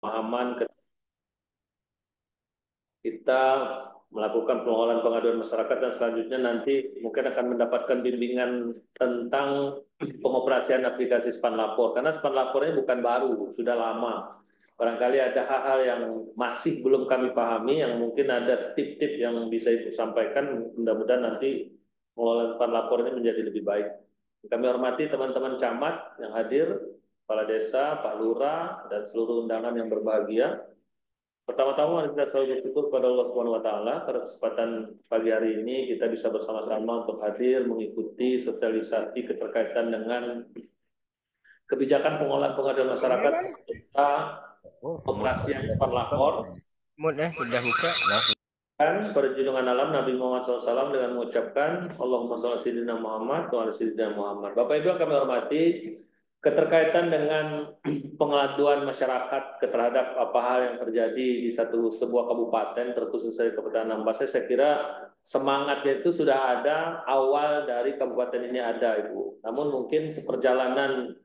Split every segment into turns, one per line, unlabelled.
pemahaman kita melakukan pengelolaan pengaduan masyarakat dan selanjutnya nanti mungkin akan mendapatkan bimbingan tentang pengoperasian aplikasi Span Lapor karena Span Lapornya bukan baru, sudah lama. Barangkali ada hal-hal yang masih belum kami pahami yang mungkin ada tip-tip yang bisa Ibu sampaikan, mudah-mudahan nanti pengelolaan Span Lapor ini menjadi lebih baik. Kami hormati teman-teman camat yang hadir, kepala desa, Pak Lurah, dan seluruh undangan yang berbahagia. Pertama-tama mari kita selalu bersyukur pada Allah Subhanahu wa taala pada kesempatan pagi hari ini kita bisa bersama-sama untuk hadir mengikuti sosialisasi keterkaitan dengan kebijakan pengelolaan pengaduan masyarakat serta operasi Span Lapor
Sudah buka.
dan perlindungan alam Nabi Muhammad SAW dengan mengucapkan Allahumma shalli ala sayyidina Muhammad wa ala sayyidina Muhammad. Bapak Ibu yang kami hormati, keterkaitan dengan pengaduan masyarakat terhadap apa hal yang terjadi di sebuah kabupaten, terkhusus dari Kabupaten Anambas, saya kira semangatnya itu sudah ada awal dari kabupaten ini ada, Ibu. Namun mungkin seperjalanan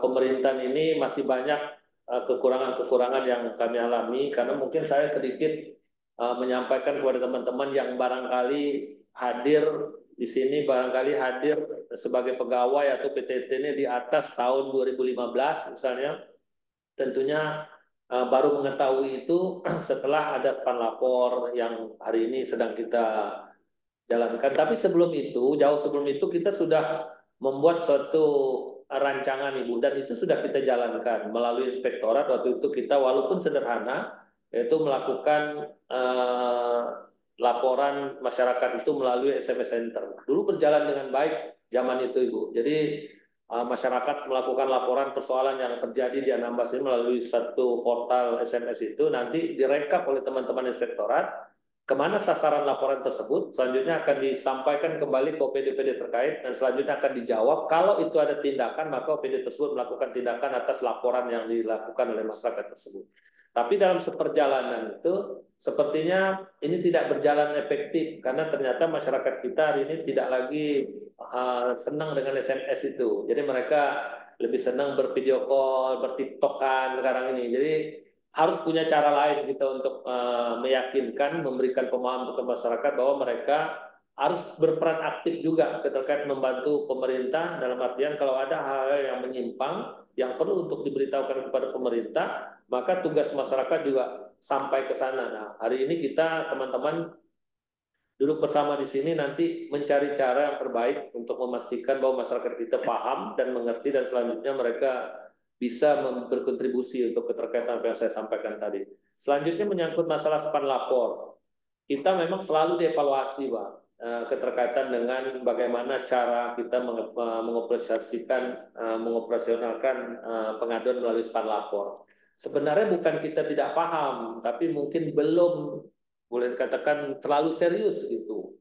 pemerintahan ini masih banyak kekurangan-kekurangan yang kami alami karena mungkin saya sedikit menyampaikan kepada teman-teman yang barangkali hadir di sini, barangkali hadir sebagai pegawai atau PTT ini di atas tahun 2015 misalnya, tentunya baru mengetahui itu setelah ada Span Lapor yang hari ini sedang kita jalankan. Tapi sebelum itu, jauh sebelum itu kita sudah membuat suatu rancangan Ibu dan itu sudah kita jalankan melalui inspektorat. Waktu itu kita walaupun sederhana yaitu melakukan laporan masyarakat itu melalui SMS Center. Dulu berjalan dengan baik zaman itu Ibu. Jadi masyarakat melakukan laporan persoalan yang terjadi di Anambas ini melalui satu portal SMS itu nanti direkap oleh teman-teman inspektorat kemana sasaran laporan tersebut, selanjutnya akan disampaikan kembali ke OPD-OPD terkait, dan selanjutnya akan dijawab. Kalau itu ada tindakan, maka OPD tersebut melakukan tindakan atas laporan yang dilakukan oleh masyarakat tersebut. Tapi dalam seperjalanan itu, sepertinya ini tidak berjalan efektif, karena ternyata masyarakat kita hari ini tidak lagi senang dengan SMS itu. Jadi mereka lebih senang bervideo call, bertiktokan sekarang ini. Jadi harus punya cara lain kita untuk meyakinkan, memberikan pemahaman ke masyarakat bahwa mereka harus berperan aktif juga terkait membantu pemerintah dalam artian kalau ada hal-hal yang menyimpang yang perlu untuk diberitahukan kepada pemerintah, maka tugas masyarakat juga sampai ke sana. Nah, hari ini kita teman-teman duduk bersama di sini nanti mencari cara yang terbaik untuk memastikan bahwa masyarakat kita paham dan mengerti dan selanjutnya mereka bisa berkontribusi untuk keterkaitan apa yang saya sampaikan tadi. Selanjutnya menyangkut masalah Span Lapor. Kita memang selalu dievaluasi, Pak, keterkaitan dengan bagaimana cara kita mengoperasionalkan pengaduan melalui Span Lapor. Sebenarnya bukan kita tidak paham, tapi mungkin belum boleh dikatakan terlalu serius gitu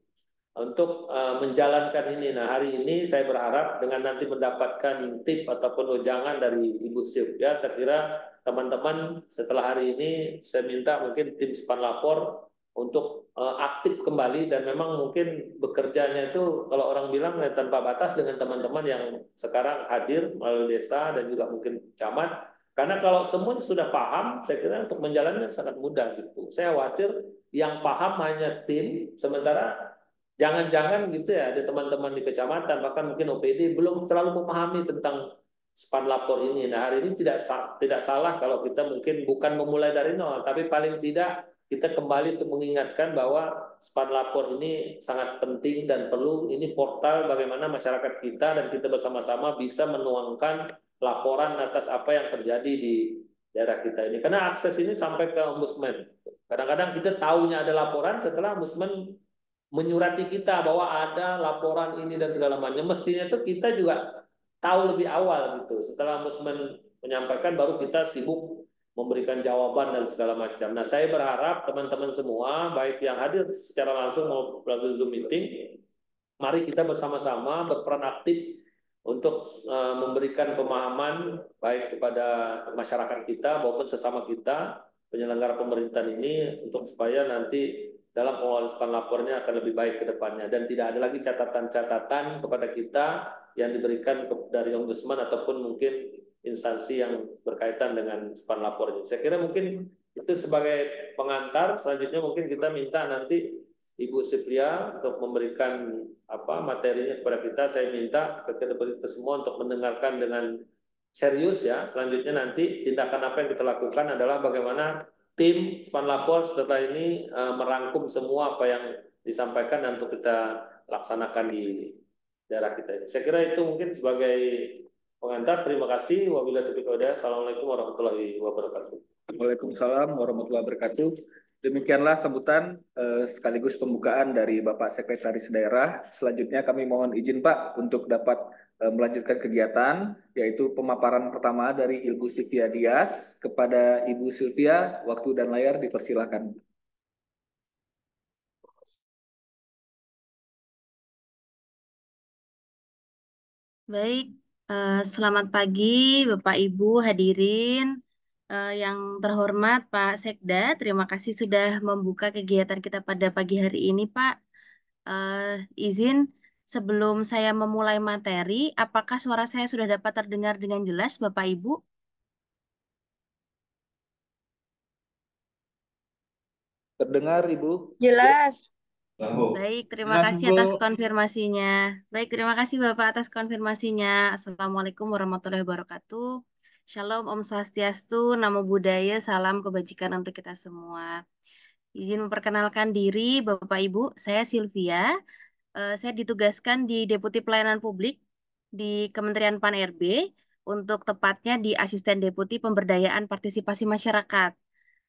untuk menjalankan ini. Nah, hari ini saya berharap dengan nanti mendapatkan tip ataupun ujangan dari Ibu Sylvia, saya kira teman-teman setelah hari ini saya minta mungkin tim Span Lapor untuk aktif kembali dan memang mungkin bekerjanya itu kalau orang bilang tanpa batas dengan teman-teman yang sekarang hadir melalui desa dan juga mungkin camat. Karena kalau semuanya sudah paham, saya kira untuk menjalannya sangat mudah gitu. Saya khawatir yang paham hanya tim, sementara jangan-jangan gitu ya, ada teman-teman di kecamatan, bahkan mungkin OPD belum terlalu memahami tentang Span Lapor ini. Nah, hari ini tidak salah kalau kita mungkin bukan memulai dari nol, tapi paling tidak kita kembali untuk mengingatkan bahwa Span Lapor ini sangat penting dan perlu. Ini portal bagaimana masyarakat kita dan kita bersama-sama bisa menuangkan laporan atas apa yang terjadi di daerah kita ini. Karena akses ini sampai ke Ombudsman. Kadang-kadang kita tahunya ada laporan setelah Ombudsman menyurati kita bahwa ada laporan ini dan segala macam. Mestinya itu kita juga tahu lebih awal gitu. Setelah Ombudsman menyampaikan baru kita sibuk memberikan jawaban dan segala macam. Nah, saya berharap teman-teman semua baik yang hadir secara langsung maupun melalui Zoom meeting, mari kita bersama-sama berperan aktif untuk memberikan pemahaman baik kepada masyarakat kita maupun sesama kita penyelenggara pemerintahan ini untuk supaya nanti dalam pengelolaan Span Lapornya akan lebih baik ke depannya dan tidak ada lagi catatan-catatan kepada kita yang diberikan dari Ombudsman ataupun mungkin instansi yang berkaitan dengan span lapor. Saya kira mungkin itu sebagai pengantar. Selanjutnya mungkin kita minta nanti Ibu Sipria untuk memberikan materinya kepada kita. Saya minta kepada kita semua untuk mendengarkan dengan serius ya. Selanjutnya nanti tindakan apa yang kita lakukan adalah bagaimana tim Span Lapor setelah ini merangkum semua apa yang disampaikan dan untuk kita laksanakan di daerah kita ini. Saya kira itu mungkin sebagai pengantar. Terima kasih. Wabillahi taufiq wal hidayah. Assalamualaikum warahmatullahi wabarakatuh.
Waalaikumsalam warahmatullahi wabarakatuh. Demikianlah sambutan sekaligus pembukaan dari Bapak Sekretaris Daerah. Selanjutnya kami mohon izin Pak untuk dapat melanjutkan kegiatan, yaitu pemaparan pertama dari Ibu Sylvia Dias. Kepada Ibu Sylvia, waktu dan layar dipersilakan.
Baik, selamat pagi Bapak Ibu hadirin. Yang terhormat Pak Sekda, terima kasih sudah membuka kegiatan kita pada pagi hari ini Pak. Izin sebelum saya memulai materi, apakah suara saya sudah dapat terdengar dengan jelas Bapak Ibu?
Terdengar Ibu?
Jelas.
Bu.
Baik, terima
Jelas,
kasih
Bu.
atas konfirmasinya. Baik, terima kasih Bapak atas konfirmasinya. Assalamualaikum warahmatullahi wabarakatuh. Shalom, Om Swastiastu, Namo Buddhaya, salam kebajikan untuk kita semua. Izin memperkenalkan diri Bapak Ibu, saya Sylvia. Saya ditugaskan di Deputi Pelayanan Publik di Kementerian Pan-RB, untuk tepatnya di Asisten Deputi Pemberdayaan Partisipasi Masyarakat.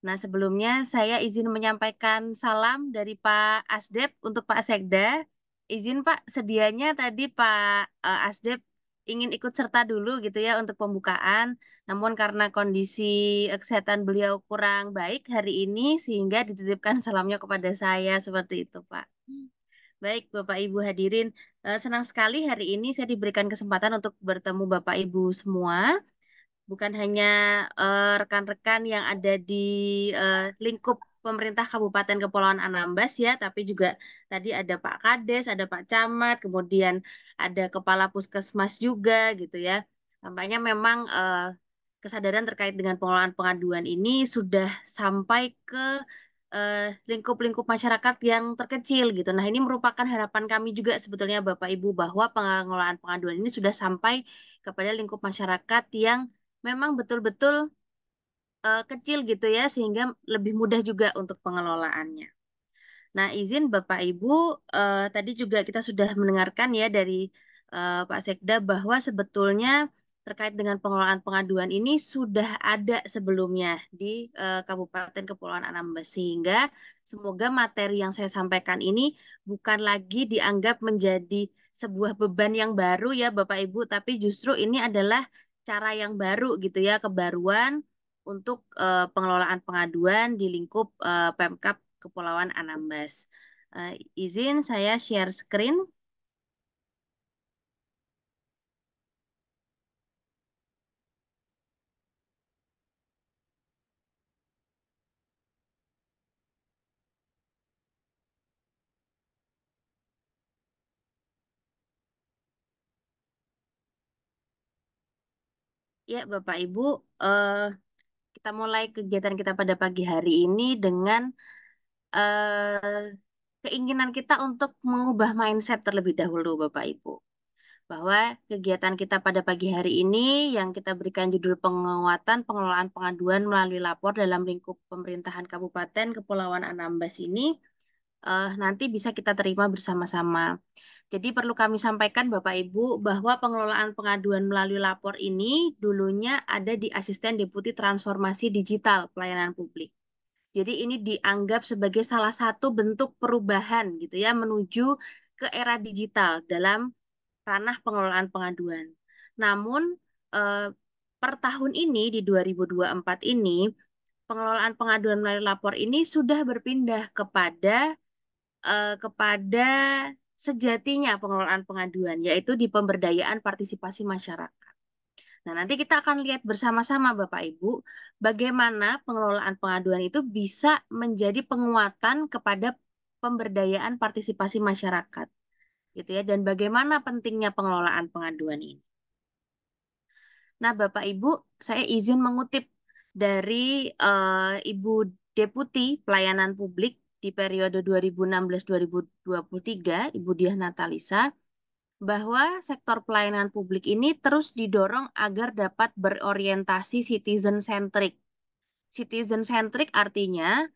Nah, sebelumnya saya izin menyampaikan salam dari Pak Asdep untuk Pak Sekda. Izin Pak, sedianya tadi Pak Asdep ingin ikut serta dulu gitu ya untuk pembukaan. Namun karena kondisi kesehatan beliau kurang baik hari ini, sehingga dititipkan salamnya kepada saya seperti itu Pak. Baik, Bapak Ibu hadirin, senang sekali hari ini saya diberikan kesempatan untuk bertemu Bapak Ibu semua. Bukan hanya rekan-rekan yang ada di lingkup pemerintah Kabupaten Kepulauan Anambas ya, tapi juga tadi ada Pak Kades, ada Pak Camat, kemudian ada Kepala Puskesmas juga gitu ya. Tampaknya memang kesadaran terkait dengan pengelolaan pengaduan ini sudah sampai ke lingkup-lingkup masyarakat yang terkecil gitu. Nah, ini merupakan harapan kami juga sebetulnya Bapak Ibu, bahwa pengelolaan pengaduan ini sudah sampai kepada lingkup masyarakat yang memang betul-betul kecil gitu ya, sehingga lebih mudah juga untuk pengelolaannya. Nah, izin Bapak Ibu, tadi juga kita sudah mendengarkan ya dari Pak Sekda bahwa sebetulnya terkait dengan pengelolaan pengaduan ini sudah ada sebelumnya di Kabupaten Kepulauan Anambas, sehingga semoga materi yang saya sampaikan ini bukan lagi dianggap menjadi sebuah beban yang baru ya Bapak Ibu, tapi justru ini adalah cara yang baru gitu ya, kebaruan untuk pengelolaan pengaduan di lingkup Pemkab Kepulauan Anambas. Izin saya share screen. Ya, Bapak Ibu, kita mulai kegiatan kita pada pagi hari ini dengan keinginan kita untuk mengubah mindset terlebih dahulu, Bapak Ibu. Bahwa kegiatan kita pada pagi hari ini yang kita berikan judul penguatan pengelolaan pengaduan melalui lapor dalam lingkup pemerintahan Kabupaten Kepulauan Anambas ini nanti bisa kita terima bersama-sama. Jadi perlu kami sampaikan Bapak Ibu bahwa pengelolaan pengaduan melalui lapor ini dulunya ada di Asisten Deputi Transformasi Digital Pelayanan Publik. Jadi ini dianggap sebagai salah satu bentuk perubahan gitu ya, menuju ke era digital dalam ranah pengelolaan pengaduan. Namun eh, per tahun ini di 2024 ini pengelolaan pengaduan melalui lapor ini sudah berpindah kepada sejatinya pengelolaan pengaduan, yaitu di pemberdayaan partisipasi masyarakat. Nah, nanti kita akan lihat bersama-sama Bapak Ibu, bagaimana pengelolaan pengaduan itu bisa menjadi penguatan kepada pemberdayaan partisipasi masyarakat, gitu ya, dan bagaimana pentingnya pengelolaan pengaduan ini. Nah, Bapak Ibu, saya izin mengutip dari Ibu Deputi Pelayanan Publik di periode 2016-2023, Ibu Diah Natalisa, bahwa sektor pelayanan publik ini terus didorong agar dapat berorientasi citizen-centric. Citizen-centric artinya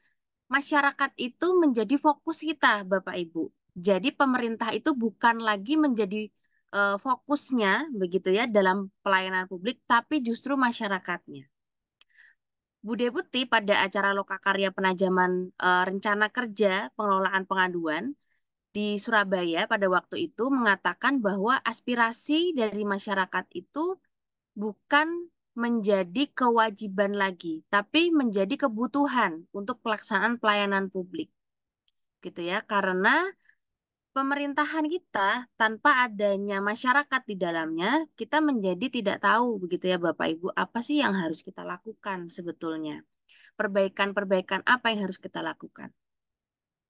masyarakat itu menjadi fokus kita, Bapak Ibu. Jadi pemerintah itu bukan lagi menjadi fokusnya begitu ya dalam pelayanan publik, tapi justru masyarakatnya. Bu Deputi pada acara Lokakarya Penajaman Rencana Kerja Pengelolaan Pengaduan di Surabaya pada waktu itu mengatakan bahwa aspirasi dari masyarakat itu bukan menjadi kewajiban lagi, tapi menjadi kebutuhan untuk pelaksanaan pelayanan publik. Gitu ya, karena pemerintahan kita tanpa adanya masyarakat di dalamnya, kita menjadi tidak tahu begitu ya Bapak Ibu, apa sih yang harus kita lakukan sebetulnya. Perbaikan-perbaikan apa yang harus kita lakukan.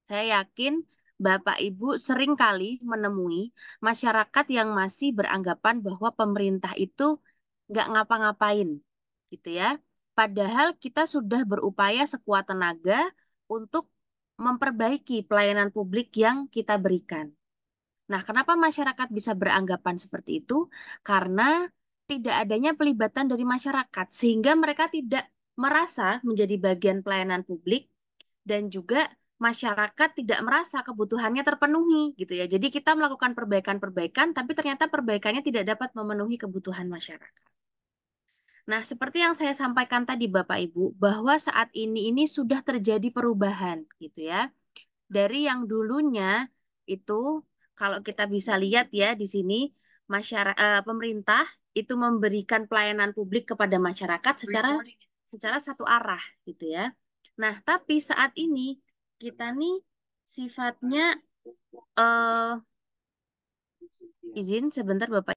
Saya yakin Bapak Ibu sering kali menemui masyarakat yang masih beranggapan bahwa pemerintah itu nggak ngapa-ngapain, gitu ya. Padahal kita sudah berupaya sekuat tenaga untuk memperbaiki pelayanan publik yang kita berikan. Nah, kenapa masyarakat bisa beranggapan seperti itu? Karena tidak adanya pelibatan dari masyarakat, sehingga mereka tidak merasa menjadi bagian pelayanan publik dan juga masyarakat tidak merasa kebutuhannya terpenuhi gitu ya. Jadi kita melakukan perbaikan-perbaikan tapi ternyata perbaikannya tidak dapat memenuhi kebutuhan masyarakat. Nah, seperti yang saya sampaikan tadi Bapak Ibu, bahwa saat ini sudah terjadi perubahan gitu ya. Dari yang dulunya itu kalau kita bisa lihat ya di sini pemerintah itu memberikan pelayanan publik kepada masyarakat secara satu arah gitu ya. Nah, tapi saat ini kita nih sifatnya eh izin sebentar Bapak.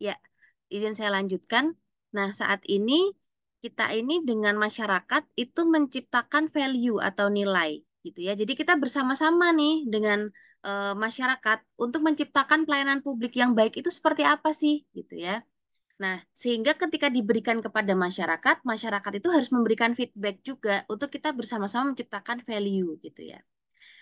Ya, izin saya lanjutkan. Nah, saat ini kita ini dengan masyarakat itu menciptakan value atau nilai gitu ya. Jadi kita bersama-sama nih dengan masyarakat untuk menciptakan pelayanan publik yang baik itu seperti apa sih gitu ya. Nah, sehingga ketika diberikan kepada masyarakat, masyarakat itu harus memberikan feedback juga untuk kita bersama-sama menciptakan value gitu ya.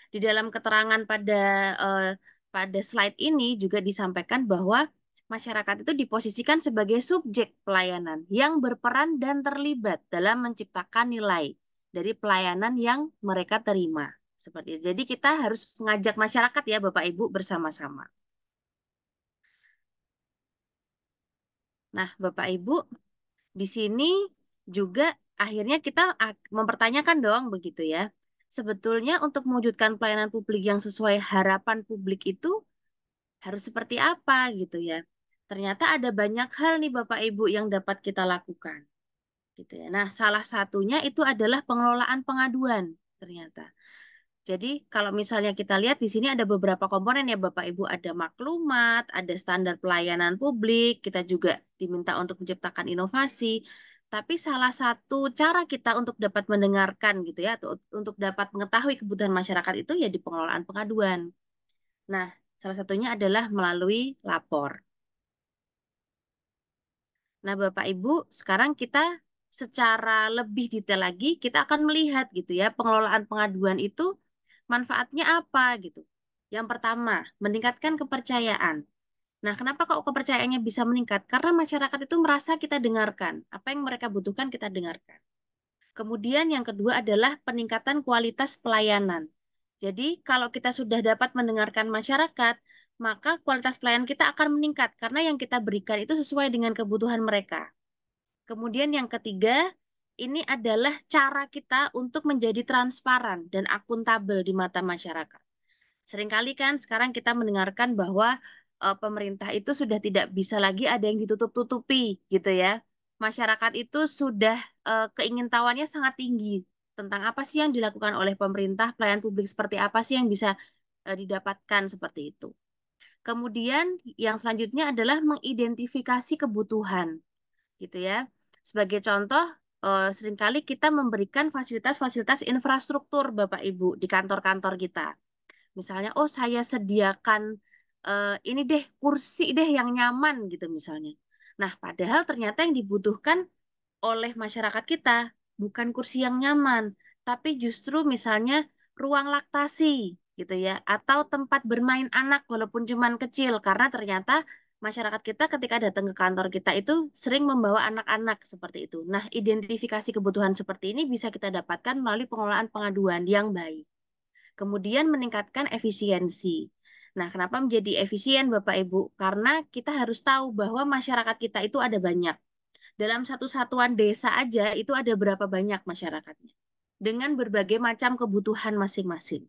Di dalam keterangan eh, pada slide ini juga disampaikan bahwa masyarakat itu diposisikan sebagai subjek pelayanan yang berperan dan terlibat dalam menciptakan nilai dari pelayanan yang mereka terima. Seperti itu. Jadi kita harus mengajak masyarakat ya Bapak Ibu bersama-sama. Nah, Bapak Ibu, di sini juga akhirnya kita mempertanyakan dong begitu ya. Sebetulnya untuk mewujudkan pelayanan publik yang sesuai harapan publik itu harus seperti apa gitu ya. Ternyata ada banyak hal nih Bapak Ibu yang dapat kita lakukan gitu ya. Nah, salah satunya itu adalah pengelolaan pengaduan ternyata. Jadi kalau misalnya kita lihat di sini ada beberapa komponen ya Bapak Ibu, ada maklumat, ada standar pelayanan publik, kita juga diminta untuk menciptakan inovasi. Tapi salah satu cara kita untuk dapat mendengarkan gitu ya, atau untuk dapat mengetahui kebutuhan masyarakat itu ya di pengelolaan pengaduan. Nah, salah satunya adalah melalui lapor. Nah, Bapak Ibu, sekarang kita secara lebih detail lagi kita akan melihat gitu ya, pengelolaan pengaduan itu manfaatnya apa gitu. Yang pertama, meningkatkan kepercayaan. Nah, kenapa kok kepercayaannya bisa meningkat? Karena masyarakat itu merasa kita dengarkan. Apa yang mereka butuhkan kita dengarkan. Kemudian yang kedua adalah peningkatan kualitas pelayanan. Jadi, kalau kita sudah dapat mendengarkan masyarakat, maka kualitas pelayanan kita akan meningkat karena yang kita berikan itu sesuai dengan kebutuhan mereka. Kemudian yang ketiga, ini adalah cara kita untuk menjadi transparan dan akuntabel di mata masyarakat. Seringkali kan sekarang kita mendengarkan bahwa pemerintah itu sudah tidak bisa lagi ada yang ditutup-tutupi gitu ya. Masyarakat itu sudah keingintahuannya sangat tinggi tentang apa sih yang dilakukan oleh pemerintah, pelayanan publik seperti apa sih yang bisa didapatkan seperti itu. Kemudian yang selanjutnya adalah mengidentifikasi kebutuhan gitu ya. Sebagai contoh, seringkali kita memberikan fasilitas-fasilitas infrastruktur Bapak Ibu di kantor-kantor kita. Misalnya, oh saya sediakan ini deh kursi deh yang nyaman gitu misalnya. Nah, padahal ternyata yang dibutuhkan oleh masyarakat kita bukan kursi yang nyaman, tapi justru misalnya ruang laktasi gitu ya, atau tempat bermain anak walaupun cuman kecil karena ternyata masyarakat kita ketika datang ke kantor kita itu sering membawa anak-anak seperti itu. Nah, identifikasi kebutuhan seperti ini bisa kita dapatkan melalui pengelolaan pengaduan yang baik. Kemudian meningkatkan efisiensi. Nah, kenapa menjadi efisien Bapak Ibu? Karena kita harus tahu bahwa masyarakat kita itu ada banyak. Dalam satu satuan desa aja itu ada berapa banyak masyarakatnya. Dengan berbagai macam kebutuhan masing-masing.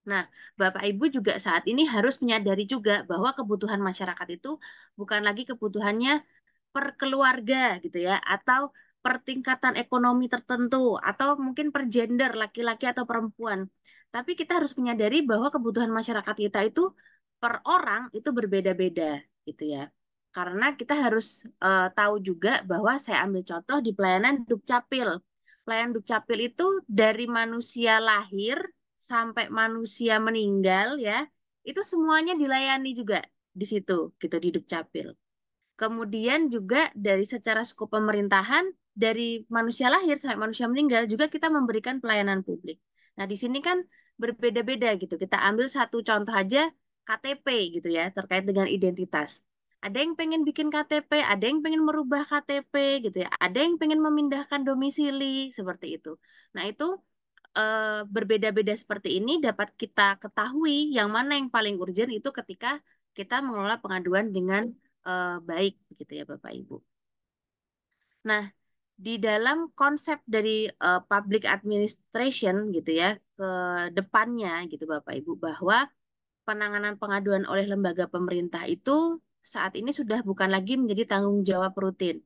Nah, Bapak Ibu juga saat ini harus menyadari juga bahwa kebutuhan masyarakat itu bukan lagi kebutuhannya per keluarga gitu ya, atau per tingkatan ekonomi tertentu, atau mungkin per gender laki-laki atau perempuan. Tapi kita harus menyadari bahwa kebutuhan masyarakat kita itu per orang itu berbeda-beda gitu ya. Karena kita harus tahu juga bahwa saya ambil contoh di pelayanan Dukcapil. Pelayanan Dukcapil itu dari manusia lahir sampai manusia meninggal ya, itu semuanya dilayani juga di situ gitu di Dukcapil. Kemudian juga dari secara skop pemerintahan, dari manusia lahir sampai manusia meninggal juga kita memberikan pelayanan publik. Nah, di sini kan berbeda-beda gitu. Kita ambil satu contoh aja KTP gitu ya, terkait dengan identitas. Ada yang pengen bikin KTP, ada yang pengen merubah KTP gitu ya, ada yang pengen memindahkan domisili seperti itu. Nah, itu berbeda-beda seperti ini dapat kita ketahui yang mana yang paling urgent itu ketika kita mengelola pengaduan dengan baik begitu ya Bapak Ibu. Nah, di dalam konsep dari public administration gitu ya ke depannya gitu Bapak Ibu bahwa penanganan pengaduan oleh lembaga pemerintah itu saat ini sudah bukan lagi menjadi tanggung jawab rutin,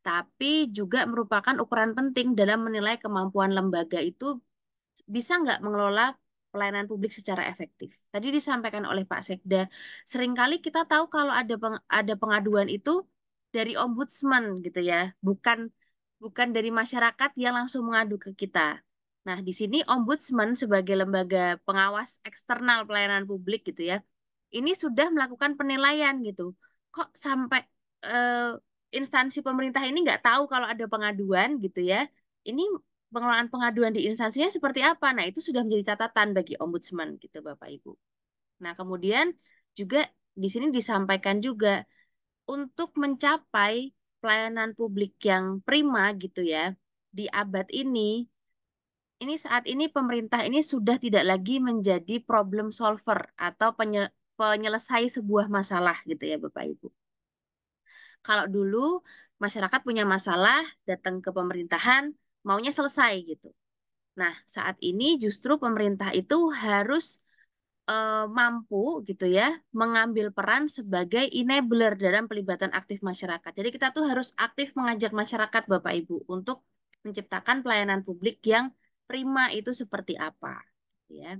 tapi juga merupakan ukuran penting dalam menilai kemampuan lembaga itu bisa nggak mengelola pelayanan publik secara efektif. Tadi disampaikan oleh Pak Sekda, seringkali kita tahu kalau ada pengaduan itu dari ombudsman gitu ya, bukan bukan dari masyarakat yang langsung mengadu ke kita. Nah, di sini ombudsman sebagai lembaga pengawas eksternal pelayanan publik gitu ya, ini sudah melakukan penilaian gitu. Kok sampai eh, instansi pemerintah ini nggak tahu kalau ada pengaduan gitu ya? Ini pengelolaan pengaduan di instansinya seperti apa? Nah, itu sudah menjadi catatan bagi ombudsman gitu, Bapak Ibu. Nah, kemudian juga di sini disampaikan juga untuk mencapai pelayanan publik yang prima gitu ya di abad ini saat ini pemerintah ini sudah tidak lagi menjadi problem solver atau penyelesai sebuah masalah gitu ya Bapak Ibu. Kalau dulu masyarakat punya masalah, datang ke pemerintahan, maunya selesai gitu. Nah, saat ini justru pemerintah itu harus mampu gitu ya mengambil peran sebagai enabler dalam pelibatan aktif masyarakat. Jadi kita tuh harus aktif mengajak masyarakat Bapak Ibu untuk menciptakan pelayanan publik yang prima itu seperti apa, ya.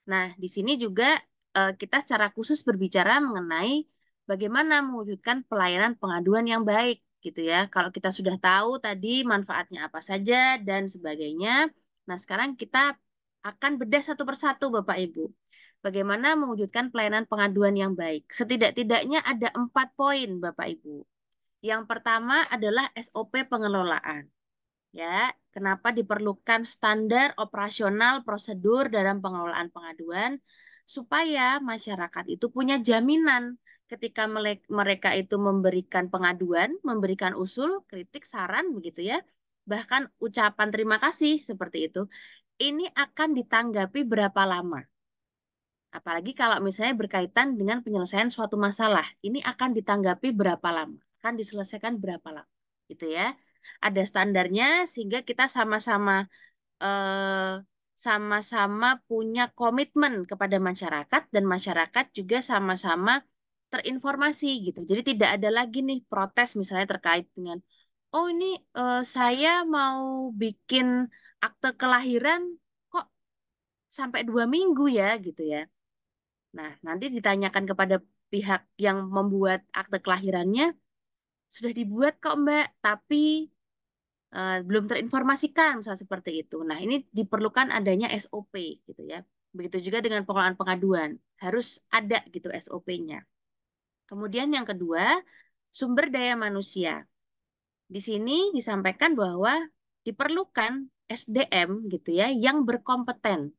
Nah, di sini juga kita secara khusus berbicara mengenai bagaimana mewujudkan pelayanan pengaduan yang baik gitu ya. Kalau kita sudah tahu tadi manfaatnya apa saja dan sebagainya. Nah, sekarang kita akan bedah satu persatu Bapak Ibu. Bagaimana mewujudkan pelayanan pengaduan yang baik. Setidak-tidaknya ada 4 poin Bapak Ibu. Yang pertama adalah SOP pengelolaan. Ya, kenapa diperlukan standar operasional prosedur dalam pengelolaan pengaduan supaya masyarakat itu punya jaminan ketika mereka itu memberikan pengaduan, memberikan usul, kritik, saran begitu ya. Bahkan ucapan terima kasih seperti itu. Ini akan ditanggapi berapa lama? Apalagi kalau misalnya berkaitan dengan penyelesaian suatu masalah, ini akan ditanggapi berapa lama? Akan diselesaikan berapa lama? Gitu ya. Ada standarnya sehingga kita eh, sama-sama punya komitmen kepada masyarakat dan masyarakat juga sama-sama terinformasi gitu. Jadi tidak ada lagi nih protes misalnya terkait dengan oh ini saya mau bikin akte kelahiran kok sampai 2 minggu ya gitu ya. Nah, nanti ditanyakan kepada pihak yang membuat akte kelahirannya, sudah dibuat kok Mbak, tapi belum terinformasikan, misalnya seperti itu. Nah, ini diperlukan adanya SOP gitu ya. Begitu juga dengan pengelolaan pengaduan, harus ada gitu SOP-nya. Kemudian yang kedua, sumber daya manusia. Di sini disampaikan bahwa diperlukan SDM gitu ya yang berkompeten,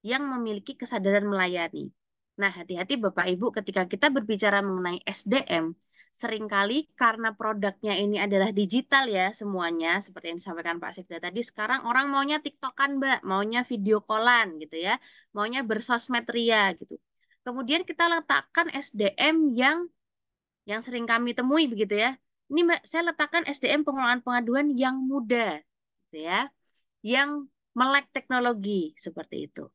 yang memiliki kesadaran melayani. Nah, hati-hati Bapak Ibu ketika kita berbicara mengenai SDM, seringkali karena produknya ini adalah digital ya semuanya, seperti yang disampaikan Pak Sekda tadi, sekarang orang maunya TikTokan Mbak, maunya video callan gitu ya, maunya bersosmed ria gitu. Kemudian kita letakkan SDM yang sering kami temui begitu ya. Ini Mbak, saya letakkan SDM pengelolaan pengaduan yang muda, gitu ya, yang melek teknologi seperti itu.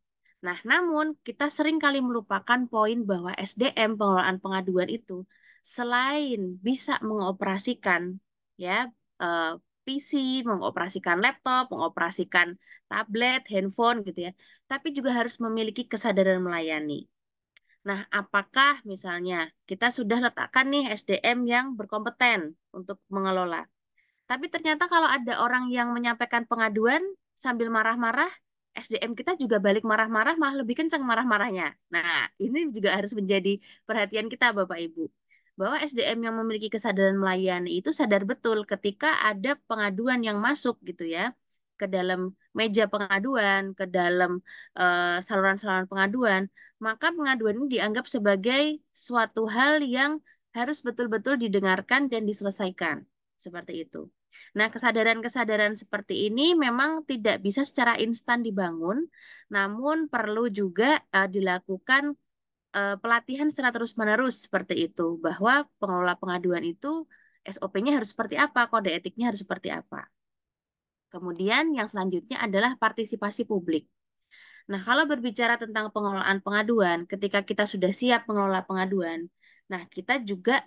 Nah, namun kita sering kali melupakan poin bahwa SDM pengelolaan pengaduan itu selain bisa mengoperasikan ya PC, mengoperasikan laptop, mengoperasikan tablet, handphone gitu ya, tapi juga harus memiliki kesadaran melayani. Nah, apakah misalnya kita sudah letakkan nih SDM yang berkompeten untuk mengelola, tapi ternyata kalau ada orang yang menyampaikan pengaduan sambil marah-marah, SDM kita juga balik marah-marah, malah lebih kencang marah-marahnya. Nah, ini juga harus menjadi perhatian kita, Bapak Ibu. Bahwa SDM yang memiliki kesadaran melayani itu sadar betul ketika ada pengaduan yang masuk gitu ya, ke dalam meja pengaduan, ke dalam saluran-saluran pengaduan, maka pengaduan ini dianggap sebagai suatu hal yang harus betul-betul didengarkan dan diselesaikan. Seperti itu. Nah, kesadaran-kesadaran seperti ini memang tidak bisa secara instan dibangun, namun perlu juga dilakukan pelatihan secara terus-menerus seperti itu, bahwa pengelola pengaduan itu SOP-nya harus seperti apa, kode etiknya harus seperti apa. Kemudian yang selanjutnya adalah partisipasi publik. Nah, kalau berbicara tentang pengelolaan pengaduan, ketika kita sudah siap mengelola pengaduan, nah kita juga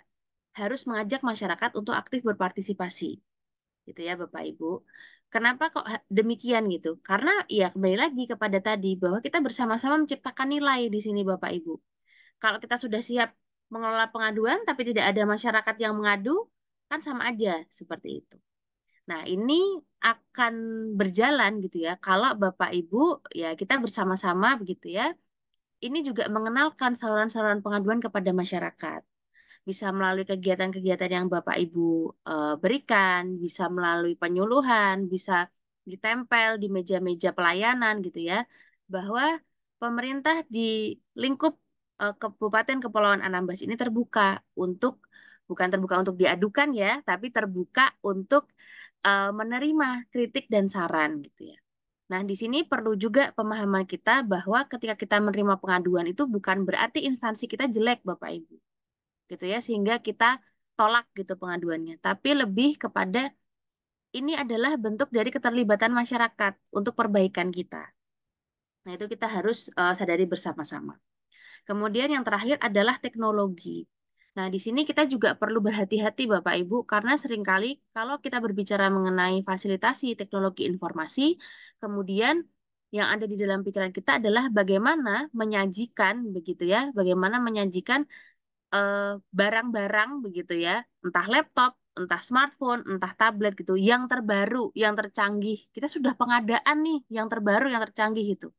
harus mengajak masyarakat untuk aktif berpartisipasi gitu ya Bapak Ibu. Kenapa kok demikian gitu? Karena ya kembali lagi kepada tadi bahwa kita bersama-sama menciptakan nilai di sini Bapak Ibu. Kalau kita sudah siap mengelola pengaduan tapi tidak ada masyarakat yang mengadu, kan sama aja seperti itu. Nah, ini akan berjalan gitu ya kalau Bapak Ibu ya kita bersama-sama begitu ya. Ini juga mengenalkan saluran-saluran pengaduan kepada masyarakat, bisa melalui kegiatan-kegiatan yang Bapak Ibu berikan, bisa melalui penyuluhan, bisa ditempel di meja-meja pelayanan gitu ya, bahwa pemerintah di lingkup Kabupaten Kepulauan Anambas ini terbuka untuk bukan terbuka untuk diadukan ya, tapi terbuka untuk menerima kritik dan saran gitu ya. Nah, di sini perlu juga pemahaman kita bahwa ketika kita menerima pengaduan itu bukan berarti instansi kita jelek, Bapak Ibu gitu ya, sehingga kita tolak gitu pengaduannya, tapi lebih kepada ini adalah bentuk dari keterlibatan masyarakat untuk perbaikan kita. Nah, itu kita harus sadari bersama-sama. Kemudian yang terakhir adalah teknologi. Nah, di sini kita juga perlu berhati-hati Bapak Ibu karena seringkali kalau kita berbicara mengenai fasilitasi teknologi informasi, kemudian yang ada di dalam pikiran kita adalah bagaimana menyajikan begitu ya, bagaimana menyajikan barang-barang begitu ya, entah laptop, entah smartphone, entah tablet gitu, yang terbaru, yang tercanggih. Kita sudah pengadaan nih, yang terbaru, yang tercanggih itu.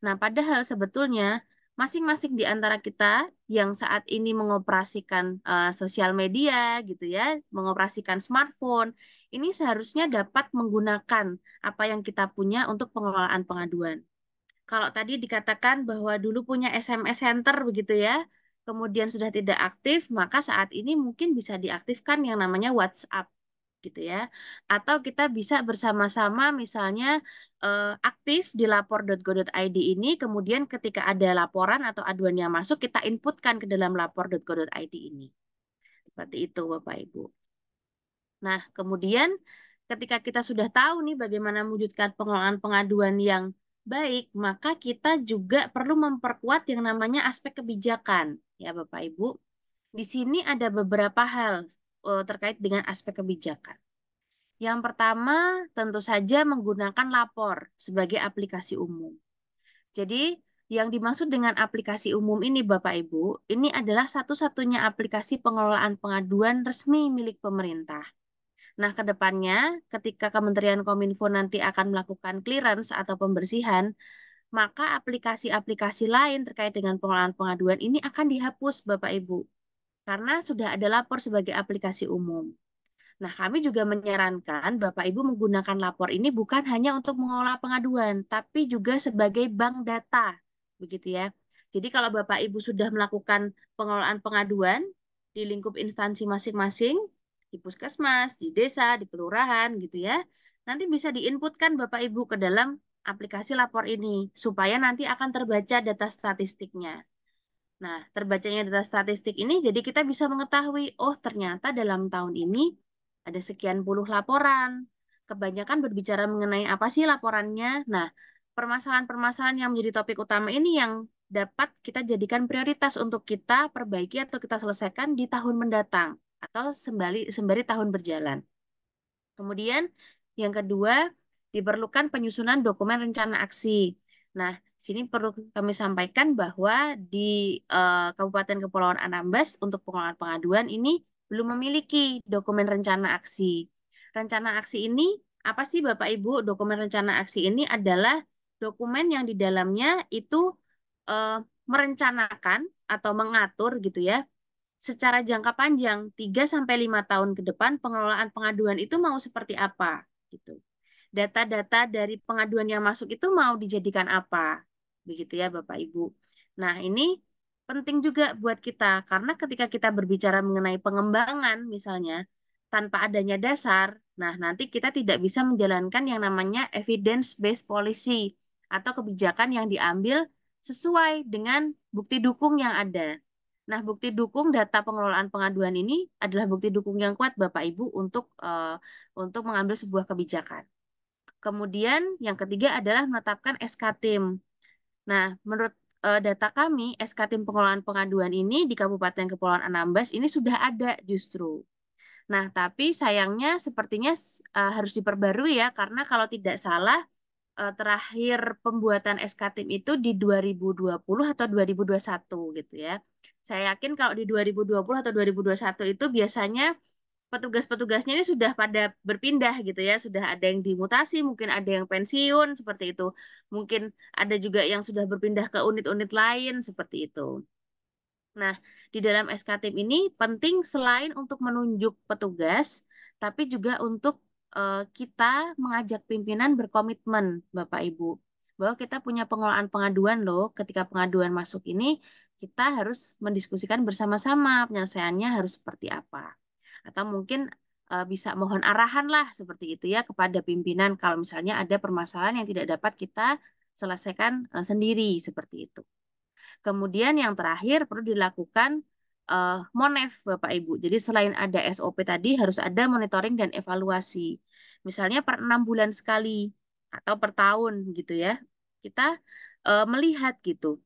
Nah, padahal sebetulnya masing-masing di antara kita yang saat ini mengoperasikan sosial media gitu ya, mengoperasikan smartphone, ini seharusnya dapat menggunakan apa yang kita punya untuk pengelolaan pengaduan. Kalau tadi dikatakan bahwa dulu punya SMS Center begitu ya, kemudian sudah tidak aktif, maka saat ini mungkin bisa diaktifkan yang namanya WhatsApp gitu ya. Atau kita bisa bersama-sama misalnya aktif di lapor.go.id ini, kemudian ketika ada laporan atau aduan yang masuk, kita inputkan ke dalam lapor.go.id ini. Seperti itu Bapak Ibu. Nah, kemudian ketika kita sudah tahu nih bagaimana mewujudkan pengelolaan pengaduan yang baik, maka kita juga perlu memperkuat yang namanya aspek kebijakan, ya Bapak Ibu. Di sini ada beberapa hal terkait dengan aspek kebijakan. Yang pertama, tentu saja menggunakan lapor sebagai aplikasi umum. Jadi, yang dimaksud dengan aplikasi umum ini, Bapak Ibu, ini adalah satu-satunya aplikasi pengelolaan pengaduan resmi milik pemerintah. Nah, ke depannya ketika Kementerian Kominfo nanti akan melakukan clearance atau pembersihan, maka aplikasi-aplikasi lain terkait dengan pengelolaan pengaduan ini akan dihapus, Bapak Ibu, karena sudah ada lapor sebagai aplikasi umum. Nah, kami juga menyarankan Bapak Ibu menggunakan lapor ini bukan hanya untuk mengolah pengaduan, tapi juga sebagai bank data, begitu ya. Jadi kalau Bapak Ibu sudah melakukan pengelolaan pengaduan di lingkup instansi masing-masing, di puskesmas, di desa, di kelurahan, gitu ya, nanti bisa diinputkan Bapak Ibu ke dalam aplikasi lapor ini, supaya nanti akan terbaca data statistiknya. Nah, terbacanya data statistik ini jadi kita bisa mengetahui, oh ternyata dalam tahun ini ada sekian puluh laporan. Kebanyakan berbicara mengenai apa sih laporannya. Nah, permasalahan-permasalahan yang menjadi topik utama ini yang dapat kita jadikan prioritas untuk kita perbaiki atau kita selesaikan di tahun mendatang atau sembari tahun berjalan. Kemudian yang kedua, diperlukan penyusunan dokumen rencana aksi. Nah, sini perlu kami sampaikan bahwa di Kabupaten Kepulauan Anambas untuk pengelolaan pengaduan ini belum memiliki dokumen rencana aksi. Rencana aksi ini apa sih Bapak Ibu? Dokumen rencana aksi ini adalah dokumen yang di dalamnya itu merencanakan atau mengatur gitu ya secara jangka panjang 3 sampai 5 tahun ke depan pengelolaan pengaduan itu mau seperti apa gitu. Data-data dari pengaduan yang masuk itu mau dijadikan apa? Begitu ya Bapak Ibu. Nah, ini penting juga buat kita karena ketika kita berbicara mengenai pengembangan misalnya tanpa adanya dasar, nah nanti kita tidak bisa menjalankan yang namanya evidence based policy atau kebijakan yang diambil sesuai dengan bukti dukung yang ada. Nah, bukti dukung data pengelolaan pengaduan ini adalah bukti dukung yang kuat Bapak Ibu untuk mengambil sebuah kebijakan. Kemudian yang ketiga adalah menetapkan SK-Tim. Nah, menurut data kami, SK-Tim pengelolaan pengaduan ini di Kabupaten Kepulauan Anambas ini sudah ada justru. Nah, tapi sayangnya sepertinya harus diperbarui ya, karena kalau tidak salah terakhir pembuatan SK-Tim itu di 2020 atau 2021 gitu ya. Saya yakin kalau di 2020 atau 2021 itu biasanya petugas-petugasnya ini sudah pada berpindah gitu ya, sudah ada yang dimutasi, mungkin ada yang pensiun seperti itu. Mungkin ada juga yang sudah berpindah ke unit-unit lain seperti itu. Nah, di dalam SK-Tim ini penting selain untuk menunjuk petugas, tapi juga untuk kita mengajak pimpinan berkomitmen, Bapak Ibu, bahwa kita punya pengelolaan pengaduan loh. Ketika pengaduan masuk ini, kita harus mendiskusikan bersama-sama penyelesaiannya harus seperti apa. Atau mungkin bisa mohon arahan lah seperti itu ya kepada pimpinan kalau misalnya ada permasalahan yang tidak dapat kita selesaikan sendiri seperti itu. Kemudian yang terakhir perlu dilakukan MONEF Bapak Ibu. Jadi selain ada SOP tadi harus ada monitoring dan evaluasi. Misalnya per 6 bulan sekali atau per tahun gitu ya. Kita melihat gitu.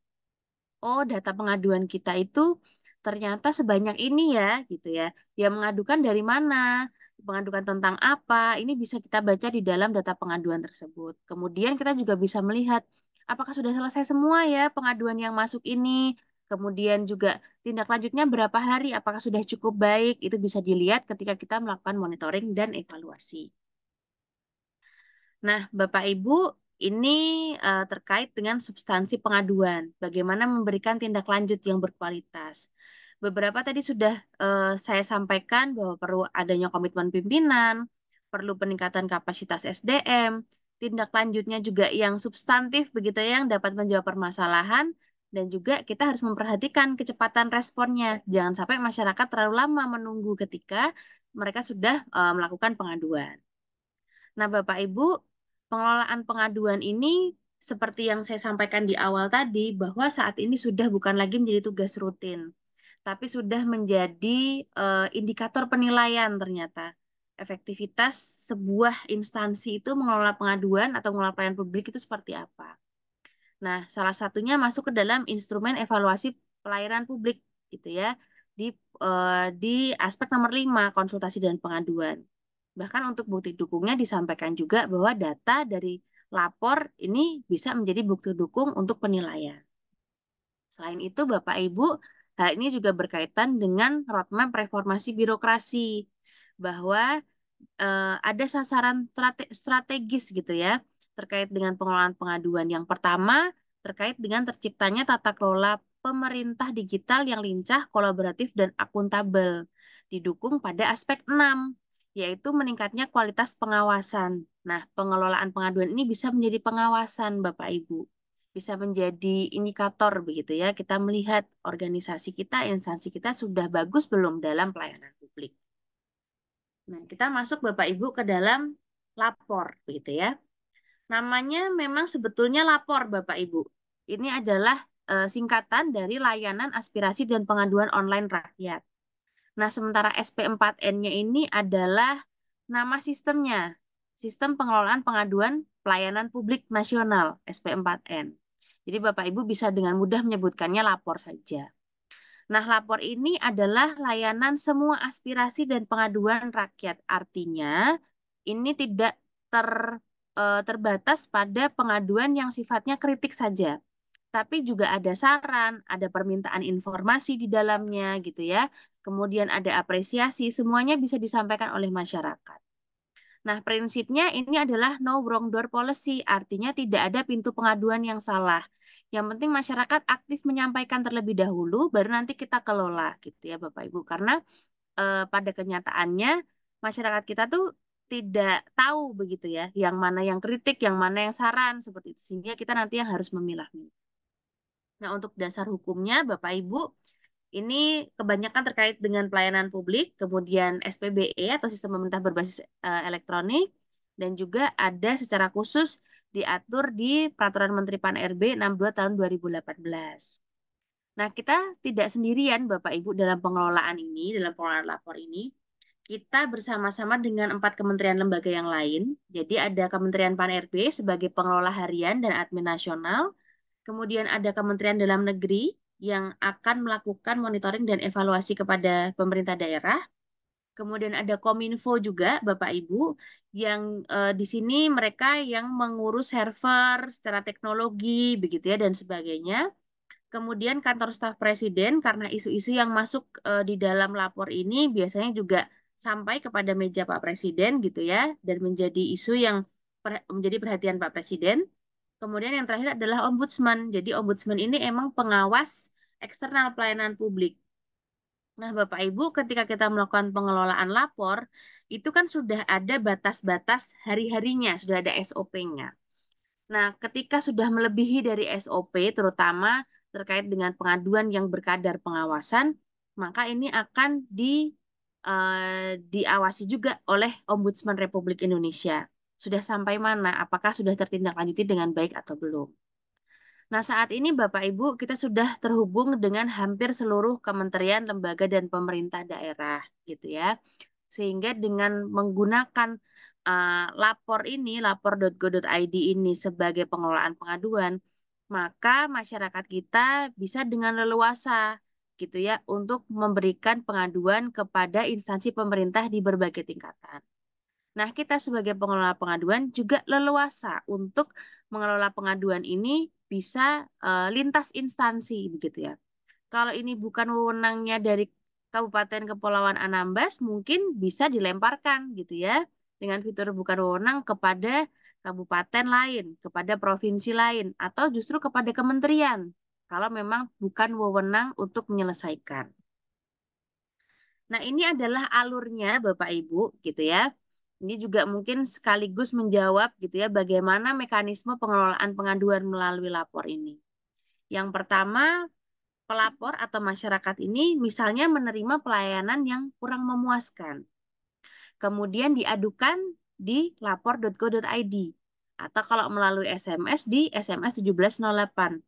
Oh, data pengaduan kita itu ternyata sebanyak ini ya gitu ya. Yang mengadukan dari mana? Pengadukan tentang apa? Ini bisa kita baca di dalam data pengaduan tersebut. Kemudian kita juga bisa melihat apakah sudah selesai semua ya pengaduan yang masuk ini. Kemudian juga tindak lanjutnya berapa hari, apakah sudah cukup baik, itu bisa dilihat ketika kita melakukan monitoring dan evaluasi. Nah, Bapak Ibu, ini terkait dengan substansi pengaduan, bagaimana memberikan tindak lanjut yang berkualitas. Beberapa tadi sudah saya sampaikan bahwa perlu adanya komitmen pimpinan, perlu peningkatan kapasitas SDM, tindak lanjutnya juga yang substantif begitu ya, yang dapat menjawab permasalahan, dan juga kita harus memperhatikan kecepatan responnya. Jangan sampai masyarakat terlalu lama menunggu ketika mereka sudah melakukan pengaduan. Nah, Bapak Ibu, pengelolaan pengaduan ini seperti yang saya sampaikan di awal tadi, bahwa saat ini sudah bukan lagi menjadi tugas rutin, tapi sudah menjadi indikator penilaian ternyata. Efektivitas sebuah instansi itu mengelola pengaduan atau mengelola pelayanan publik itu seperti apa. Nah, salah satunya masuk ke dalam instrumen evaluasi pelayanan publik gitu ya, di di aspek nomor 5, konsultasi dan pengaduan. Bahkan untuk bukti dukungnya disampaikan juga bahwa data dari lapor ini bisa menjadi bukti dukung untuk penilaian. Selain itu, Bapak Ibu, hal ini juga berkaitan dengan roadmap reformasi birokrasi, bahwa ada sasaran strategis gitu ya, terkait dengan pengelolaan pengaduan. Yang pertama, terkait dengan terciptanya tata kelola pemerintah digital yang lincah, kolaboratif, dan akuntabel. Didukung pada aspek 6, yaitu meningkatnya kualitas pengawasan. Nah, pengelolaan pengaduan ini bisa menjadi pengawasan, Bapak Ibu. Bisa menjadi indikator begitu ya. Kita melihat organisasi kita, instansi kita sudah bagus belum dalam pelayanan publik. Nah, kita masuk Bapak Ibu ke dalam lapor begitu ya. Namanya memang sebetulnya lapor Bapak Ibu. Ini adalah singkatan dari layanan aspirasi dan pengaduan online rakyat. Nah, sementara SP4N-nya ini adalah nama sistemnya. Sistem Pengelolaan Pengaduan Pelayanan Publik Nasional, SP4N. Jadi Bapak Ibu bisa dengan mudah menyebutkannya lapor saja. Nah, lapor ini adalah layanan semua aspirasi dan pengaduan rakyat. Artinya, ini tidak terbatas pada pengaduan yang sifatnya kritik saja. Tapi juga ada saran, ada permintaan informasi di dalamnya gitu ya. Kemudian ada apresiasi, semuanya bisa disampaikan oleh masyarakat. Nah, prinsipnya ini adalah no wrong door policy, artinya tidak ada pintu pengaduan yang salah. Yang penting masyarakat aktif menyampaikan terlebih dahulu, baru nanti kita kelola gitu ya Bapak Ibu. Karena pada kenyataannya masyarakat kita tuh tidak tahu begitu ya, yang mana yang kritik, yang mana yang saran, seperti itu. Sehingga kita nanti yang harus memilah-milah. Nah, untuk dasar hukumnya Bapak Ibu, ini kebanyakan terkait dengan pelayanan publik, kemudian SPBE atau sistem pemerintah berbasis elektronik, dan juga ada secara khusus diatur di Peraturan Menteri Pan-RB 62 tahun 2018. Nah, kita tidak sendirian Bapak Ibu dalam pengelolaan ini, dalam pengelolaan lapor ini. Kita bersama-sama dengan 4 kementerian lembaga yang lain. Jadi ada Kementerian Pan-RB sebagai pengelola harian dan admin nasional. Kemudian ada Kementerian Dalam Negeri yang akan melakukan monitoring dan evaluasi kepada pemerintah daerah. Kemudian ada Kominfo juga, Bapak Ibu, yang di sini mereka yang mengurus server secara teknologi, begitu ya, dan sebagainya. Kemudian kantor staf presiden, karena isu-isu yang masuk di dalam lapor ini biasanya juga sampai kepada meja Pak Presiden, gitu ya, dan menjadi isu yang menjadi perhatian Pak Presiden. Kemudian yang terakhir adalah ombudsman. Jadi ombudsman ini emang pengawas eksternal pelayanan publik. Nah, Bapak Ibu, ketika kita melakukan pengelolaan lapor, itu kan sudah ada batas-batas hari-harinya, sudah ada SOP-nya. Nah, ketika sudah melebihi dari SOP, terutama terkait dengan pengaduan yang berkadar pengawasan, maka ini akan diawasi juga oleh Ombudsman Republik Indonesia. Sudah sampai mana? Apakah sudah tertindaklanjuti dengan baik atau belum? Nah, saat ini Bapak Ibu, kita sudah terhubung dengan hampir seluruh kementerian, lembaga, dan pemerintah daerah, gitu ya. Sehingga dengan menggunakan lapor ini, lapor.go.id ini sebagai pengelolaan pengaduan, maka masyarakat kita bisa dengan leluasa, gitu ya, untuk memberikan pengaduan kepada instansi pemerintah di berbagai tingkatan. Nah, kita sebagai pengelola pengaduan juga leluasa untuk mengelola pengaduan ini bisa lintas instansi begitu ya. Kalau ini bukan wewenangnya dari Kabupaten Kepulauan Anambas, mungkin bisa dilemparkan gitu ya dengan fitur bukan wewenang kepada kabupaten lain, kepada provinsi lain, atau justru kepada kementerian kalau memang bukan wewenang untuk menyelesaikan. Nah, ini adalah alurnya Bapak Ibu gitu ya. Ini juga mungkin sekaligus menjawab gitu ya bagaimana mekanisme pengelolaan pengaduan melalui lapor ini. Yang pertama, pelapor atau masyarakat ini misalnya menerima pelayanan yang kurang memuaskan. Kemudian diadukan di lapor.go.id atau kalau melalui SMS di SMS 1708.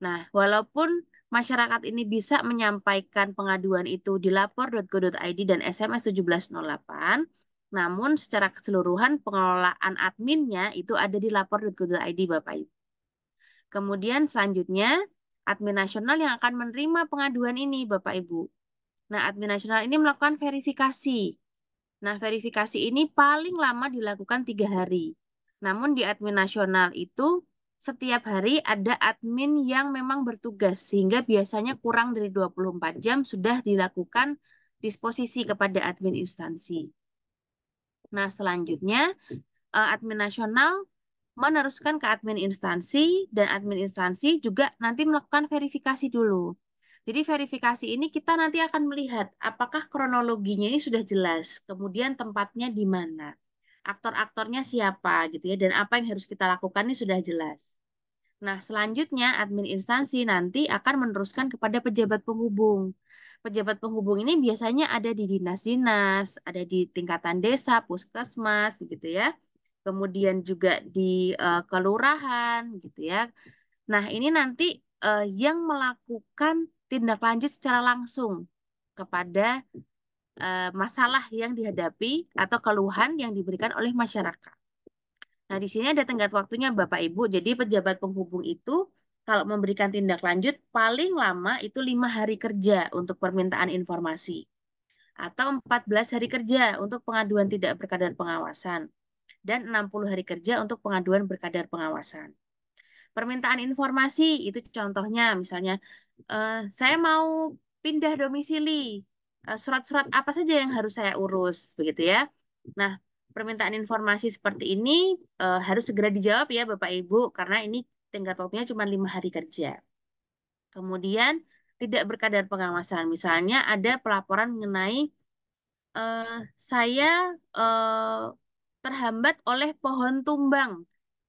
Nah, walaupun masyarakat ini bisa menyampaikan pengaduan itu di lapor.go.id dan SMS 1708, namun secara keseluruhan pengelolaan adminnya itu ada di lapor.go.id Bapak Ibu. Kemudian selanjutnya, admin nasional yang akan menerima pengaduan ini Bapak Ibu. Nah, admin nasional ini melakukan verifikasi. Nah, verifikasi ini paling lama dilakukan 3 hari. Namun di admin nasional itu setiap hari ada admin yang memang bertugas, sehingga biasanya kurang dari 24 jam sudah dilakukan disposisi kepada admin instansi. Nah, selanjutnya admin nasional meneruskan ke admin instansi, dan admin instansi juga nanti melakukan verifikasi dulu. Jadi verifikasi ini kita nanti akan melihat apakah kronologinya ini sudah jelas, kemudian tempatnya di mana, aktor-aktornya siapa gitu ya, dan apa yang harus kita lakukan ini sudah jelas. Nah, selanjutnya admin instansi nanti akan meneruskan kepada pejabat penghubung. Pejabat penghubung ini biasanya ada di dinas-dinas, ada di tingkatan desa, puskesmas, gitu ya. Kemudian juga di kelurahan, gitu ya. Nah, ini nanti yang melakukan tindak lanjut secara langsung kepada masalah yang dihadapi atau keluhan yang diberikan oleh masyarakat. Nah, di sini ada tenggat waktunya Bapak Ibu. Jadi pejabat penghubung itu kalau memberikan tindak lanjut paling lama itu 5 hari kerja untuk permintaan informasi. Atau 14 hari kerja untuk pengaduan tidak berkadar pengawasan. Dan 60 hari kerja untuk pengaduan berkadar pengawasan. Permintaan informasi itu contohnya misalnya saya mau pindah domisili, surat-surat apa saja yang harus saya urus begitu ya. Nah, permintaan informasi seperti ini harus segera dijawab ya Bapak Ibu karena ini tenggat waktunya cuma 5 hari kerja. Kemudian tidak berkadar pengawasan, misalnya ada pelaporan mengenai saya terhambat oleh pohon tumbang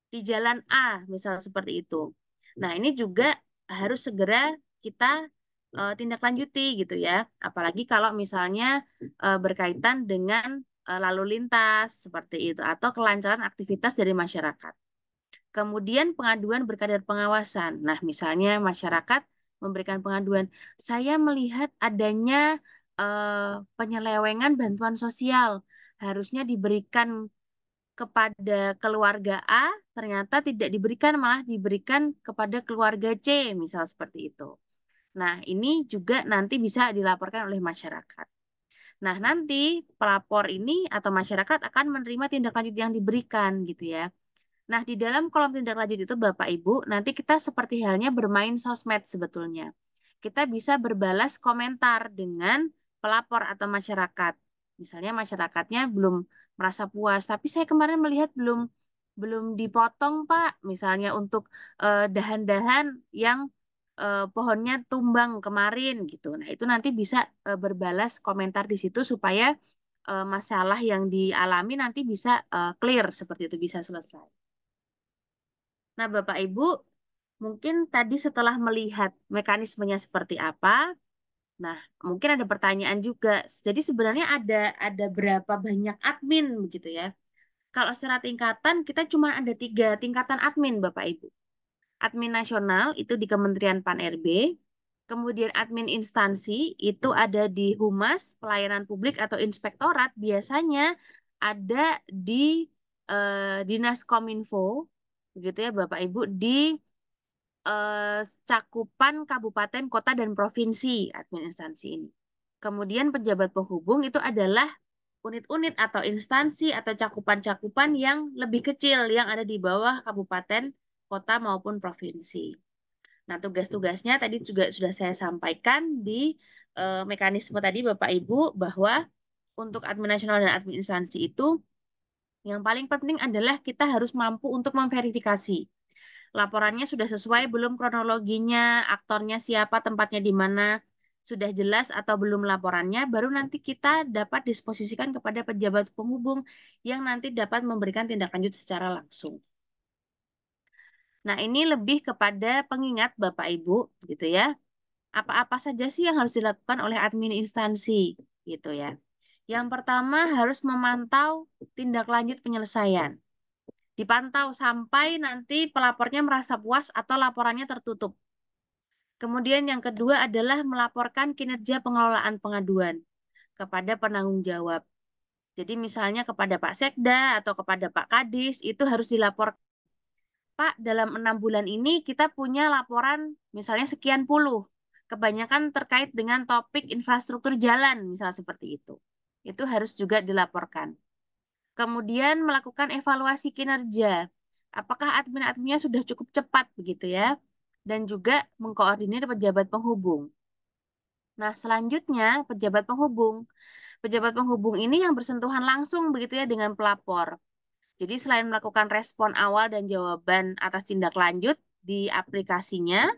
di jalan A, misal seperti itu. Nah, ini juga harus segera kita tindak lanjuti gitu ya. Apalagi kalau misalnya berkaitan dengan lalu lintas seperti itu atau kelancaran aktivitas dari masyarakat. Kemudian pengaduan berkadar pengawasan. Nah, misalnya masyarakat memberikan pengaduan, saya melihat adanya penyelewengan bantuan sosial. Harusnya diberikan kepada keluarga A, ternyata tidak diberikan, malah diberikan kepada keluarga C, misal seperti itu. Nah, ini juga nanti bisa dilaporkan oleh masyarakat. Nah, nanti pelapor ini atau masyarakat akan menerima tindak lanjut yang diberikan gitu ya. Nah, di dalam kolom tindak lanjut itu Bapak Ibu, nanti kita seperti halnya bermain sosmed sebetulnya. Kita bisa berbalas komentar dengan pelapor atau masyarakat. Misalnya masyarakatnya belum merasa puas, tapi saya kemarin melihat belum belum dipotong, Pak. Misalnya untuk dahan-dahan yang pohonnya tumbang kemarin gitu. Nah, itu nanti bisa berbalas komentar di situ supaya masalah yang dialami nanti bisa clear seperti itu, bisa selesai. Nah, Bapak Ibu, mungkin tadi setelah melihat mekanismenya seperti apa, nah mungkin ada pertanyaan juga. Jadi sebenarnya ada berapa banyak admin begitu ya? Kalau secara tingkatan kita cuma ada 3 tingkatan admin, Bapak Ibu. Admin nasional itu di Kementerian Pan-RB, kemudian admin instansi itu ada di Humas, Pelayanan Publik atau Inspektorat, biasanya ada di Dinas Kominfo, begitu ya Bapak Ibu, di cakupan kabupaten, kota, dan provinsi admin instansi ini. Kemudian pejabat penghubung itu adalah unit-unit atau instansi atau cakupan-cakupan yang lebih kecil yang ada di bawah kabupaten, kota, maupun provinsi. Nah, tugas-tugasnya tadi juga sudah saya sampaikan di mekanisme tadi Bapak Ibu bahwa untuk admin nasional dan admin instansi itu yang paling penting adalah kita harus mampu untuk memverifikasi laporannya sudah sesuai belum kronologinya, aktornya siapa, tempatnya di mana, sudah jelas atau belum laporannya, baru nanti kita dapat disposisikan kepada pejabat penghubung yang nanti dapat memberikan tindak lanjut secara langsung. Nah, ini lebih kepada pengingat Bapak Ibu, gitu ya. Apa-apa saja sih yang harus dilakukan oleh admin instansi, gitu ya. Yang pertama harus memantau tindak lanjut penyelesaian. Dipantau sampai nanti pelapornya merasa puas atau laporannya tertutup. Kemudian yang kedua adalah melaporkan kinerja pengelolaan pengaduan kepada penanggung jawab. Jadi misalnya kepada Pak Sekda atau kepada Pak Kadis itu harus dilaporkan. Pak, dalam 6 bulan ini kita punya laporan misalnya sekian puluh. Kebanyakan terkait dengan topik infrastruktur jalan, misalnya seperti itu. Itu harus juga dilaporkan. Kemudian melakukan evaluasi kinerja. Apakah admin-adminnya sudah cukup cepat begitu ya? Dan juga mengkoordinir pejabat penghubung. Nah, selanjutnya pejabat penghubung. Pejabat penghubung ini yang bersentuhan langsung begitu ya dengan pelapor. Jadi selain melakukan respon awal dan jawaban atas tindak lanjut di aplikasinya,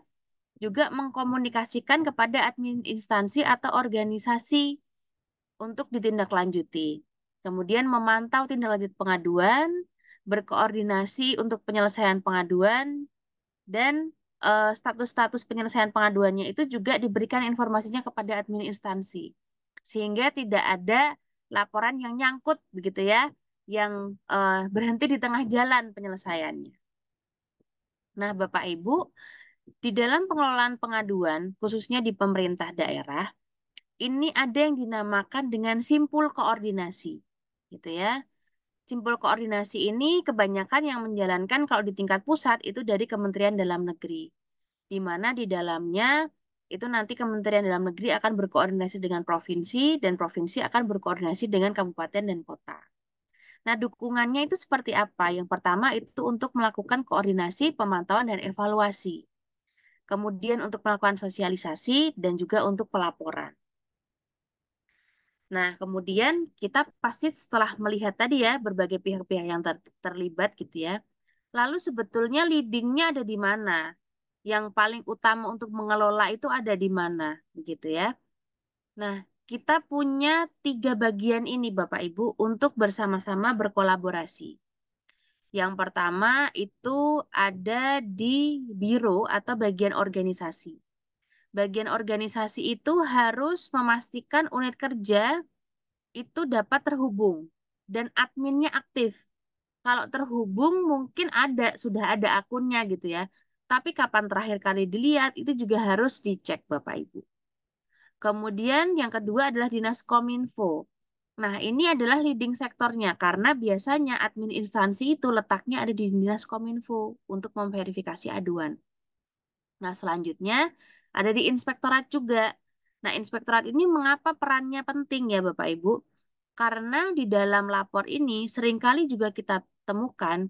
juga mengkomunikasikan kepada admin instansi atau organisasi untuk ditindaklanjuti. Kemudian memantau tindak lanjut pengaduan, berkoordinasi untuk penyelesaian pengaduan, dan status-status penyelesaian pengaduannya itu juga diberikan informasinya kepada admin instansi. Sehingga tidak ada laporan yang nyangkut begitu ya, yang berhenti di tengah jalan penyelesaiannya. Nah, Bapak Ibu, di dalam pengelolaan pengaduan, khususnya di pemerintah daerah, ini ada yang dinamakan dengan simpul koordinasi, gitu ya. Simpul koordinasi ini kebanyakan yang menjalankan kalau di tingkat pusat itu dari Kementerian Dalam Negeri, di mana di dalamnya itu nanti Kementerian Dalam Negeri akan berkoordinasi dengan provinsi dan provinsi akan berkoordinasi dengan kabupaten dan kota. Nah, dukungannya itu seperti apa? Yang pertama itu untuk melakukan koordinasi, pemantauan, dan evaluasi. Kemudian untuk melakukan sosialisasi dan juga untuk pelaporan. Nah, kemudian kita pasti setelah melihat tadi ya berbagai pihak-pihak yang terlibat gitu ya. Lalu sebetulnya leadingnya ada di mana? Yang paling utama untuk mengelola itu ada di mana? Begitu ya. Nah, kita punya 3 bagian ini Bapak Ibu untuk bersama-sama berkolaborasi. Yang pertama itu ada di biro atau bagian organisasi. Bagian organisasi itu harus memastikan unit kerja itu dapat terhubung dan adminnya aktif. Kalau terhubung mungkin sudah ada akunnya gitu ya. Tapi kapan terakhir kali dilihat itu juga harus dicek Bapak Ibu. Kemudian yang kedua adalah Dinas Kominfo. Nah, ini adalah leading sektornya karena biasanya admin instansi itu letaknya ada di Dinas Kominfo untuk memverifikasi aduan. Nah, selanjutnya ada di inspektorat juga. Nah, inspektorat ini mengapa perannya penting ya Bapak Ibu? Karena di dalam lapor ini seringkali juga kita temukan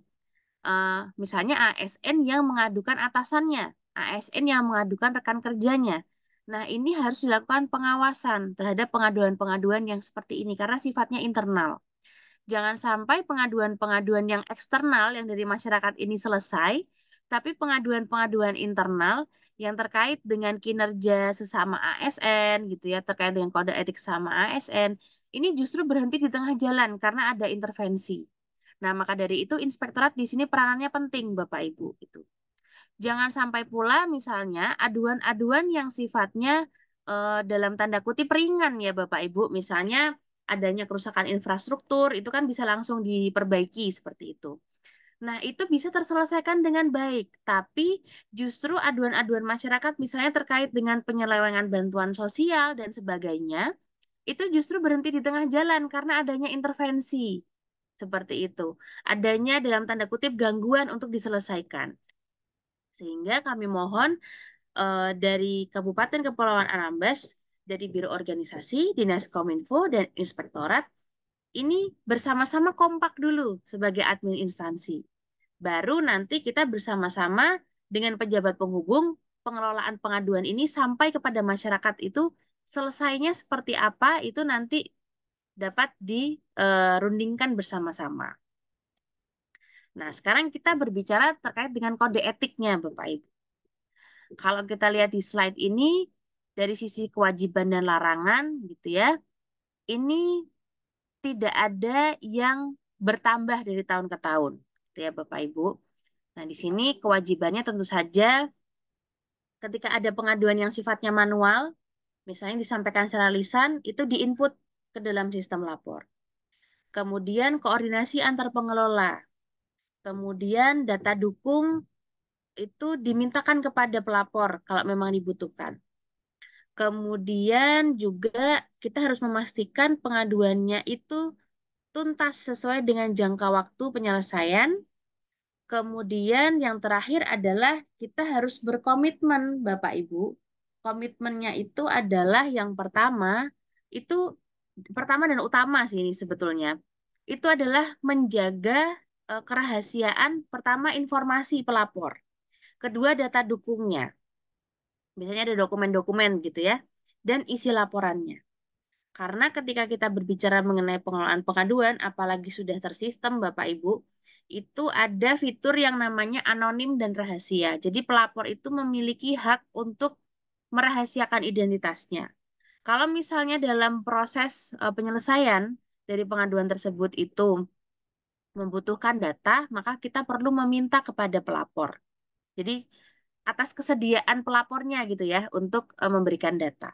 misalnya ASN yang mengadukan atasannya, ASN yang mengadukan rekan kerjanya. Nah, ini harus dilakukan pengawasan terhadap pengaduan-pengaduan yang seperti ini karena sifatnya internal. Jangan sampai pengaduan-pengaduan yang eksternal yang dari masyarakat ini selesai, tapi pengaduan-pengaduan internal yang terkait dengan kinerja sesama ASN gitu ya, terkait dengan kode etik sama ASN, ini justru berhenti di tengah jalan karena ada intervensi. Nah, maka dari itu inspektorat di sini peranannya penting, Bapak Ibu itu. Jangan sampai pula misalnya aduan-aduan yang sifatnya dalam tanda kutip ringan ya Bapak Ibu, misalnya adanya kerusakan infrastruktur itu kan bisa langsung diperbaiki seperti itu. Nah, itu bisa terselesaikan dengan baik, tapi justru aduan-aduan masyarakat misalnya terkait dengan penyelewengan bantuan sosial dan sebagainya, itu justru berhenti di tengah jalan karena adanya intervensi. Seperti itu. Adanya dalam tanda kutip gangguan untuk diselesaikan. Sehingga kami mohon dari Kabupaten Kepulauan Anambas, dari Biro Organisasi, Dinas Kominfo, dan Inspektorat, ini bersama-sama kompak dulu sebagai admin instansi. Baru nanti kita bersama-sama dengan pejabat penghubung, pengelolaan pengaduan ini sampai kepada masyarakat itu selesainya seperti apa, itu nanti dapat dirundingkan bersama-sama. Nah, sekarang kita berbicara terkait dengan kode etiknya, Bapak Ibu. Kalau kita lihat di slide ini, dari sisi kewajiban dan larangan, gitu ya, ini tidak ada yang bertambah dari tahun ke tahun, gitu ya, Bapak Ibu. Nah, di sini kewajibannya tentu saja ketika ada pengaduan yang sifatnya manual, misalnya disampaikan secara lisan, itu diinput ke dalam sistem lapor. Kemudian koordinasi antar pengelola. Kemudian data dukung itu dimintakan kepada pelapor kalau memang dibutuhkan. Kemudian juga kita harus memastikan pengaduannya itu tuntas sesuai dengan jangka waktu penyelesaian. Kemudian yang terakhir adalah kita harus berkomitmen, Bapak Ibu. Komitmennya itu adalah yang itu pertama dan utama sih ini sebetulnya. Itu adalah menjaga kerahasiaan pertama informasi pelapor. Kedua data dukungnya. Biasanya ada dokumen-dokumen gitu ya. Dan isi laporannya. Karena ketika kita berbicara mengenai pengelolaan pengaduan, apalagi sudah tersistem Bapak Ibu, itu ada fitur yang namanya anonim dan rahasia. Jadi pelapor itu memiliki hak untuk merahasiakan identitasnya. Kalau misalnya dalam proses penyelesaian dari pengaduan tersebut itu membutuhkan data, maka kita perlu meminta kepada pelapor. Jadi atas kesediaan pelapornya gitu ya untuk memberikan data.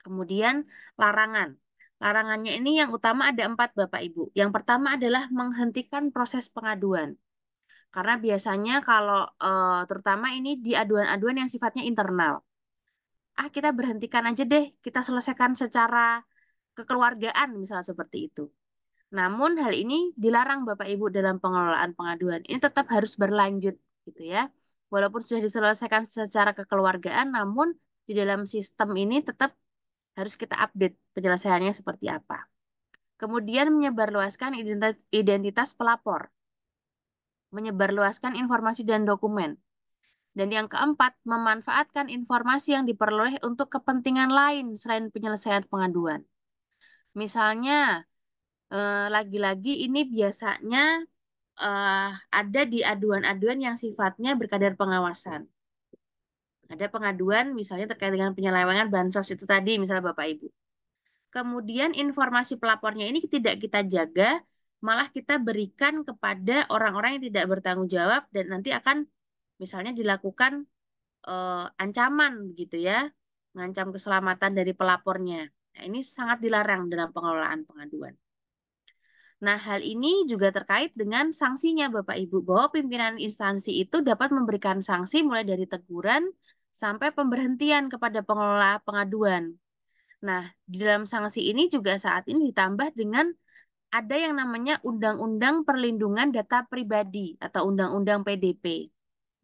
Kemudian larangan. Larangannya ini yang utama ada 4 Bapak Ibu. Yang pertama adalah menghentikan proses pengaduan. Karena biasanya kalau terutama ini di aduan-aduan yang sifatnya internal. Kita berhentikan aja deh, kita selesaikan secara kekeluargaan misalnya seperti itu. Namun hal ini dilarang Bapak Ibu dalam pengelolaan pengaduan. Ini tetap harus berlanjut gitu ya. Walaupun sudah diselesaikan secara kekeluargaan, namun di dalam sistem ini tetap harus kita update penyelesaiannya seperti apa. Kemudian menyebarluaskan identitas pelapor, menyebarluaskan informasi dan dokumen. Dan yang keempat, memanfaatkan informasi yang diperoleh untuk kepentingan lain selain penyelesaian pengaduan. Misalnya, lagi-lagi ini biasanya ada di aduan-aduan yang sifatnya berkadar pengawasan. Ada pengaduan misalnya terkait dengan penyelewengan bansos itu tadi, misalnya Bapak Ibu. Kemudian informasi pelapornya ini tidak kita jaga, malah kita berikan kepada orang-orang yang tidak bertanggung jawab dan nanti akan misalnya dilakukan ancaman gitu ya, mengancam keselamatan dari pelapornya. Nah, ini sangat dilarang dalam pengelolaan pengaduan. Nah, hal ini juga terkait dengan sanksinya Bapak Ibu, bahwa pimpinan instansi itu dapat memberikan sanksi mulai dari teguran sampai pemberhentian kepada pengelola pengaduan. Nah, di dalam sanksi ini juga saat ini ditambah dengan ada yang namanya Undang-Undang Perlindungan Data Pribadi atau Undang-Undang PDP.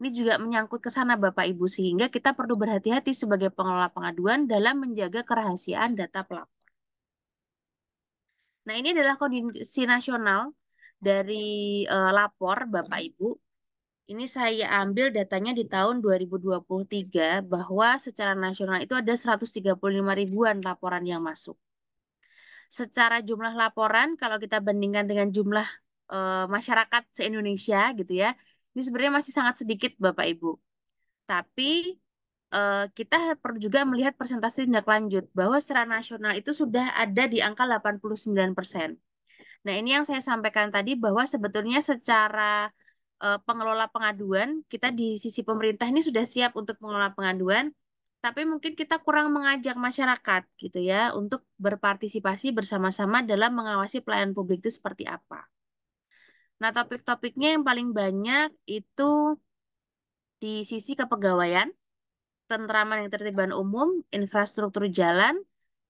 Ini juga menyangkut ke sana Bapak Ibu, sehingga kita perlu berhati-hati sebagai pengelola pengaduan dalam menjaga kerahasiaan data pelapor. Nah, ini adalah kondisi nasional dari lapor Bapak Ibu. Ini saya ambil datanya di tahun 2023 bahwa secara nasional itu ada 135 ribuan laporan yang masuk. Secara jumlah laporan, kalau kita bandingkan dengan jumlah masyarakat se-Indonesia gitu ya, ini sebenarnya masih sangat sedikit Bapak Ibu. Tapi kita perlu juga melihat persentase tindak lanjut bahwa secara nasional itu sudah ada di angka 89%. Nah, ini yang saya sampaikan tadi bahwa sebetulnya secara pengelola pengaduan, kita di sisi pemerintah ini sudah siap untuk mengelola pengaduan, tapi mungkin kita kurang mengajak masyarakat gitu ya untuk berpartisipasi bersama-sama dalam mengawasi pelayanan publik itu seperti apa. Nah, topik-topiknya yang paling banyak itu di sisi kepegawaian, Tentraman dan Ketertiban Umum, infrastruktur jalan,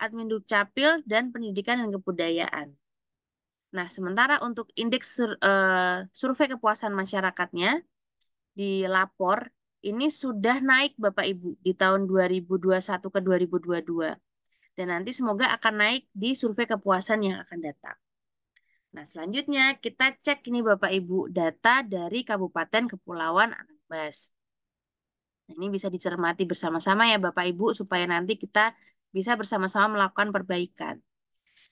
admin dukcapil, dan pendidikan dan kebudayaan. Nah, sementara untuk indeks survei kepuasan masyarakatnya di lapor ini sudah naik Bapak Ibu di tahun 2021 ke 2022. Dan nanti semoga akan naik di survei kepuasan yang akan datang. Nah, selanjutnya kita cek ini Bapak Ibu data dari Kabupaten Kepulauan Anambas. Nah, ini bisa dicermati bersama-sama ya Bapak Ibu supaya nanti kita bisa bersama-sama melakukan perbaikan.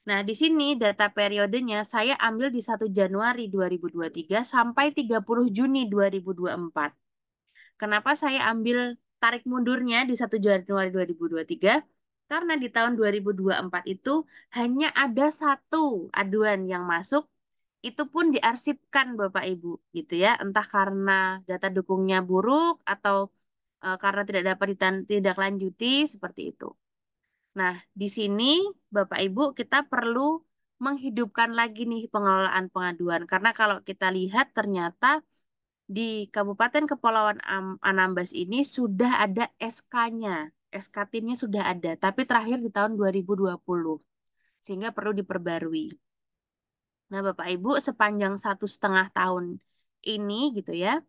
Nah, di sini data periodenya saya ambil di 1 Januari 2023 sampai 30 Juni 2024. Kenapa saya ambil tarik mundurnya di 1 Januari 2023? Karena di tahun 2024 itu hanya ada 1 aduan yang masuk, itu pun diarsipkan Bapak Ibu, gitu ya. Entah karena data dukungnya buruk atau karena tidak dapat ditindaklanjuti seperti itu. Nah, di sini Bapak Ibu kita perlu menghidupkan lagi nih pengelolaan pengaduan. Karena kalau kita lihat ternyata di Kabupaten Kepulauan Anambas ini sudah ada SK-nya. SK timnya sudah ada, tapi terakhir di tahun 2020. Sehingga perlu diperbarui. Nah, Bapak Ibu sepanjang 1,5 tahun ini gitu ya,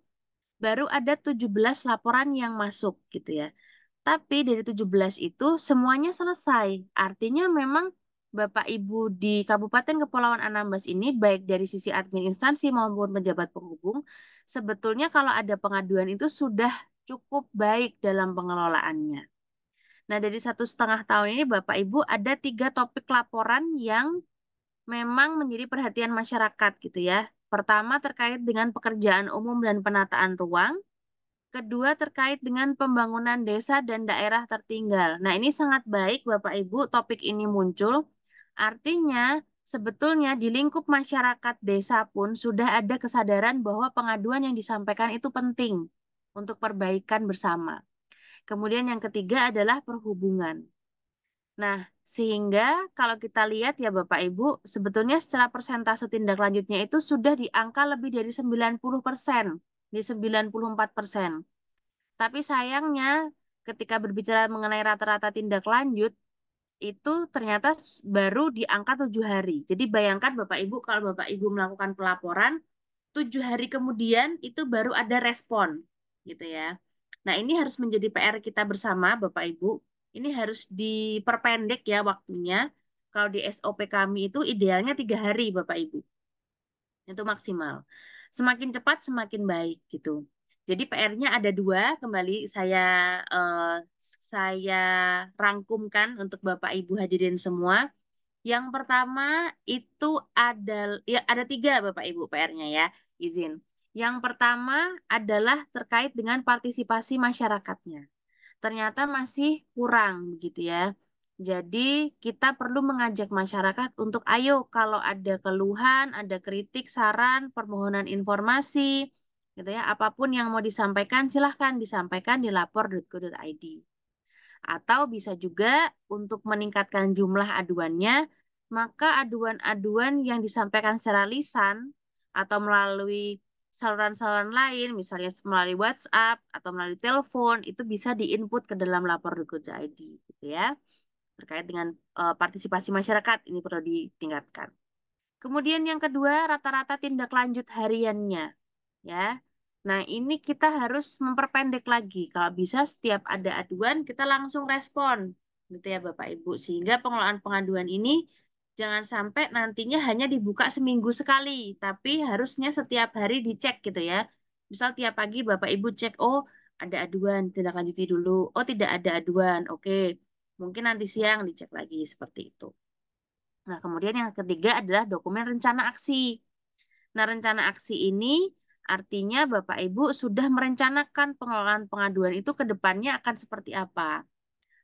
baru ada 17 laporan yang masuk gitu ya. Tapi dari 17 itu semuanya selesai. Artinya memang Bapak Ibu di Kabupaten Kepulauan Anambas ini baik dari sisi admin instansi maupun pejabat penghubung, sebetulnya kalau ada pengaduan itu sudah cukup baik dalam pengelolaannya. Nah, dari 1,5 tahun ini Bapak Ibu ada 3 topik laporan yang memang menjadi perhatian masyarakat gitu ya. Pertama terkait dengan pekerjaan umum dan penataan ruang. Kedua terkait dengan pembangunan desa dan daerah tertinggal. Nah, ini sangat baik Bapak Ibu topik ini muncul. Artinya sebetulnya di lingkup masyarakat desa pun sudah ada kesadaran bahwa pengaduan yang disampaikan itu penting untuk perbaikan bersama. Kemudian yang ketiga adalah perhubungan. Nah, sehingga kalau kita lihat ya Bapak Ibu, sebetulnya secara persentase tindak lanjutnya itu sudah di angka lebih dari 90%, di 94%. Tapi sayangnya ketika berbicara mengenai rata-rata tindak lanjut, itu ternyata baru di angka 7 hari. Jadi bayangkan Bapak Ibu, kalau Bapak Ibu melakukan pelaporan, 7 hari kemudian itu baru ada respon, gitu ya. Nah, ini harus menjadi PR kita bersama, Bapak Ibu. Ini harus diperpendek ya waktunya. Kalau di SOP kami itu idealnya 3 hari, Bapak Ibu. Itu maksimal. Semakin cepat, semakin baik gitu. Jadi PR-nya ada dua, kembali saya rangkumkan untuk Bapak Ibu hadirin semua. Yang pertama itu ada tiga Bapak Ibu PR-nya ya, izin. Yang pertama adalah terkait dengan partisipasi masyarakatnya. Ternyata masih kurang begitu ya. Jadi kita perlu mengajak masyarakat untuk ayo kalau ada keluhan, ada kritik, saran, permohonan informasi, gitu ya, apapun yang mau disampaikan silahkan disampaikan di lapor.go.id. Atau bisa juga untuk meningkatkan jumlah aduannya, maka aduan-aduan yang disampaikan secara lisan atau melalui saluran-saluran lain, misalnya melalui WhatsApp atau melalui telepon, itu bisa diinput ke dalam lapor.go.id, gitu ya. Terkait dengan partisipasi masyarakat, ini perlu ditingkatkan. Kemudian yang kedua, rata-rata tindak lanjut hariannya, ya. Nah, ini kita harus memperpendek lagi. Kalau bisa setiap ada aduan kita langsung respon, gitu ya Bapak Ibu. Sehingga pengelolaan pengaduan ini jangan sampai nantinya hanya dibuka seminggu sekali, tapi harusnya setiap hari dicek gitu ya. Misal tiap pagi Bapak Ibu cek, oh ada aduan, tindak lanjuti dulu. Oh tidak ada aduan, oke. Mungkin nanti siang dicek lagi seperti itu. Nah, kemudian yang ketiga adalah dokumen rencana aksi. Nah, rencana aksi ini artinya Bapak Ibu sudah merencanakan pengelolaan pengaduan itu ke depannya akan seperti apa.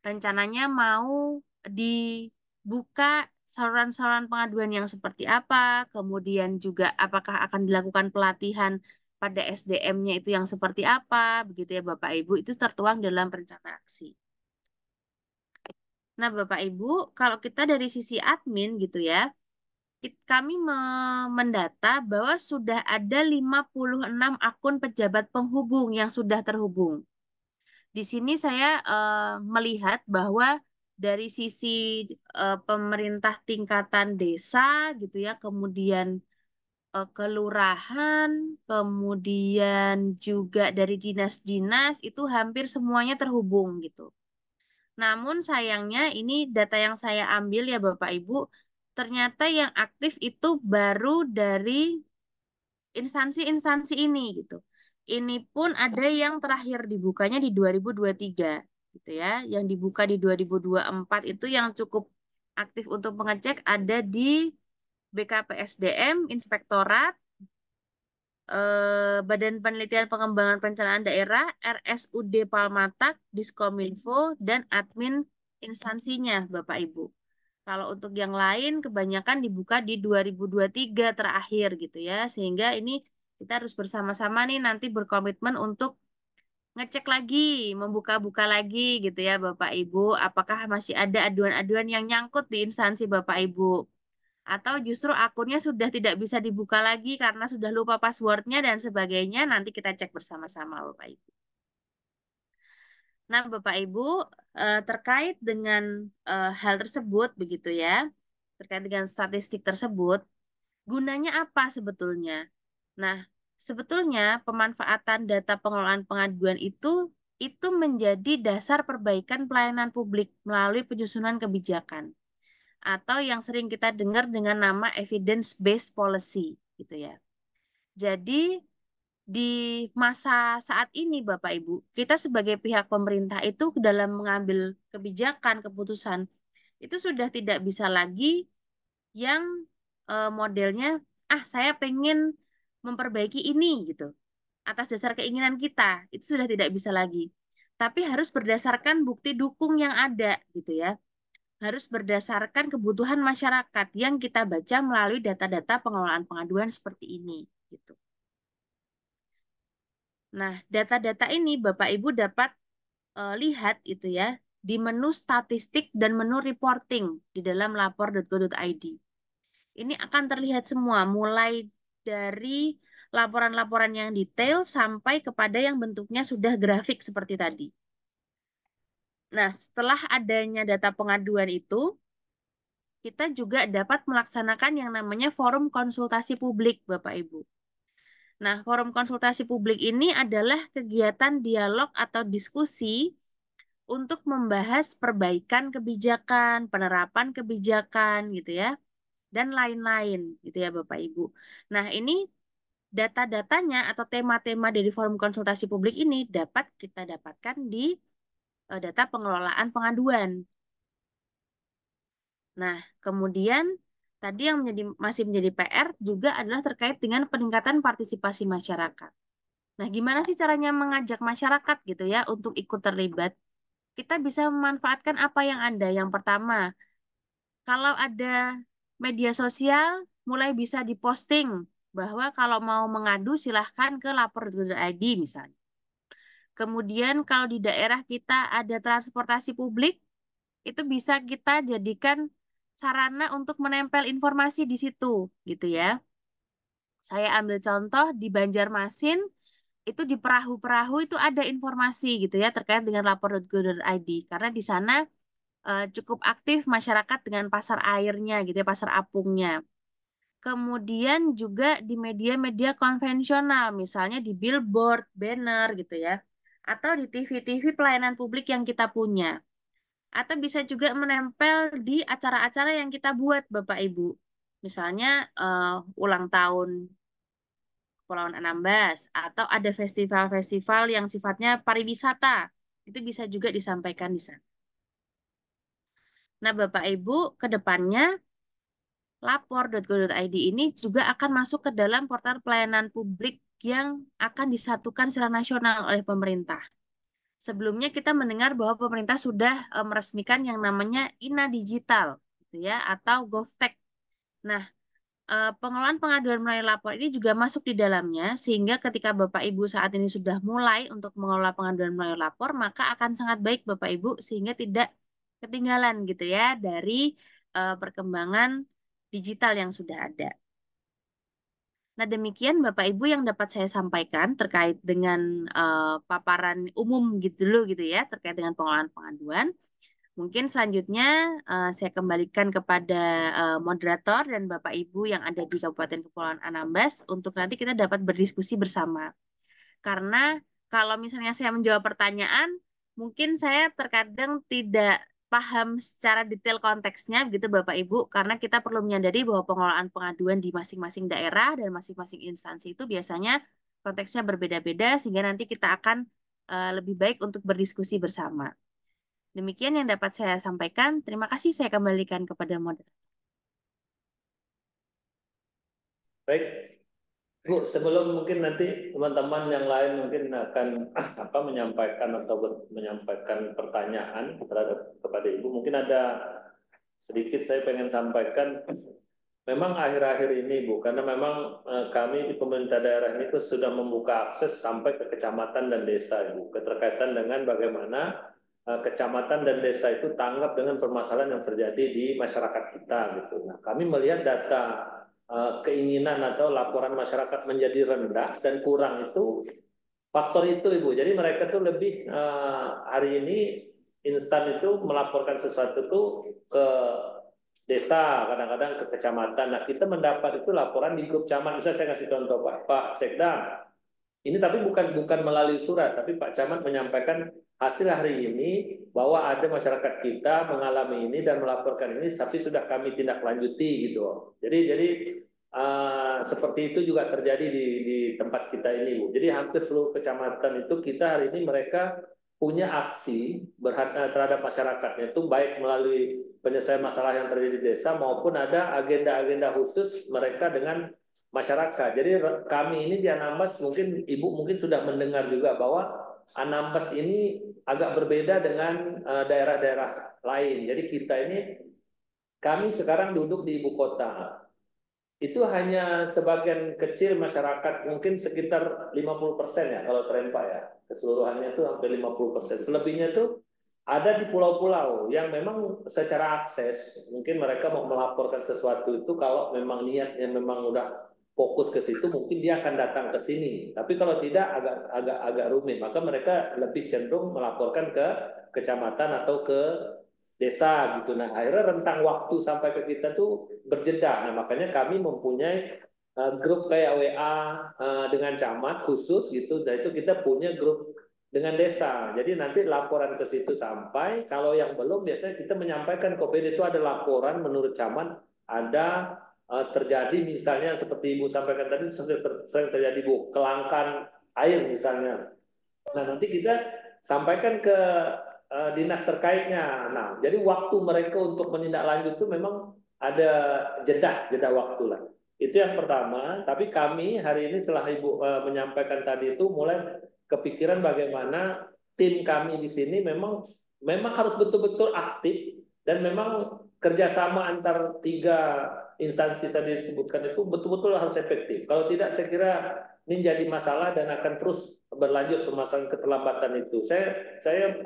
Rencananya mau dibuka saluran-saluran pengaduan yang seperti apa, kemudian juga apakah akan dilakukan pelatihan pada SDM-nya itu yang seperti apa, begitu ya Bapak Ibu, itu tertuang dalam rencana aksi. Nah, Bapak Ibu, kalau kita dari sisi admin gitu ya, kami mendata bahwa sudah ada 56 akun pejabat penghubung yang sudah terhubung. Di sini saya melihat bahwa dari sisi pemerintah tingkatan desa gitu ya, kemudian kelurahan, kemudian juga dari dinas-dinas itu hampir semuanya terhubung gitu. Namun sayangnya ini data yang saya ambil ya Bapak Ibu, ternyata yang aktif itu baru dari instansi-instansi ini gitu. Ini pun ada yang terakhir dibukanya di 2023 gitu ya. Yang dibuka di 2024 itu yang cukup aktif untuk mengecek ada di BKPSDM, Inspektorat, Badan Penelitian Pengembangan Perencanaan Daerah, RSUD Palmatak, Diskominfo, dan admin instansinya, Bapak Ibu. Kalau untuk yang lain, kebanyakan dibuka di 2023 terakhir gitu ya. Sehingga ini kita harus bersama-sama nih nanti berkomitmen untuk ngecek lagi, membuka-buka lagi gitu ya Bapak Ibu. Apakah masih ada aduan-aduan yang nyangkut di instansi Bapak Ibu. Atau justru akunnya sudah tidak bisa dibuka lagi karena sudah lupa passwordnya dan sebagainya. Nanti kita cek bersama-sama Bapak Ibu. Nah Bapak Ibu, terkait dengan hal tersebut begitu ya, terkait dengan statistik tersebut, gunanya apa sebetulnya? Nah, sebetulnya pemanfaatan data pengelolaan pengaduan itu menjadi dasar perbaikan pelayanan publik melalui penyusunan kebijakan atau yang sering kita dengar dengan nama evidence based policy gitu ya. Jadi di masa saat ini Bapak Ibu, kita sebagai pihak pemerintah itu dalam mengambil kebijakan, keputusan itu sudah tidak bisa lagi yang modelnya saya pengen memperbaiki ini gitu. Atas dasar keinginan kita, itu sudah tidak bisa lagi. Tapi harus berdasarkan bukti dukung yang ada gitu ya. Harus berdasarkan kebutuhan masyarakat yang kita baca melalui data-data pengelolaan pengaduan seperti ini gitu. Nah, data-data ini Bapak Ibu dapat lihat itu ya di menu statistik dan menu reporting di dalam lapor.go.id. Ini akan terlihat semua mulai dari laporan-laporan yang detail sampai kepada yang bentuknya sudah grafik seperti tadi. Nah, setelah adanya data pengaduan itu, kita juga dapat melaksanakan yang namanya forum konsultasi publik, Bapak Ibu. Nah, forum konsultasi publik ini adalah kegiatan dialog atau diskusi untuk membahas perbaikan kebijakan, penerapan kebijakan gitu ya, dan lain-lain gitu ya Bapak Ibu. Nah, ini data-datanya atau tema-tema dari forum konsultasi publik ini dapat kita dapatkan di data pengelolaan pengaduan. Nah, kemudian tadi yang masih menjadi PR juga adalah terkait dengan peningkatan partisipasi masyarakat. Nah, gimana sih caranya mengajak masyarakat gitu ya untuk ikut terlibat? Kita bisa memanfaatkan apa yang ada. Yang pertama, kalau ada media sosial, mulai bisa diposting bahwa kalau mau mengadu silahkan ke lapor.go.id misalnya. Kemudian kalau di daerah kita ada transportasi publik, itu bisa kita jadikan sarana untuk menempel informasi di situ, gitu ya. Saya ambil contoh di Banjarmasin, itu di perahu-perahu itu ada informasi gitu ya terkait dengan lapor.go.id karena di sana cukup aktif masyarakat dengan pasar airnya gitu ya, pasar apungnya. Kemudian juga di media-media konvensional, misalnya di billboard, banner gitu ya, atau di TV-TV pelayanan publik yang kita punya. Atau bisa juga menempel di acara-acara yang kita buat, Bapak Ibu. Misalnya ulang tahun Kepulauan Anambas, atau ada festival-festival yang sifatnya pariwisata. Itu bisa juga disampaikan di sana. Nah, Bapak Ibu, ke depannya lapor.go.id ini juga akan masuk ke dalam portal pelayanan publik yang akan disatukan secara nasional oleh pemerintah. Sebelumnya kita mendengar bahwa pemerintah sudah meresmikan yang namanya INA Digital, gitu ya, atau GovTech. Nah, pengelolaan pengaduan melalui lapor ini juga masuk di dalamnya, sehingga ketika Bapak Ibu saat ini sudah mulai untuk mengelola pengaduan melalui lapor, maka akan sangat baik Bapak Ibu, sehingga tidak ketinggalan gitu ya dari perkembangan digital yang sudah ada. Nah, demikian Bapak Ibu yang dapat saya sampaikan terkait dengan paparan umum gitu dulu gitu ya, terkait dengan pengelolaan pengaduan. Mungkin selanjutnya saya kembalikan kepada moderator dan Bapak Ibu yang ada di Kabupaten Kepulauan Anambas untuk nanti kita dapat berdiskusi bersama. Karena kalau misalnya saya menjawab pertanyaan, mungkin saya terkadang tidak paham secara detail konteksnya gitu Bapak Ibu, karena kita perlu menyadari bahwa pengelolaan pengaduan di masing-masing daerah dan masing-masing instansi itu biasanya konteksnya berbeda-beda sehingga nanti kita akan lebih baik untuk berdiskusi bersama. Demikian yang dapat saya sampaikan. Terima kasih, saya kembalikan kepada moderator.
Baik, Bu, sebelum mungkin nanti teman-teman yang lain mungkin akan menyampaikan atau menyampaikan pertanyaan kepada Ibu, mungkin ada sedikit saya pengen sampaikan. Memang akhir-akhir ini, Bu, karena memang kami di pemerintah daerah ini tuh sudah membuka akses sampai ke kecamatan dan desa, Bu, keterkaitan dengan bagaimana kecamatan dan desa itu tanggap dengan permasalahan yang terjadi di masyarakat kita, gitu. Nah, kami melihat data keinginan atau laporan masyarakat menjadi rendah dan kurang itu faktor itu, Ibu. Jadi mereka tuh lebih hari ini instan itu melaporkan sesuatu tuh ke desa, kadang-kadang ke kecamatan. Nah, kita mendapat itu laporan di grup camat. Misalnya saya kasih contoh, Pak Sekda, ini tapi bukan melalui surat, tapi Pak Camat menyampaikan hasil hari ini bahwa ada masyarakat kita mengalami ini dan melaporkan ini, tapi sudah kami tindak lanjuti gitu. Jadi seperti itu juga terjadi di tempat kita ini, Bu. Jadi hampir seluruh kecamatan itu kita hari ini mereka punya aksi terhadap masyarakatnya itu baik melalui penyelesaian masalah yang terjadi di desa maupun ada agenda-agenda khusus mereka dengan masyarakat. Jadi kami ini di Anambas, mungkin Ibu mungkin sudah mendengar juga bahwa Anambas ini agak berbeda dengan daerah-daerah lain. Jadi kita ini, kami sekarang duduk di ibu kota. Itu hanya sebagian kecil masyarakat, mungkin sekitar 50% ya kalau terempak ya. Keseluruhannya itu hampir 50%. Selebihnya itu ada di pulau-pulau yang memang secara akses, mungkin mereka mau melaporkan sesuatu itu kalau memang niatnya memang udah fokus ke situ, mungkin dia akan datang ke sini. Tapi kalau tidak agak rumit, maka mereka lebih cenderung melaporkan ke kecamatan atau ke desa gitu. Nah, akhirnya rentang waktu sampai ke kita tuh berjeda. Nah, makanya kami mempunyai grup kayak WA dengan camat khusus gitu. Dan itu kita punya grup dengan desa. Jadi nanti laporan ke situ sampai, kalau yang belum biasanya kita menyampaikan ke OPD itu ada laporan menurut camat ada terjadi misalnya seperti Ibu sampaikan tadi sering terjadi Bu, kelangkaan air misalnya. Nah, nanti kita sampaikan ke dinas terkaitnya. Nah, jadi waktu mereka untuk menindaklanjut itu memang ada jeda waktu lah. Itu yang pertama. Tapi kami hari ini setelah Ibu menyampaikan tadi itu mulai kepikiran bagaimana tim kami di sini memang harus betul-betul aktif dan memang kerjasama antar tiga instansi tadi disebutkan itu betul-betul harus efektif. Kalau tidak, saya kira ini jadi masalah dan akan terus berlanjut permasalahan keterlambatan itu. Saya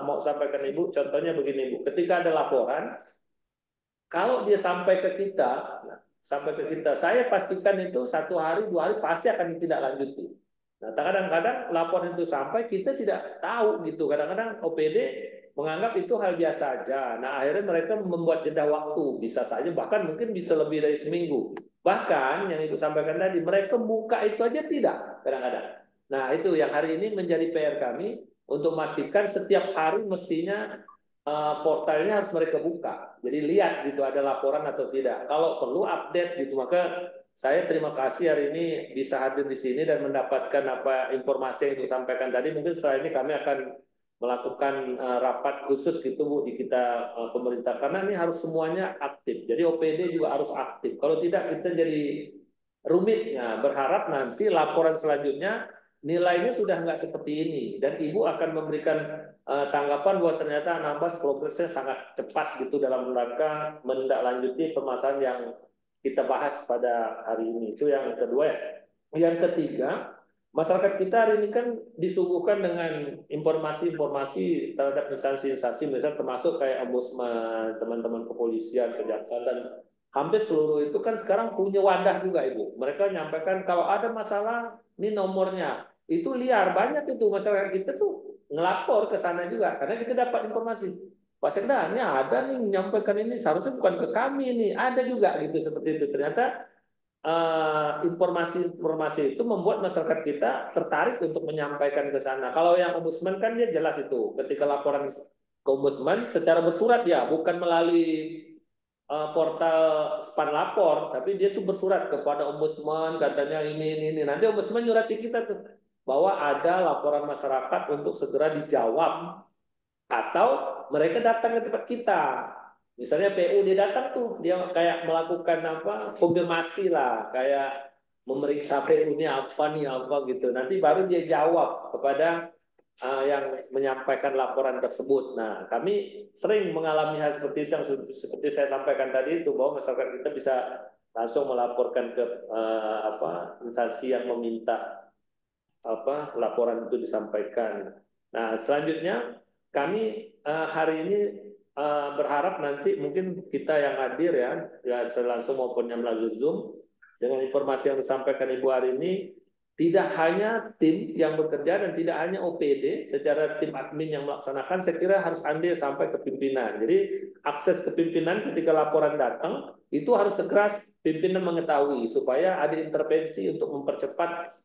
mau sampaikan Ibu, contohnya begini Ibu, ketika ada laporan, kalau dia sampai ke kita, saya pastikan itu 1 hari 2 hari pasti akan ditindaklanjuti. Nah, kadang-kadang laporan itu sampai kita tidak tahu gitu. Kadang-kadang OPD menganggap itu hal biasa aja. Nah, akhirnya mereka membuat jeda waktu, bisa saja bahkan mungkin bisa lebih dari seminggu. Bahkan yang Ibu sampaikan tadi, mereka buka itu aja tidak kadang-kadang. Nah, itu yang hari ini menjadi PR kami untuk memastikan setiap hari mestinya portalnya harus mereka buka. Jadi lihat gitu ada laporan atau tidak. Kalau perlu update gitu. Maka saya terima kasih hari ini bisa hadir di sini dan mendapatkan apa informasi yang itu sampaikan tadi. Mungkin setelah ini kami akan melakukan rapat khusus gitu Bu di kita pemerintah karena ini harus semuanya aktif. Jadi OPD juga harus aktif. Kalau tidak kita jadi rumitnya. Berharap nanti laporan selanjutnya nilainya sudah nggak seperti ini dan Ibu akan memberikan tanggapan bahwa ternyata Anambas progresnya sangat cepat gitu dalam rangka menindaklanjuti permasalahan yang kita bahas pada hari ini. Itu yang kedua ya. Yang ketiga, masyarakat kita hari ini kan disuguhkan dengan informasi-informasi terhadap instansi-instansi, misalnya termasuk kayak ombudsman, teman-teman kepolisian, kejaksaan, dan hampir seluruh itu kan sekarang punya wadah juga Ibu. Mereka menyampaikan kalau ada masalah, ini nomornya. Itu liar, banyak itu masyarakat kita tuh ngelapor ke sana juga karena kita dapat informasi Pak Sekda ini ada nih menyampaikan ini seharusnya bukan ke kami ini ada juga gitu seperti itu ternyata informasi-informasi itu membuat masyarakat kita tertarik untuk menyampaikan ke sana. Kalau yang ombudsman kan dia jelas itu ketika laporan ke ombudsman secara bersurat ya bukan melalui portal span lapor tapi dia tuh bersurat kepada ombudsman katanya ini nanti ombudsman nyurati kita tuh bahwa ada laporan masyarakat untuk segera dijawab atau mereka datang ke tempat kita. Misalnya PU dia datang tuh, dia kayak melakukan apa? Konfirmasi lah, kayak memeriksa PU-nya apa nih apa gitu. Nanti baru dia jawab kepada yang menyampaikan laporan tersebut. Nah, kami sering mengalami hal seperti itu yang seperti saya sampaikan tadi itu bahwa masyarakat kita bisa langsung melaporkan ke instansi yang meminta laporan itu disampaikan. Nah, selanjutnya kami hari ini berharap nanti mungkin kita yang hadir ya langsung maupun yang melalui Zoom dengan informasi yang disampaikan Ibu hari ini tidak hanya tim yang bekerja dan tidak hanya OPD secara tim admin yang melaksanakan saya kira harus andil sampai ke pimpinan. Jadi akses ke pimpinan ketika laporan datang itu harus segera pimpinan mengetahui supaya ada intervensi untuk mempercepat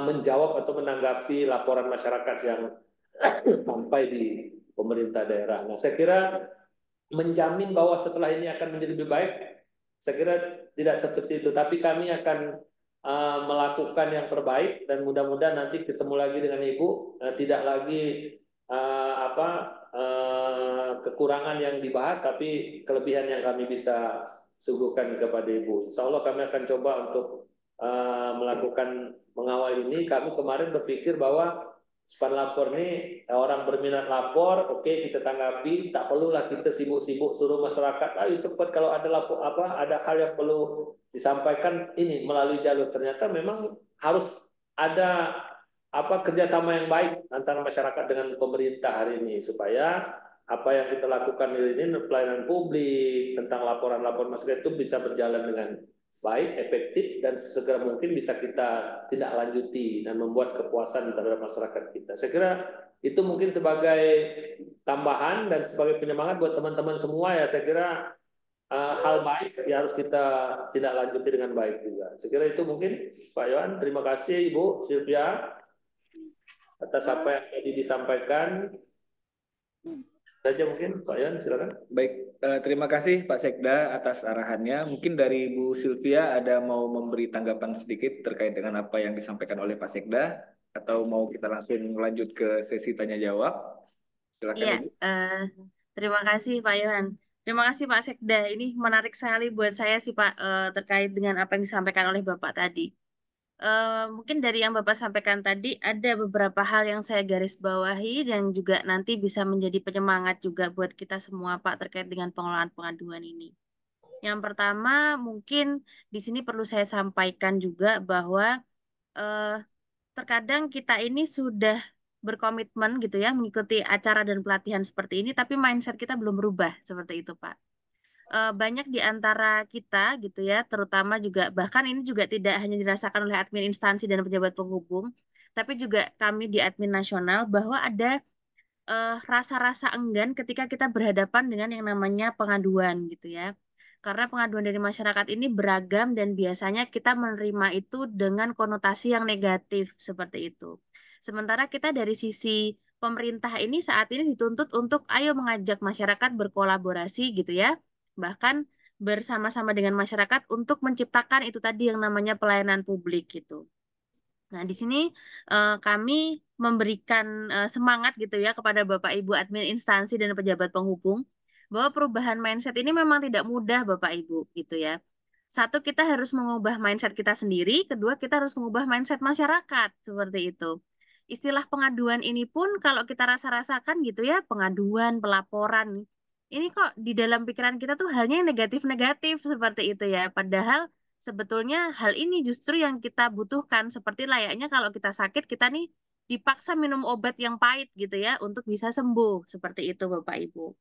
menjawab atau menanggapi laporan masyarakat yang sampai di pemerintah daerah. Nah, saya kira menjamin bahwa setelah ini akan menjadi lebih baik, saya kira tidak seperti itu. Tapi kami akan melakukan yang terbaik dan mudah-mudahan nanti ketemu lagi dengan Ibu, tidak lagi kekurangan yang dibahas, tapi kelebihan yang kami bisa suguhkan kepada Ibu. Insya Allah kami akan coba untuk melakukan mengawal ini, kami kemarin berpikir bahwa span lapor ini orang berminat lapor, oke, kita tanggapi, tak perlulah kita sibuk-sibuk suruh masyarakat, ayo cepat kalau ada lapor ada hal yang perlu disampaikan ini melalui jalur. Ternyata memang harus ada kerjasama yang baik antara masyarakat dengan pemerintah hari ini supaya apa yang kita lakukan ini pelayanan publik tentang laporan-laporan masyarakat itu bisa berjalan dengan baik, efektif, dan segera mungkin bisa kita tidak lanjuti dan membuat kepuasan terhadap masyarakat kita. Saya kira itu mungkin sebagai tambahan dan sebagai penyemangat buat teman-teman semua ya. Saya kira hal baik ya harus kita tidak lanjuti dengan baik juga. Saya kira itu mungkin Pak Yohan. Terima kasih Ibu Sylvia atas apa yang tadi disampaikan. Saja mungkin Pak Yohan, silakan.
Baik, terima kasih Pak Sekda atas arahannya. Mungkin dari Bu Sylvia ada mau memberi tanggapan sedikit terkait dengan apa yang disampaikan oleh Pak Sekda, atau mau kita langsung lanjut ke sesi tanya jawab? Silakan
Iya,
Ibu.
terima kasih Pak Yohan. Terima kasih Pak Sekda. Ini menarik sekali buat saya sih Pak, terkait dengan apa yang disampaikan oleh Bapak tadi. Mungkin dari yang Bapak sampaikan tadi ada beberapa hal yang saya garis bawahi dan juga nanti bisa menjadi penyemangat juga buat kita semua Pak terkait dengan pengelolaan pengaduan ini. Yang pertama mungkin di sini perlu saya sampaikan juga bahwa eh, terkadang kita ini sudah berkomitmen gitu ya mengikuti acara dan pelatihan seperti ini, tapi mindset kita belum berubah seperti itu Pak. Banyak di antara kita gitu ya, terutama juga bahkan ini juga tidak hanya dirasakan oleh admin instansi dan pejabat penghubung, tapi juga kami di admin nasional bahwa ada rasa-rasa enggan ketika kita berhadapan dengan yang namanya pengaduan gitu ya. Karena pengaduan dari masyarakat ini beragam dan biasanya kita menerima itu dengan konotasi yang negatif seperti itu. Sementara kita dari sisi pemerintah ini saat ini dituntut untuk ayo mengajak masyarakat berkolaborasi gitu ya. Bahkan bersama-sama dengan masyarakat untuk menciptakan itu tadi yang namanya pelayanan publik gitu. Nah, di sini kami memberikan semangat gitu ya kepada Bapak Ibu admin instansi dan pejabat penghubung bahwa perubahan mindset ini memang tidak mudah Bapak Ibu gitu ya. Satu, kita harus mengubah mindset kita sendiri, kedua kita harus mengubah mindset masyarakat seperti itu. Istilah pengaduan ini pun kalau kita rasa-rasakan gitu ya, pengaduan, pelaporan, ini kok di dalam pikiran kita tuh halnya yang negatif-negatif seperti itu ya. Padahal sebetulnya hal ini justru yang kita butuhkan, seperti layaknya kalau kita sakit, kita nih dipaksa minum obat yang pahit gitu ya, untuk bisa sembuh. Seperti itu Bapak Ibu.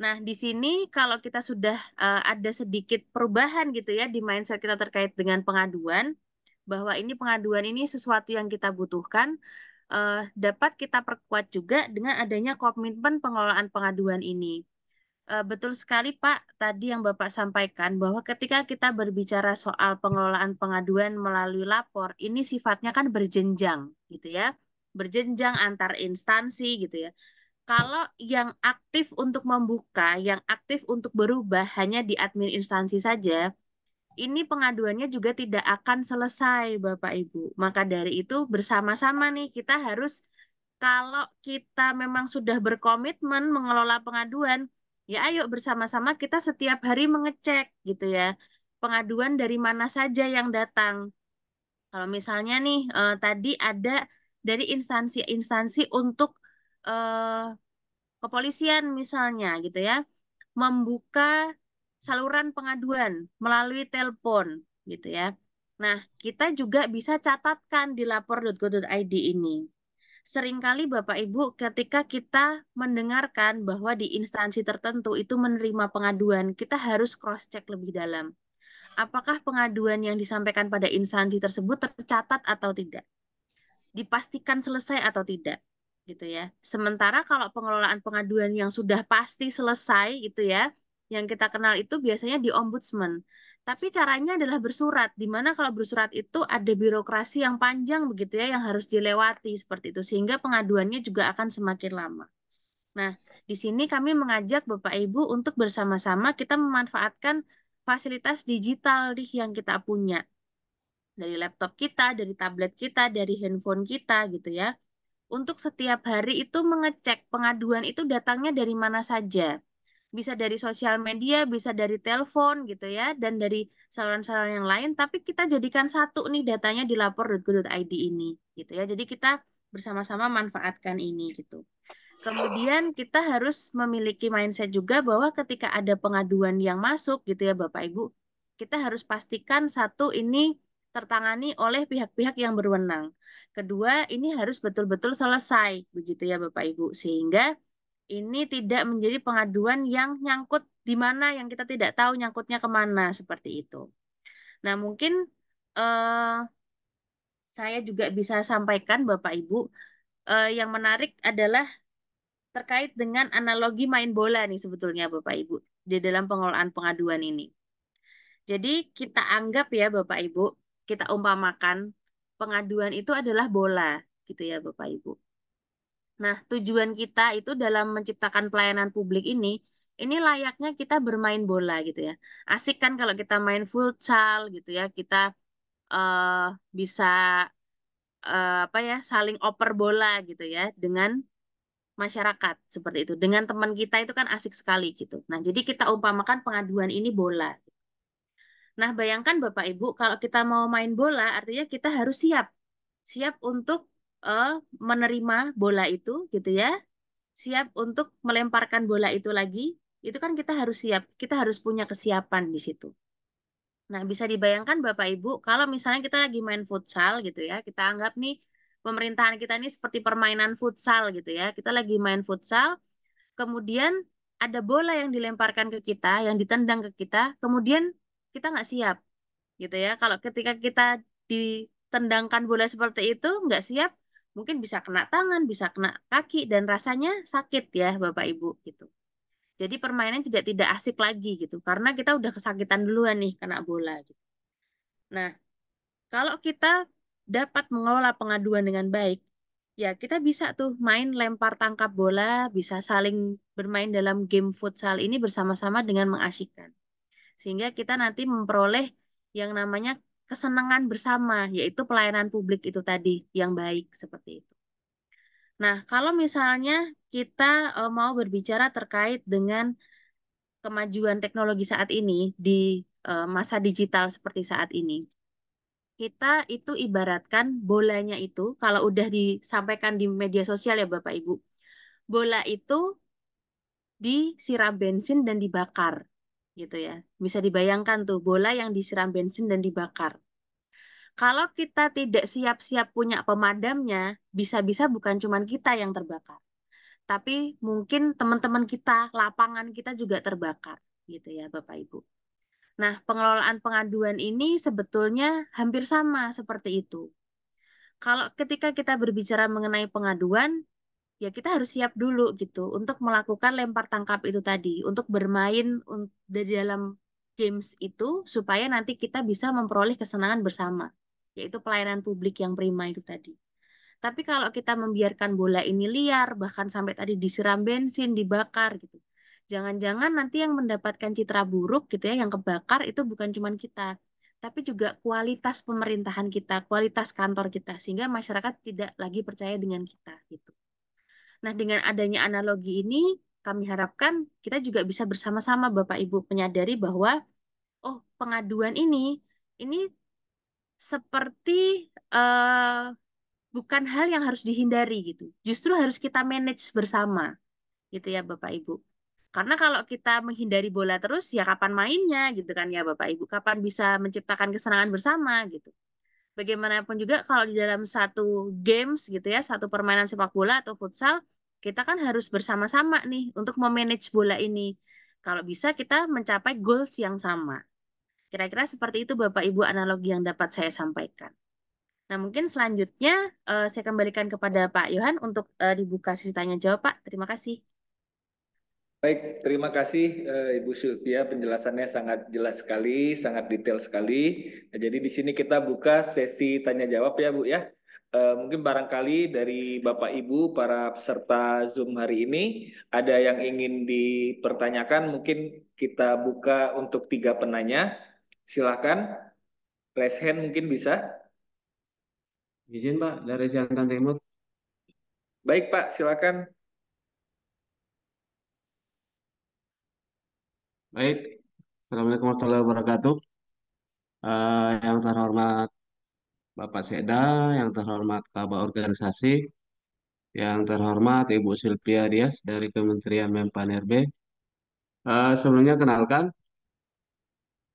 Nah, di sini kalau kita sudah ada sedikit perubahan gitu ya, di mindset kita terkait dengan pengaduan, bahwa ini pengaduan ini sesuatu yang kita butuhkan, dapat kita perkuat juga dengan adanya komitmen pengelolaan pengaduan ini. Betul sekali Pak, tadi yang Bapak sampaikan bahwa ketika kita berbicara soal pengelolaan pengaduan melalui lapor, ini sifatnya kan berjenjang gitu ya. Berjenjang antar instansi gitu ya. Kalau yang aktif untuk membuka, yang aktif untuk berubah hanya di admin instansi saja, ini pengaduannya juga tidak akan selesai Bapak Ibu. Maka dari itu bersama-sama nih kita harus, kalau kita memang sudah berkomitmen mengelola pengaduan, ya ayo bersama-sama kita setiap hari mengecek gitu ya. Pengaduan dari mana saja yang datang. Kalau misalnya nih tadi ada dari instansi-instansi untuk eh, kepolisian misalnya gitu ya, membuka saluran pengaduan melalui telepon gitu ya. Nah, kita juga bisa catatkan di lapor.go.id ini. Seringkali Bapak Ibu ketika kita mendengarkan bahwa di instansi tertentu itu menerima pengaduan, kita harus cross check lebih dalam. Apakah pengaduan yang disampaikan pada instansi tersebut tercatat atau tidak? Dipastikan selesai atau tidak? Gitu ya. Sementara kalau pengelolaan pengaduan yang sudah pasti selesai itu ya, yang kita kenal itu biasanya di ombudsman. Tapi caranya adalah bersurat, di mana kalau bersurat itu ada birokrasi yang panjang begitu ya, yang harus dilewati seperti itu, sehingga pengaduannya juga akan semakin lama. Nah, di sini kami mengajak Bapak Ibu untuk bersama-sama kita memanfaatkan fasilitas digital nih yang kita punya. Dari laptop kita, dari tablet kita, dari handphone kita gitu ya, untuk setiap hari itu mengecek pengaduan itu datangnya dari mana saja. bisa dari sosial media, bisa dari telepon gitu ya, dan dari saluran-saluran yang lain, tapi kita jadikan satu nih datanya di lapor.go.id ini gitu ya. Jadi kita bersama-sama manfaatkan ini gitu. Kemudian kita harus memiliki mindset juga bahwa ketika ada pengaduan yang masuk gitu ya Bapak Ibu, kita harus pastikan satu ini tertangani oleh pihak-pihak yang berwenang. Kedua, ini harus betul-betul selesai begitu ya Bapak Ibu, sehingga ini tidak menjadi pengaduan yang nyangkut di mana yang kita tidak tahu nyangkutnya kemana seperti itu. Nah, mungkin eh, saya juga bisa sampaikan Bapak Ibu, yang menarik adalah terkait dengan analogi main bola nih sebetulnya Bapak Ibu di dalam pengelolaan pengaduan ini. Jadi kita anggap ya Bapak Ibu, kita umpamakan pengaduan itu adalah bola gitu ya Bapak Ibu. Nah, tujuan kita itu dalam menciptakan pelayanan publik ini layaknya kita bermain bola gitu ya. Asik kan kalau kita main futsal gitu ya, kita eh, bisa apa ya, saling oper bola gitu ya dengan masyarakat seperti itu. Dengan teman kita itu kan asik sekali gitu. Nah, jadi kita umpamakan pengaduan ini bola. Nah, bayangkan Bapak Ibu, kalau kita mau main bola, artinya kita harus siap. Siap untuk menerima bola itu gitu ya. Siap untuk melemparkan bola itu lagi. Itu kan kita harus siap. Kita harus punya kesiapan di situ. Nah, bisa dibayangkan Bapak Ibu, kalau misalnya kita lagi main futsal gitu ya, kita anggap nih pemerintahan kita ini seperti permainan futsal gitu ya. Kita lagi main futsal, kemudian ada bola yang dilemparkan ke kita, yang ditendang ke kita, kemudian kita nggak siap gitu ya. Kalau ketika kita ditendangkan bola seperti itu nggak siap, mungkin bisa kena tangan, bisa kena kaki, dan rasanya sakit ya Bapak Ibu gitu. Jadi permainan tidak asik lagi gitu, karena kita udah kesakitan duluan nih kena bola gitu. Nah, kalau kita dapat mengelola pengaduan dengan baik, ya kita bisa tuh main lempar tangkap bola, bisa saling bermain dalam game futsal ini bersama-sama dengan mengasyikkan. Sehingga kita nanti memperoleh yang namanya kesenangan bersama, yaitu pelayanan publik itu tadi yang baik seperti itu. Nah, kalau misalnya kita mau berbicara terkait dengan kemajuan teknologi saat ini di masa digital seperti saat ini, kita itu ibaratkan bolanya itu, kalau udah disampaikan di media sosial ya Bapak Ibu, bola itu disiram bensin dan dibakar gitu ya. Bisa dibayangkan tuh bola yang disiram bensin dan dibakar. Kalau kita tidak siap-siap punya pemadamnya, bisa-bisa bukan cuma kita yang terbakar, tapi mungkin teman-teman kita, lapangan kita juga terbakar gitu ya Bapak Ibu. Nah, pengelolaan pengaduan ini sebetulnya hampir sama seperti itu. Kalau ketika kita berbicara mengenai pengaduan, ya kita harus siap dulu gitu untuk melakukan lempar tangkap itu tadi, untuk bermain dari dalam games itu supaya nanti kita bisa memperoleh kesenangan bersama, yaitu pelayanan publik yang prima itu tadi. Tapi kalau kita membiarkan bola ini liar, bahkan sampai tadi disiram bensin, dibakar gitu. Jangan-jangan nanti yang mendapatkan citra buruk gitu ya, yang kebakar itu bukan cuma kita, tapi juga kualitas pemerintahan kita, kualitas kantor kita, sehingga masyarakat tidak lagi percaya dengan kita gitu. Nah, dengan adanya analogi ini, kami harapkan kita juga bisa bersama-sama Bapak Ibu menyadari bahwa oh, pengaduan ini seperti eh, bukan hal yang harus dihindari gitu. Justru harus kita manage bersama gitu ya Bapak Ibu. Karena kalau kita menghindari bola terus ya kapan mainnya gitu kan ya Bapak Ibu. Kapan bisa menciptakan kesenangan bersama gitu. Bagaimanapun juga kalau di dalam satu games gitu ya, satu permainan sepak bola atau futsal, kita kan harus bersama-sama nih untuk memanage bola ini. Kalau bisa kita mencapai goals yang sama. Kira-kira seperti itu Bapak Ibu analogi yang dapat saya sampaikan. Nah, mungkin selanjutnya saya kembalikan kepada Pak Yohan untuk dibuka sesi tanya jawab, Pak. Terima kasih.
Baik, terima kasih Ibu Sylvia, penjelasannya sangat jelas sekali, sangat detail sekali. Nah, jadi di sini kita buka sesi tanya jawab ya Bu ya. Mungkin barangkali dari Bapak Ibu para peserta Zoom hari ini ada yang ingin dipertanyakan, mungkin kita buka untuk 3 penanya. Silakan, raise hand mungkin bisa.
Izin Pak, dari Siantan Timur.
Baik Pak, silakan.
Baik, Assalamualaikum warahmatullahi wabarakatuh. Yang terhormat Bapak Sekda, yang terhormat Kabak Organisasi, yang terhormat Ibu Sylvia Dias dari Kementerian Menpan-RB. Sebelumnya kenalkan,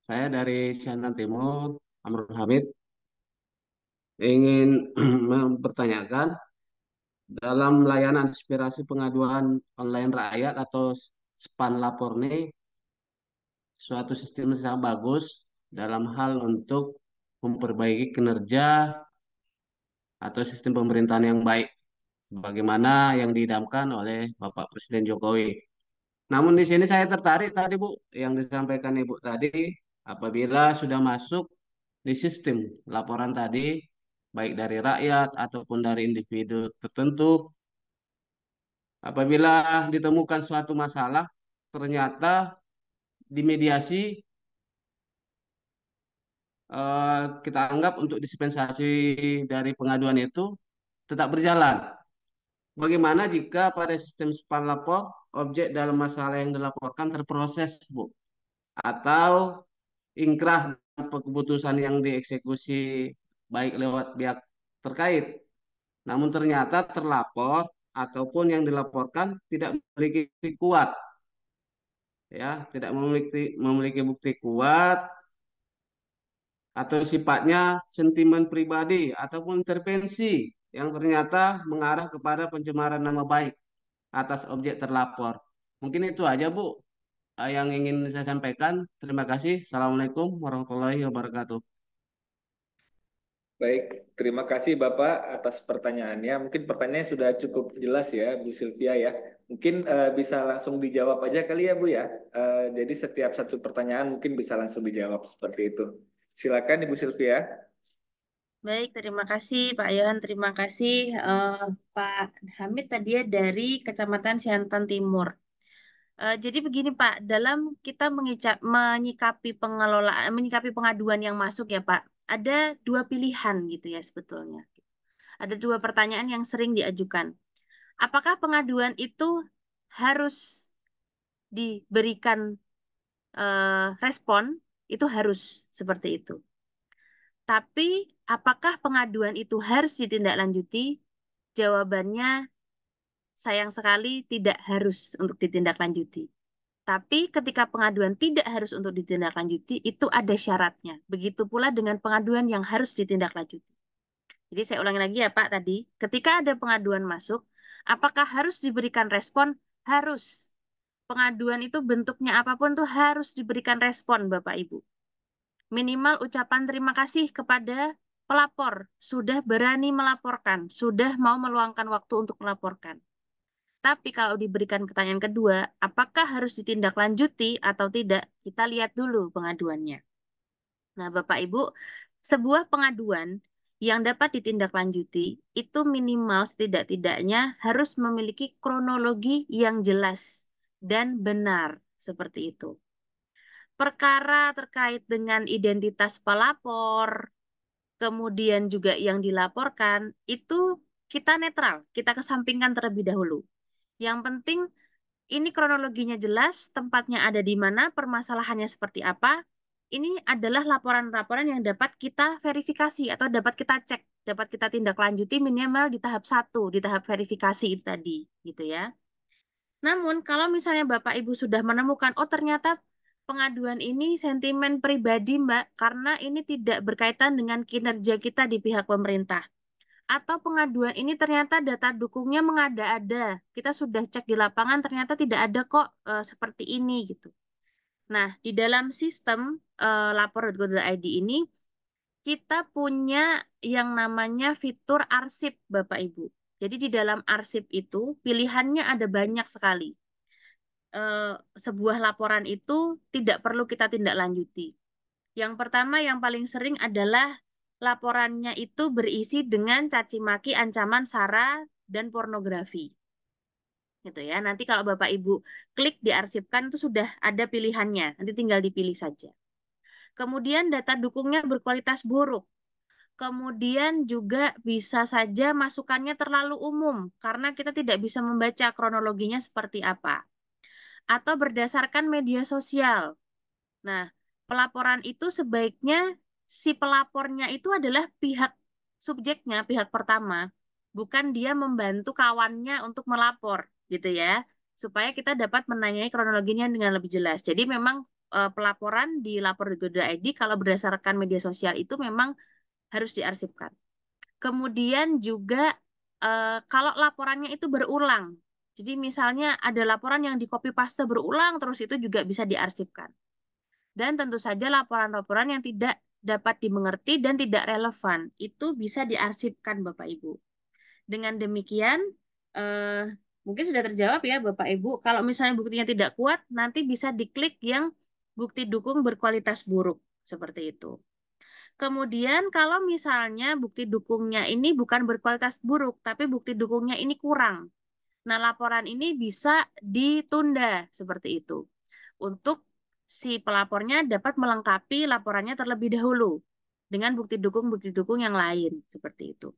saya dari Siantan Timur, Amrul Hamid, ingin mempertanyakan dalam layanan aspirasi pengaduan online rakyat atau SPAN lapor ini suatu sistem yang sangat bagus dalam hal untuk memperbaiki kinerja atau sistem pemerintahan yang baik, bagaimana yang diidamkan oleh Bapak Presiden Jokowi. Namun di sini saya tertarik tadi Bu, yang disampaikan Ibu tadi, apabila sudah masuk di sistem laporan tadi, baik dari rakyat ataupun dari individu tertentu, apabila ditemukan suatu masalah, ternyata dimediasi, kita anggap untuk dispensasi dari pengaduan itu tetap berjalan. Bagaimana jika pada sistem SPAN lapor, objek dalam masalah yang dilaporkan terproses, Bu? Atau ingkrah dan keputusan yang dieksekusi baik lewat pihak terkait, namun ternyata terlapor ataupun yang dilaporkan tidak memiliki bukti kuat, ya, tidak memiliki bukti kuat atau sifatnya sentimen pribadi ataupun intervensi yang ternyata mengarah kepada pencemaran nama baik atas objek terlapor. Mungkin itu aja, Bu, yang ingin saya sampaikan. Terima kasih. Assalamualaikum warahmatullahi wabarakatuh.
Baik, terima kasih Bapak atas pertanyaannya. Mungkin pertanyaannya sudah cukup jelas ya, Bu Sylvia ya. Mungkin bisa langsung dijawab aja kali ya, Bu ya. Jadi setiap satu pertanyaan mungkin bisa langsung dijawab seperti itu. Silakan Ibu Sylvia.
Baik, terima kasih Pak Yohan, terima kasih Pak Hamid tadi ya dari Kecamatan Siantan Timur. Jadi begini Pak, dalam kita menyikapi pengelolaan, menyikapi pengaduan yang masuk ya Pak, ada dua pilihan gitu ya sebetulnya. Ada dua pertanyaan yang sering diajukan. Apakah pengaduan itu harus diberikan respon? Itu harus seperti itu. Tapi apakah pengaduan itu harus ditindaklanjuti? Jawabannya sayang sekali tidak harus untuk ditindaklanjuti. Tapi ketika pengaduan tidak harus untuk ditindaklanjuti, itu ada syaratnya. Begitu pula dengan pengaduan yang harus ditindaklanjuti. Jadi saya ulangi lagi ya Pak tadi, ketika ada pengaduan masuk, apakah harus diberikan respon? Harus. Pengaduan itu bentuknya apapun tuh harus diberikan respon Bapak Ibu. Minimal ucapan terima kasih kepada pelapor, sudah berani melaporkan, sudah mau meluangkan waktu untuk melaporkan. Tapi kalau diberikan pertanyaan kedua, apakah harus ditindaklanjuti atau tidak? Kita lihat dulu pengaduannya. Nah, Bapak Ibu, sebuah pengaduan yang dapat ditindaklanjuti itu minimal setidak-tidaknya harus memiliki kronologi yang jelas dan benar seperti itu. Perkara terkait dengan identitas pelapor, kemudian juga yang dilaporkan, itu kita netral, kita kesampingkan terlebih dahulu. Yang penting ini kronologinya jelas, tempatnya ada di mana, permasalahannya seperti apa. Ini adalah laporan-laporan yang dapat kita verifikasi atau dapat kita cek, dapat kita tindak lanjuti minimal di tahap 1, di tahap verifikasi itu tadi, gitu ya. Namun kalau misalnya Bapak Ibu sudah menemukan, oh ternyata pengaduan ini sentimen pribadi Mbak, karena ini tidak berkaitan dengan kinerja kita di pihak pemerintah. Atau pengaduan ini ternyata data dukungnya mengada-ada. Kita sudah cek di lapangan ternyata tidak ada kok seperti ini gitu. Nah, di dalam sistem lapor.go.id ini kita punya yang namanya fitur arsip Bapak Ibu. Jadi di dalam arsip itu pilihannya ada banyak sekali. Sebuah laporan itu tidak perlu kita tindak lanjuti. Yang pertama yang paling sering adalah laporannya itu berisi dengan caci maki, ancaman, sara, dan pornografi. Gitu ya. Nanti kalau Bapak Ibu klik diarsipkan itu sudah ada pilihannya. Nanti tinggal dipilih saja. Kemudian data dukungnya berkualitas buruk. Kemudian juga bisa saja masukannya terlalu umum karena kita tidak bisa membaca kronologinya seperti apa. atau berdasarkan media sosial. Nah, pelaporan itu sebaiknya si pelapornya itu adalah pihak subjeknya, pihak pertama, bukan dia membantu kawannya untuk melapor, gitu ya, supaya kita dapat menanyai kronologinya dengan lebih jelas. Jadi memang pelaporan di lapor di Go.id kalau berdasarkan media sosial itu memang harus diarsipkan. Kemudian juga kalau laporannya itu berulang, jadi misalnya ada laporan yang di copy paste berulang terus itu juga bisa diarsipkan. Dan tentu saja laporan-laporan yang tidak dapat dimengerti dan tidak relevan itu bisa diarsipkan Bapak Ibu. Dengan demikian, eh, mungkin sudah terjawab ya Bapak Ibu. Kalau misalnya buktinya tidak kuat, nanti bisa diklik yang bukti dukung berkualitas buruk seperti itu. Kemudian kalau misalnya bukti dukungnya ini bukan berkualitas buruk, tapi bukti dukungnya ini kurang. Nah, laporan ini bisa ditunda seperti itu. Untuk si pelapornya dapat melengkapi laporannya terlebih dahulu dengan bukti dukung yang lain seperti itu.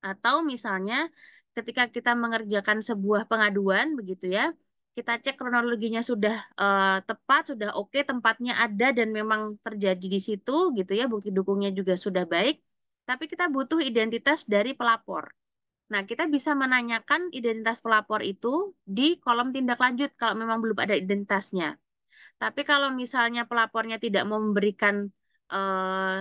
Atau misalnya ketika kita mengerjakan sebuah pengaduan begitu ya, kita cek kronologinya sudah tepat, sudah oke, tempatnya ada dan memang terjadi di situ gitu ya, bukti dukungnya juga sudah baik, tapi kita butuh identitas dari pelapor. Nah, kita bisa menanyakan identitas pelapor itu di kolom tindak lanjut kalau memang belum ada identitasnya. Tapi kalau misalnya pelapornya tidak mau memberikan eh,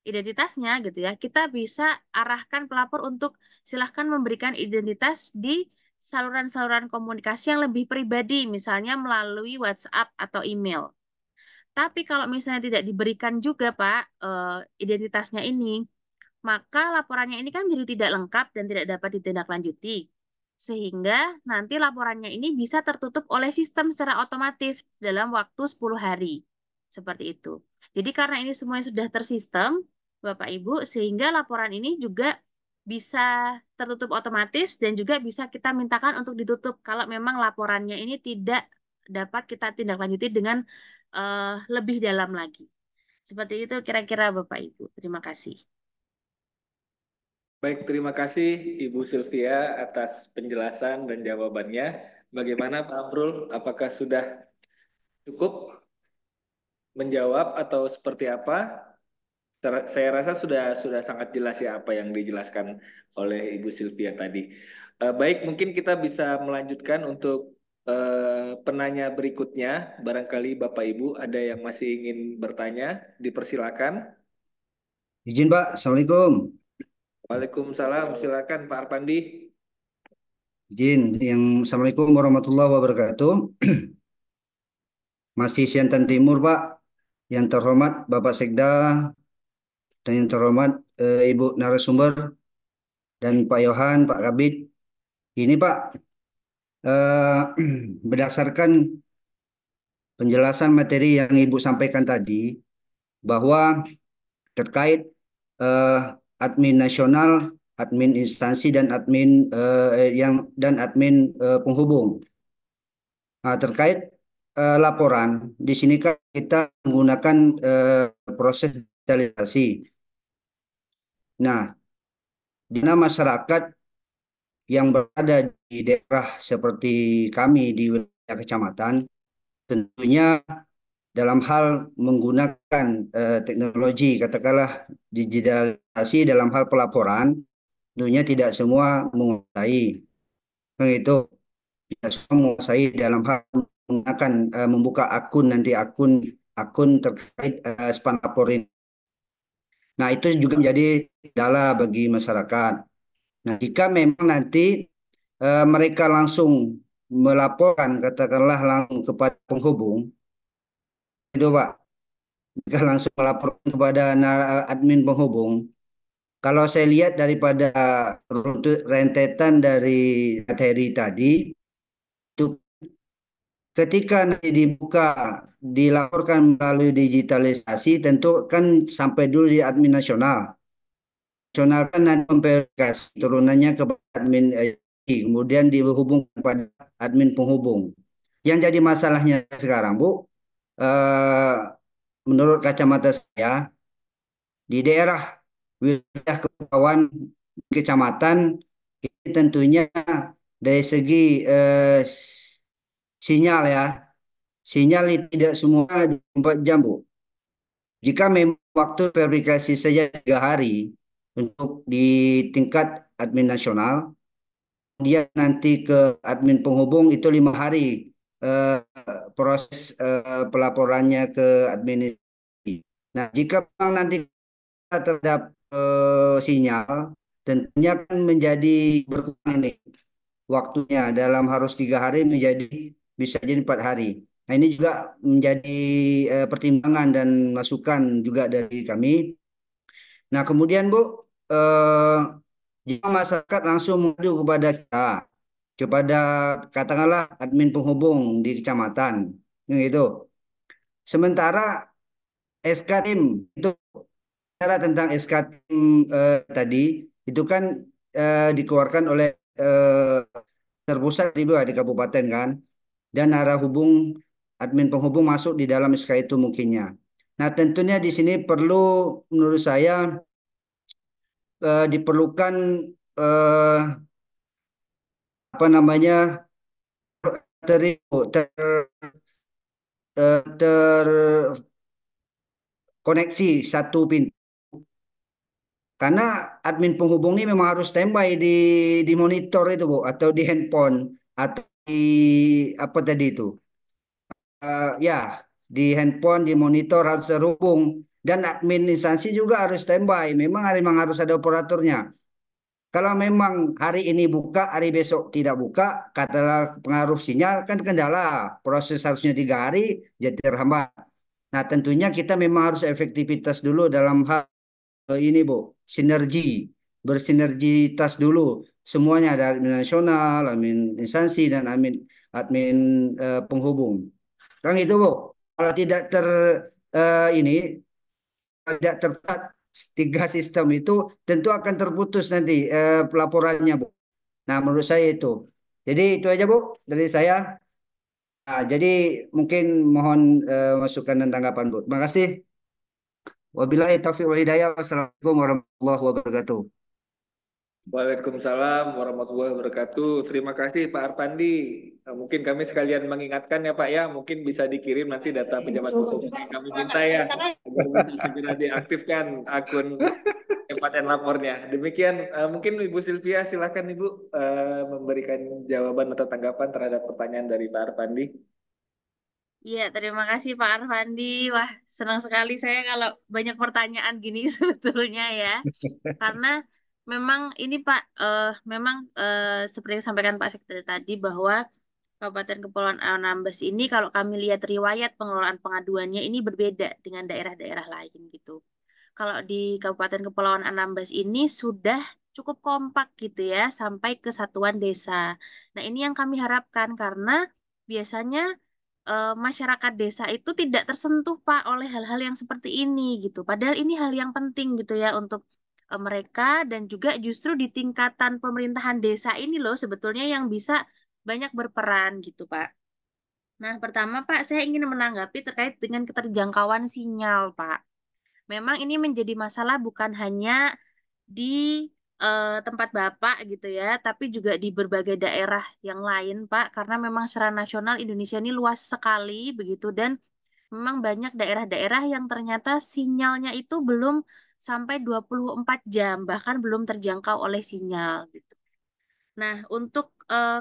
identitasnya gitu ya, kita bisa arahkan pelapor untuk silahkan memberikan identitas di saluran-saluran komunikasi yang lebih pribadi, misalnya melalui WhatsApp atau email. Tapi kalau misalnya tidak diberikan juga, Pak, identitasnya ini, maka laporannya ini kan jadi tidak lengkap dan tidak dapat ditindaklanjuti. Sehingga nanti laporannya ini bisa tertutup oleh sistem secara otomatis dalam waktu 10 hari. Seperti itu. Jadi karena ini semuanya sudah tersistem, Bapak Ibu, sehingga laporan ini juga bisa tertutup otomatis dan juga bisa kita mintakan untuk ditutup kalau memang laporannya ini tidak dapat kita tindaklanjuti dengan lebih dalam lagi. Seperti itu kira-kira Bapak Ibu. Terima kasih.
Baik, terima kasih Ibu Sylvia atas penjelasan dan jawabannya. Bagaimana Pak Amrul? Apakah sudah cukup menjawab atau seperti apa? Saya rasa sudah sangat jelas ya apa yang dijelaskan oleh Ibu Sylvia tadi. Baik, mungkin kita bisa melanjutkan untuk penanya berikutnya. Barangkali Bapak Ibu ada yang masih ingin bertanya, dipersilakan.
Izin Pak, Assalamualaikum.
Waalaikumsalam, silakan Pak Arpandi.
Izin, Assalamualaikum warahmatullahi wabarakatuh. Masih Siantan Timur Pak, yang terhormat Bapak Sekda dan yang terhormat Ibu narasumber dan Pak Yohan, Pak Kabid. Ini Pak, eh, berdasarkan penjelasan materi yang Ibu sampaikan tadi, bahwa terkait eh, admin nasional, admin instansi dan admin admin penghubung. Nah, terkait laporan, di sini kan kita menggunakan proses digitalisasi. Nah, di mana masyarakat yang berada di daerah seperti kami di wilayah kecamatan, tentunya dalam hal menggunakan teknologi, katakanlah digitalisasi dalam hal pelaporan, tentunya tidak semua menguasai. Nah, itu tidak semua menguasai dalam hal menggunakan membuka akun nanti akun terkait span laporin. Nah, itu juga menjadi kendala bagi masyarakat. Nah, jika memang nanti mereka langsung melaporkan katakanlah langsung kepada penghubung, itu Pak, jika langsung melaporkan kepada admin penghubung, kalau saya lihat daripada rentetan dari materi tadi, itu ketika nanti dibuka, dilaporkan melalui digitalisasi, tentu kan sampai dulu di admin nasional. Nasional kan nanti memverifikasi turunannya ke admin kemudian dihubungkan pada admin penghubung. Yang jadi masalahnya sekarang, Bu, menurut kacamata saya, di daerah wilayah kepulauan kecamatan, ini tentunya dari segi sinyal ya. Sinyal tidak semua 24 jam, Bu. Jika memang waktu verifikasi saja 3 hari untuk di tingkat admin nasional, dia nanti ke admin penghubung itu 5 hari eh, proses pelaporannya ke administrasi. Nah, jika memang nanti terhadap sinyal, tentunya kan menjadi berkurang ini waktunya dalam harus 3 hari menjadi bisa jadi 4 hari. Nah, ini juga menjadi pertimbangan dan masukan juga dari kami. Nah, kemudian Bu, eh, jika masyarakat langsung mengadu kepada kita, kepada katakanlah admin penghubung di kecamatan, gitu. Sementara SK tim itu bicara tentang SK tim tadi itu kan dikeluarkan oleh terpusat di kabupaten kan, dan arah hubung admin penghubung masuk di dalam SK itu mungkinnya. Nah, tentunya di sini perlu menurut saya diperlukan eh, apa namanya ter, ter, terkoneksi satu pintu karena admin penghubung ini memang harus standby di monitor itu Bu atau di handphone atau di apa tadi itu ya di handphone di monitor harus terhubung dan admin instansi juga harus standby memang harus ada operatornya. Kalau memang hari ini buka, hari besok tidak buka, katakanlah pengaruh sinyal kan kendala. Proses harusnya 3 hari, jadi terhambat. Nah, tentunya kita memang harus efektivitas dulu dalam hal ini, Bu. Sinergi, bersinergitas dulu. Semuanya ada admin nasional, admin instansi, dan admin penghubung. Kan itu, Bu. Kalau tidak ini tidak tepat 3 sistem itu tentu akan terputus nanti pelaporannya, Bu. Nah, menurut saya itu. Jadi itu aja, Bu, dari saya. Nah, jadi mungkin mohon masukan dan tanggapan, Bu. Terima kasih. Wabillahi taufiq wal hidayah. Wassalamualaikum warahmatullahi wabarakatuh.
Waalaikumsalam warahmatullahi wabarakatuh. Terima kasih Pak Arpandi. Mungkin kami sekalian mengingatkan ya Pak ya, mungkin bisa dikirim nanti data pejabat hukum yang kami minta ya, agar bisa segera diaktifkan akun tempatan lapornya. Demikian, mungkin Ibu Sylvia silakan Ibu memberikan jawaban atau tanggapan terhadap pertanyaan dari Pak Arpandi.
Iya, terima kasih Pak Arfandi. Wah, senang sekali saya kalau banyak pertanyaan gini sebetulnya ya. Karena memang ini Pak, memang seperti yang disampaikan Pak Sekda tadi bahwa Kabupaten Kepulauan Anambas ini kalau kami lihat riwayat pengelolaan pengaduannya ini berbeda dengan daerah-daerah lain gitu. Kalau di Kabupaten Kepulauan Anambas ini sudah cukup kompak gitu ya sampai ke satuan desa. Nah, ini yang kami harapkan karena biasanya masyarakat desa itu tidak tersentuh Pak oleh hal-hal yang seperti ini gitu. Padahal ini hal yang penting gitu ya untuk mereka dan juga justru di tingkatan pemerintahan desa ini loh sebetulnya yang bisa banyak berperan gitu Pak. Nah, pertama Pak, saya ingin menanggapi terkait dengan keterjangkauan sinyal Pak. Memang ini menjadi masalah bukan hanya di tempat Bapak gitu ya, tapi juga di berbagai daerah yang lain, Pak, karena memang secara nasional Indonesia ini luas sekali begitu dan memang banyak daerah-daerah yang ternyata sinyalnya itu belum sampai 24 jam, bahkan belum terjangkau oleh sinyal gitu. Nah, untuk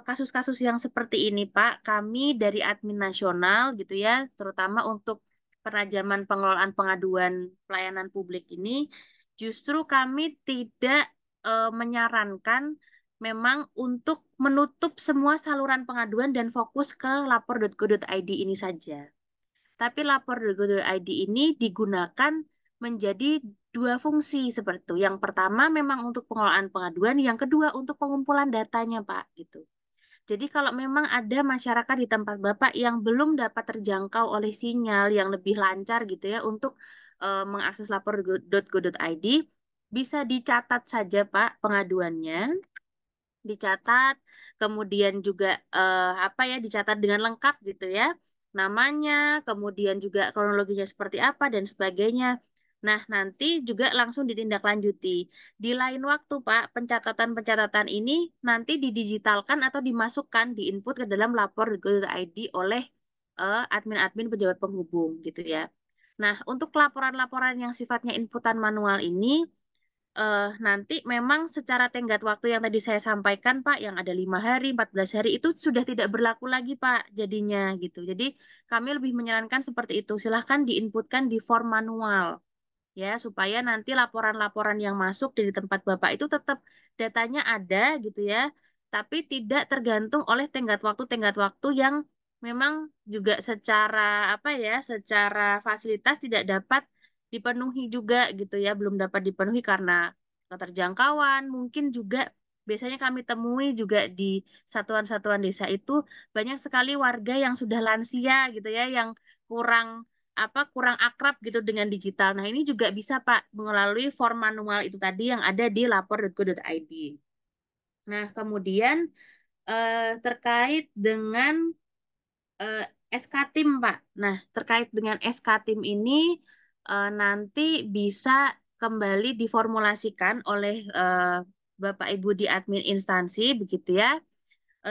kasus-kasus yang seperti ini, Pak, kami dari admin nasional gitu ya, terutama untuk penajaman pengelolaan pengaduan pelayanan publik ini, justru kami tidak menyarankan memang untuk menutup semua saluran pengaduan dan fokus ke lapor.go.id ini saja. Tapi lapor.go.id ini digunakan menjadi dua fungsi seperti itu. Yang pertama memang untuk pengelolaan pengaduan, yang kedua untuk pengumpulan datanya, Pak, gitu. Jadi kalau memang ada masyarakat di tempat Bapak yang belum dapat terjangkau oleh sinyal yang lebih lancar gitu ya untuk mengakses lapor.go.id, bisa dicatat saja Pak pengaduannya, dicatat, kemudian juga apa ya dicatat dengan lengkap gitu ya, namanya, kemudian juga kronologinya seperti apa dan sebagainya. Nah, nanti juga langsung ditindaklanjuti. Di lain waktu, Pak, pencatatan-pencatatan ini nanti didigitalkan atau dimasukkan, diinput ke dalam lapor.go.id oleh admin-admin pejabat penghubung gitu ya. Nah, untuk laporan-laporan yang sifatnya inputan manual ini nanti memang secara tenggat waktu yang tadi saya sampaikan, Pak, yang ada 5 hari, 14 hari itu sudah tidak berlaku lagi, Pak, jadinya gitu. Jadi kami lebih menyarankan seperti itu. Silahkan diinputkan di form manual ya supaya nanti laporan-laporan yang masuk dari tempat Bapak itu tetap datanya ada gitu ya, tapi tidak tergantung oleh tenggat waktu yang memang juga secara apa ya, secara fasilitas tidak dapat dipenuhi juga gitu ya, belum dapat dipenuhi karena keterjangkauan, mungkin juga biasanya kami temui juga di satuan-satuan desa itu banyak sekali warga yang sudah lansia gitu ya, yang kurang kurang akrab gitu dengan digital. Nah, ini juga bisa Pak melalui form manual itu tadi yang ada di lapor.go.id. Nah, kemudian terkait dengan eh, SK-Tim, Pak. Nah, terkait dengan SK-Tim ini nanti bisa kembali diformulasikan oleh Bapak Ibu di admin instansi begitu ya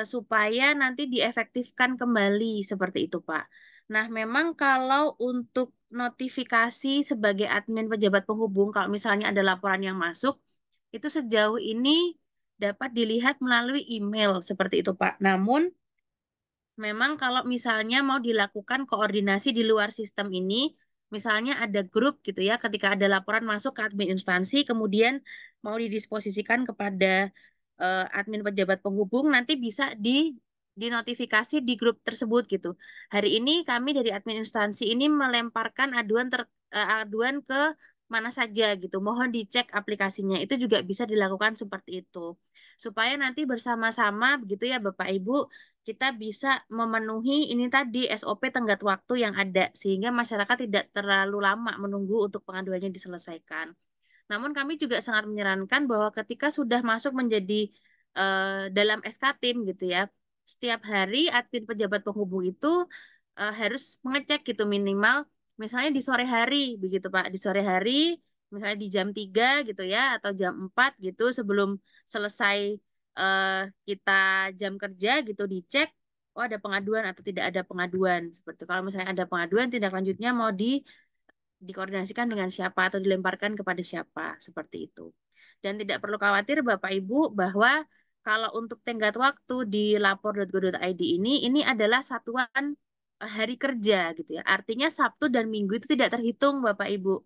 supaya nanti diefektifkan kembali seperti itu, Pak. Nah, memang kalau untuk notifikasi sebagai admin pejabat penghubung, kalau misalnya ada laporan yang masuk, itu sejauh ini dapat dilihat melalui email seperti itu, Pak. Namun, memang kalau misalnya mau dilakukan koordinasi di luar sistem ini, misalnya ada grup gitu ya, ketika ada laporan masuk ke admin instansi, kemudian mau didisposisikan kepada admin pejabat penghubung, nanti bisa dinotifikasi di grup tersebut gitu. Hari ini kami dari admin instansi ini melemparkan aduan ke mana saja gitu. Mohon dicek aplikasinya. Itu juga bisa dilakukan seperti itu. Supaya nanti bersama-sama begitu ya Bapak Ibu kita bisa memenuhi ini tadi SOP tenggat waktu yang ada sehingga masyarakat tidak terlalu lama menunggu untuk pengaduannya diselesaikan. Namun kami juga sangat menyarankan bahwa ketika sudah masuk menjadi dalam SK-Tim gitu ya, setiap hari admin pejabat penghubung itu harus mengecek gitu minimal misalnya di sore hari begitu Pak, di sore hari misalnya di jam 3 gitu ya atau jam 4 gitu sebelum selesai eh, kita jam kerja gitu dicek oh ada pengaduan atau tidak ada pengaduan seperti itu. Kalau misalnya ada pengaduan tindak lanjutnya mau dikoordinasikan dengan siapa atau dilemparkan kepada siapa seperti itu. Dan tidak perlu khawatir Bapak Ibu bahwa kalau untuk tenggat waktu di lapor.go.id ini adalah satuan hari kerja gitu ya. Artinya Sabtu dan Minggu itu tidak terhitung Bapak Ibu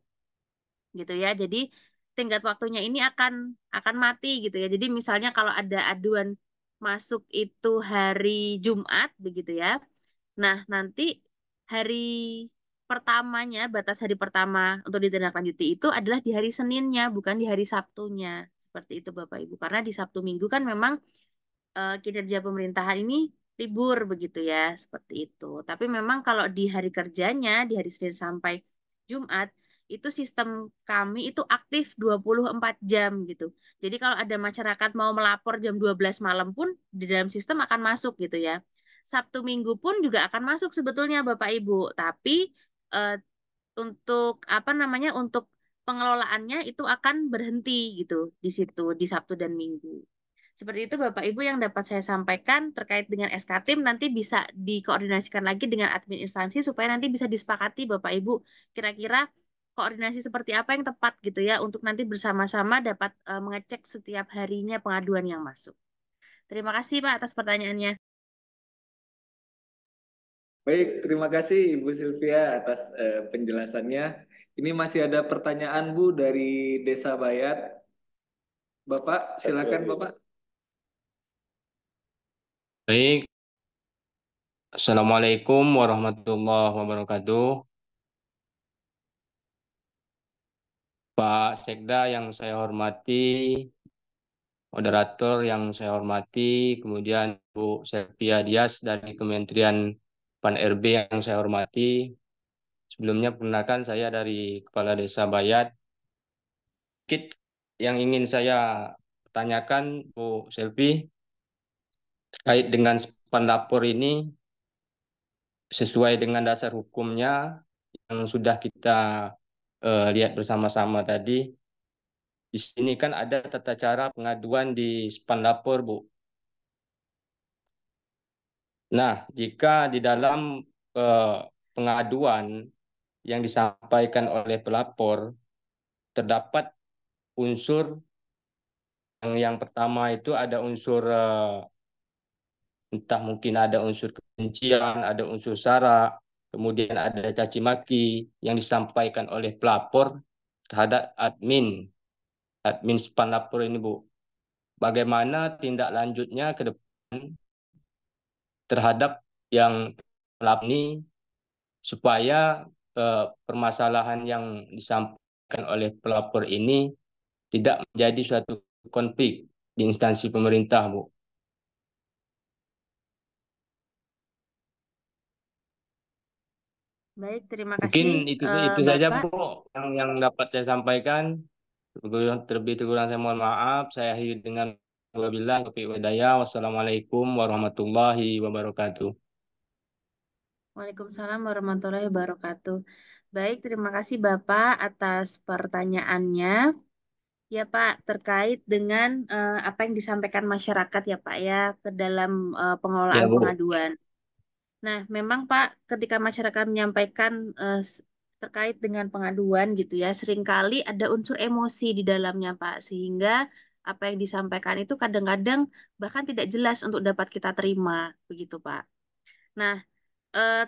gitu ya. Jadi tenggat waktunya ini akan mati gitu ya. Jadi misalnya kalau ada aduan masuk itu hari Jumat begitu ya. Nah, nanti hari pertamanya, batas hari pertama untuk ditindaklanjuti itu adalah di hari Seninnya, bukan di hari Sabtunya. Seperti itu Bapak Ibu. Karena di Sabtu Minggu kan memang kinerja pemerintahan ini libur begitu ya, seperti itu. Tapi memang kalau di hari kerjanya, di hari Senin sampai Jumat, itu sistem kami itu aktif 24 jam gitu. Jadi kalau ada masyarakat mau melapor jam 12 malam pun di dalam sistem akan masuk gitu ya. Sabtu Minggu pun juga akan masuk sebetulnya Bapak Ibu, tapi eh, untuk apa namanya untuk pengelolaannya itu akan berhenti gitu di situ di Sabtu dan Minggu. Seperti itu Bapak Ibu yang dapat saya sampaikan terkait dengan SK-Tim nanti bisa dikoordinasikan lagi dengan admin instansi supaya nanti bisa disepakati Bapak Ibu kira-kira koordinasi seperti apa yang tepat gitu ya untuk nanti bersama-sama dapat mengecek setiap harinya pengaduan yang masuk. Terima kasih Pak atas pertanyaannya.
Baik, terima kasih Ibu Sylvia atas penjelasannya. Ini masih ada pertanyaan Bu dari Desa Bayat. Bapak, silakan Bapak.
Baik, Assalamualaikum warahmatullahi wabarakatuh. Pak Sekda yang saya hormati, moderator yang saya hormati, kemudian Bu Sepia Dias dari Kementerian Pan-RB yang saya hormati. Sebelumnya perkenalkan saya dari Kepala Desa Bayat. Kit yang ingin saya tanyakan Bu Selvi terkait dengan span lapor ini sesuai dengan dasar hukumnya yang sudah kita lihat bersama-sama tadi, di sini kan ada tata cara pengaduan di span lapor, Bu. Nah, jika di dalam pengaduan yang disampaikan oleh pelapor terdapat unsur yang pertama itu ada unsur entah mungkin ada unsur kebencian, ada unsur sara, kemudian ada caci maki yang disampaikan oleh pelapor terhadap admin span lapor ini, Bu. Bagaimana tindak lanjutnya ke depan terhadap yang pelapor ini supaya permasalahan yang disampaikan oleh pelapor ini tidak menjadi suatu konflik di instansi pemerintah, Bu.
Baik, terima
Mungkin
kasih
itu saja,
Bapak.
Bu, yang dapat saya sampaikan. Terlebih kurang saya mohon maaf. Saya akhiri dengan wabillahi taufiq wal hidayah. Wassalamualaikum warahmatullahi wabarakatuh.
Waalaikumsalam warahmatullahi wabarakatuh. Baik, terima kasih Bapak atas pertanyaannya. Ya Pak, terkait dengan apa yang disampaikan masyarakat ya Pak ya ke dalam
Ya,
pengelolaan
Bu.
pengaduan. Nah, memang Pak, ketika masyarakat menyampaikan terkait dengan pengaduan gitu ya, seringkali ada unsur emosi di dalamnya Pak, sehingga apa yang disampaikan itu kadang-kadang bahkan tidak jelas untuk dapat kita terima, begitu Pak. Nah,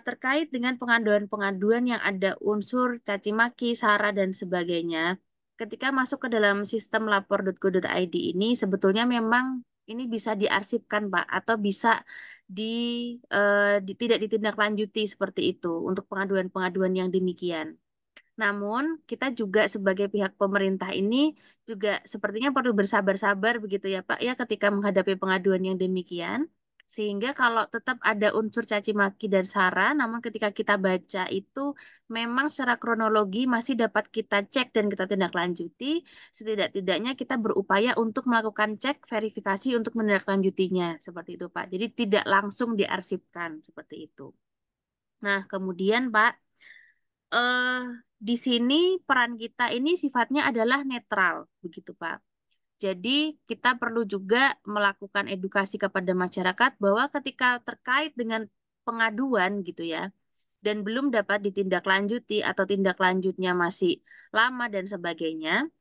terkait dengan pengaduan-pengaduan yang ada unsur caci maki, sara dan sebagainya, ketika masuk ke dalam sistem lapor.go.id ini sebetulnya memang ini bisa diarsipkan Pak atau bisa tidak ditindaklanjuti seperti itu untuk pengaduan-pengaduan yang demikian. Namun, kita juga sebagai pihak pemerintah ini juga sepertinya perlu bersabar-sabar begitu ya Pak ya ketika menghadapi pengaduan yang demikian. Sehingga kalau tetap ada unsur caci maki dan sara, namun ketika kita baca itu memang secara kronologi masih dapat kita cek dan kita tindak lanjuti. Setidak-tidaknya kita berupaya untuk melakukan cek verifikasi untuk menindaklanjutinya seperti itu Pak. Jadi tidak langsung diarsipkan seperti itu. Nah, kemudian Pak, eh, di sini peran kita ini sifatnya adalah netral, begitu Pak. Jadi kita perlu juga melakukan edukasi kepada masyarakat bahwa ketika terkait dengan pengaduan gitu ya, dan belum dapat ditindaklanjuti atau tindak lanjutnya masih lama dan sebagainya,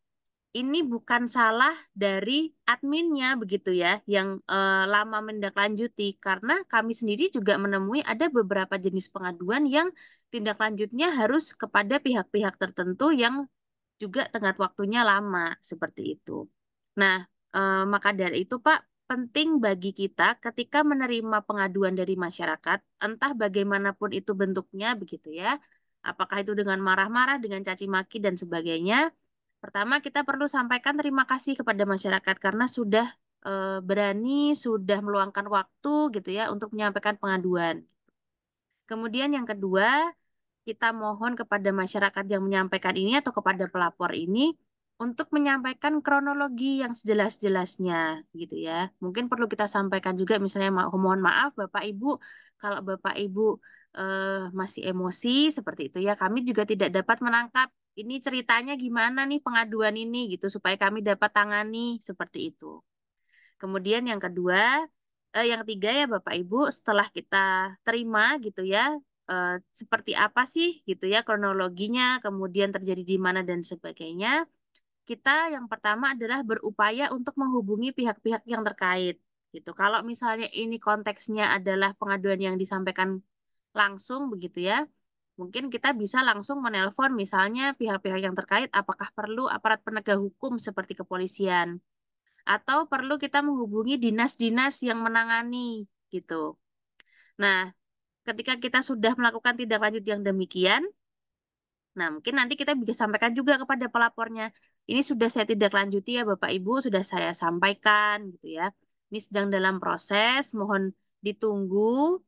ini bukan salah dari adminnya begitu ya, yang lama menindaklanjuti karena kami sendiri juga menemui ada beberapa jenis pengaduan yang tindak lanjutnya harus kepada pihak-pihak tertentu yang juga tenggat waktunya lama seperti itu. Nah, maka dari itu Pak, penting bagi kita ketika menerima pengaduan dari masyarakat, entah bagaimanapun itu bentuknya begitu ya, apakah itu dengan marah-marah, dengan caci maki dan sebagainya. Pertama, kita perlu sampaikan terima kasih kepada masyarakat karena sudah berani, sudah meluangkan waktu gitu ya untuk menyampaikan pengaduan. Kemudian yang kedua, kita mohon kepada masyarakat yang menyampaikan ini atau kepada pelapor ini untuk menyampaikan kronologi yang sejelas-jelasnya gitu ya. Mungkin perlu kita sampaikan juga misalnya mohon maaf Bapak Ibu kalau Bapak Ibu masih emosi seperti itu ya. Kami juga tidak dapat menangkap ini ceritanya gimana nih pengaduan ini gitu supaya kami dapat tangani seperti itu. Kemudian yang kedua, yang ketiga ya Bapak Ibu, setelah kita terima gitu ya, seperti apa sih gitu ya kronologinya, kemudian terjadi di mana dan sebagainya. Kita yang pertama adalah berupaya untuk menghubungi pihak-pihak yang terkait gitu. Kalau misalnya ini konteksnya adalah pengaduan yang disampaikan langsung begitu ya, mungkin kita bisa langsung menelpon misalnya pihak-pihak yang terkait apakah perlu aparat penegak hukum seperti kepolisian atau perlu kita menghubungi dinas-dinas yang menangani gitu. Nah, ketika kita sudah melakukan tindak lanjut yang demikian, nah mungkin nanti kita bisa sampaikan juga kepada pelapornya. Ini sudah saya tindak lanjuti ya Bapak Ibu, sudah saya sampaikan gitu ya. Ini sedang dalam proses, mohon ditunggu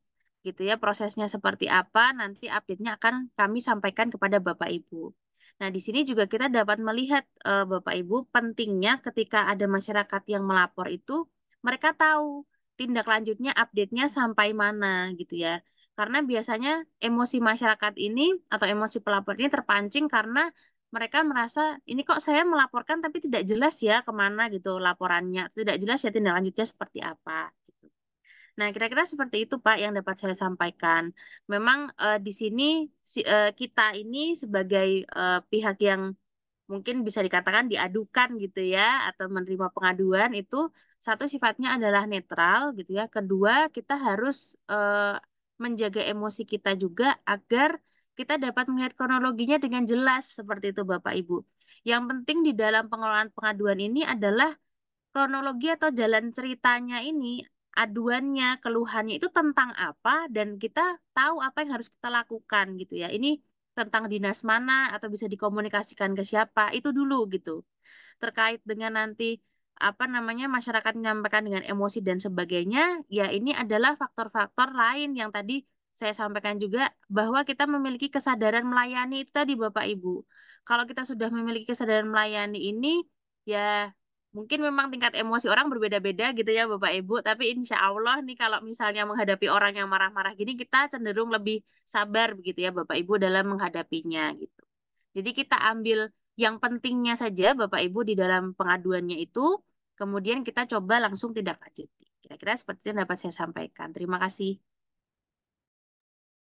gitu ya prosesnya seperti apa, nanti update-nya akan kami sampaikan kepada Bapak Ibu. Nah, di sini juga kita dapat melihat Bapak Ibu pentingnya ketika ada masyarakat yang melapor itu mereka tahu tindak lanjutnya update-nya sampai mana gitu ya. Karena biasanya emosi masyarakat ini atau emosi pelapor ini terpancing karena mereka merasa ini kok saya melaporkan tapi tidak jelas ya kemana gitu laporannya, tidak jelas ya tindak lanjutnya seperti apa. Gitu. Nah, kira-kira seperti itu Pak yang dapat saya sampaikan. Memang di sini kita ini sebagai pihak yang mungkin bisa dikatakan diadukan gitu ya atau menerima pengaduan itu satu sifatnya adalah netral gitu ya. Kedua, kita harus menjaga emosi kita juga agar kita dapat melihat kronologinya dengan jelas seperti itu Bapak Ibu. Yang penting di dalam pengelolaan pengaduan ini adalah kronologi atau jalan ceritanya ini, aduannya, keluhannya itu tentang apa dan kita tahu apa yang harus kita lakukan gitu ya. Ini tentang dinas mana atau bisa dikomunikasikan ke siapa, itu dulu gitu. Terkait dengan nanti apa namanya masyarakat menyampaikan dengan emosi dan sebagainya, ya ini adalah faktor-faktor lain yang tadi saya sampaikan juga bahwa kita memiliki kesadaran melayani itu tadi Bapak Ibu. Kalau kita sudah memiliki kesadaran melayani ini, ya mungkin memang tingkat emosi orang berbeda-beda gitu ya Bapak Ibu, tapi insya Allah nih kalau misalnya menghadapi orang yang marah-marah gini, kita cenderung lebih sabar begitu ya Bapak Ibu dalam menghadapinya gitu. Jadi kita ambil yang pentingnya saja Bapak Ibu di dalam pengaduannya itu, kemudian kita coba langsung tindak lanjuti. Kira-kira seperti itu yang dapat saya sampaikan. Terima kasih.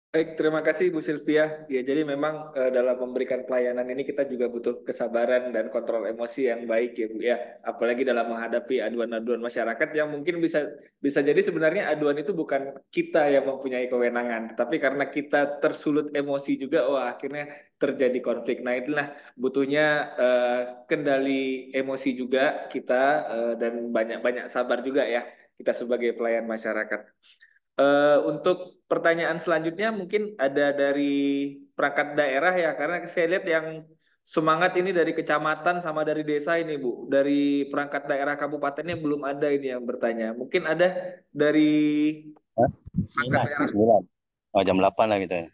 Baik, terima kasih Bu Sylvia. Ya, jadi memang dalam memberikan pelayanan ini kita juga butuh kesabaran dan kontrol emosi yang baik ya Bu ya. Apalagi dalam menghadapi aduan-aduan masyarakat yang mungkin bisa bisa jadi sebenarnya aduan itu bukan kita yang mempunyai kewenangan, tapi karena kita tersulut emosi juga, wah akhirnya terjadi konflik. Nah, itulah butuhnya kendali emosi juga kita dan banyak-banyak sabar juga ya kita sebagai pelayan masyarakat. Untuk pertanyaan selanjutnya mungkin ada dari perangkat daerah ya, karena saya lihat yang semangat ini dari kecamatan sama dari desa ini Bu. Dari perangkat daerah kabupatennya belum ada ini yang bertanya. Mungkin ada dari
Hah?
perangkat daerah
9. Oh, jam 8 lah gitu ya.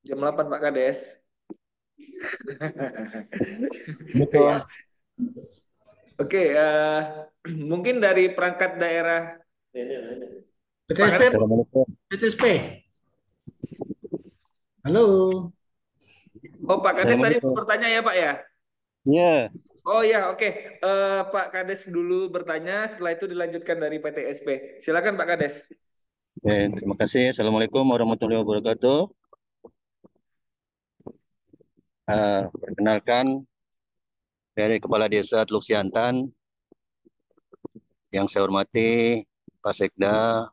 jam 8 Pak Kades.
Betul.
Iya. Oke, mungkin dari perangkat daerah Pak
PTSP,
Kades.
Assalamualaikum.
PTSP. Halo.
Oh, Pak Kades tadi mau
Assalamualaikum.
bertanya ya Pak ya?
Iya,
Oh ya, oke. Pak Kades dulu bertanya, setelah itu dilanjutkan dari PTSP. Silakan Pak Kades.
oke, terima kasih. Assalamualaikum warahmatullahi wabarakatuh. Perkenalkan dari Kepala Desa Teluk Siantan yang saya hormati Pak Sekda,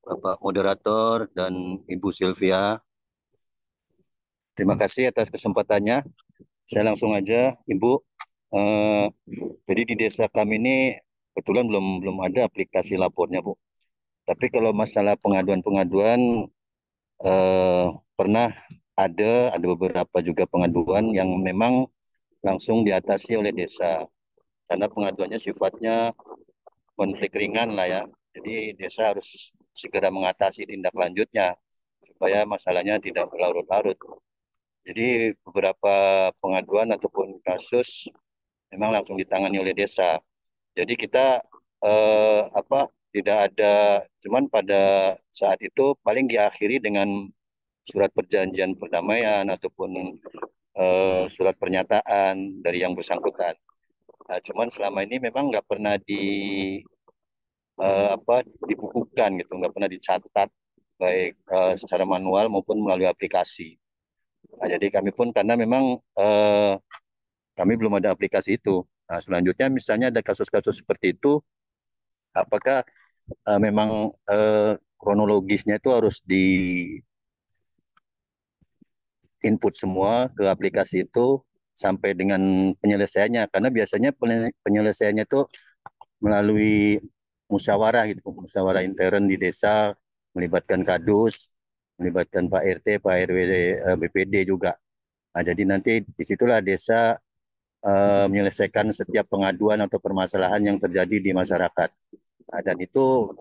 Bapak Moderator, dan Ibu Sylvia. Terima kasih atas kesempatannya. Saya langsung aja, Ibu. Eh, jadi di desa kami ini kebetulan belum ada aplikasi lapornya, Bu. Tapi kalau masalah pengaduan-pengaduan eh, pernah ada beberapa juga pengaduan yang memang langsung diatasi oleh desa karena pengaduannya sifatnya konflik ringan lah ya. Jadi desa harus segera mengatasi tindak lanjutnya supaya masalahnya tidak berlarut-larut. Jadi beberapa pengaduan ataupun kasus memang langsung ditangani oleh desa. Jadi kita apa tidak ada, cuman pada saat itu paling diakhiri dengan surat perjanjian perdamaian ataupun surat pernyataan dari yang bersangkutan. Nah, cuman selama ini memang nggak pernah apa dibukukan gitu, nggak pernah dicatat baik secara manual maupun melalui aplikasi. Nah, jadi kami pun karena memang kami belum ada aplikasi itu. Nah, selanjutnya misalnya ada kasus-kasus seperti itu, apakah memang kronologisnya itu harus di input semua ke aplikasi itu sampai dengan penyelesaiannya karena biasanya penyelesaiannya itu melalui musyawarah gitu, musyawarah intern di desa melibatkan kadus, melibatkan Pak RT, Pak RW, BPD juga. Nah, jadi nanti disitulah desa menyelesaikan setiap pengaduan atau permasalahan yang terjadi di masyarakat. Nah, dan itu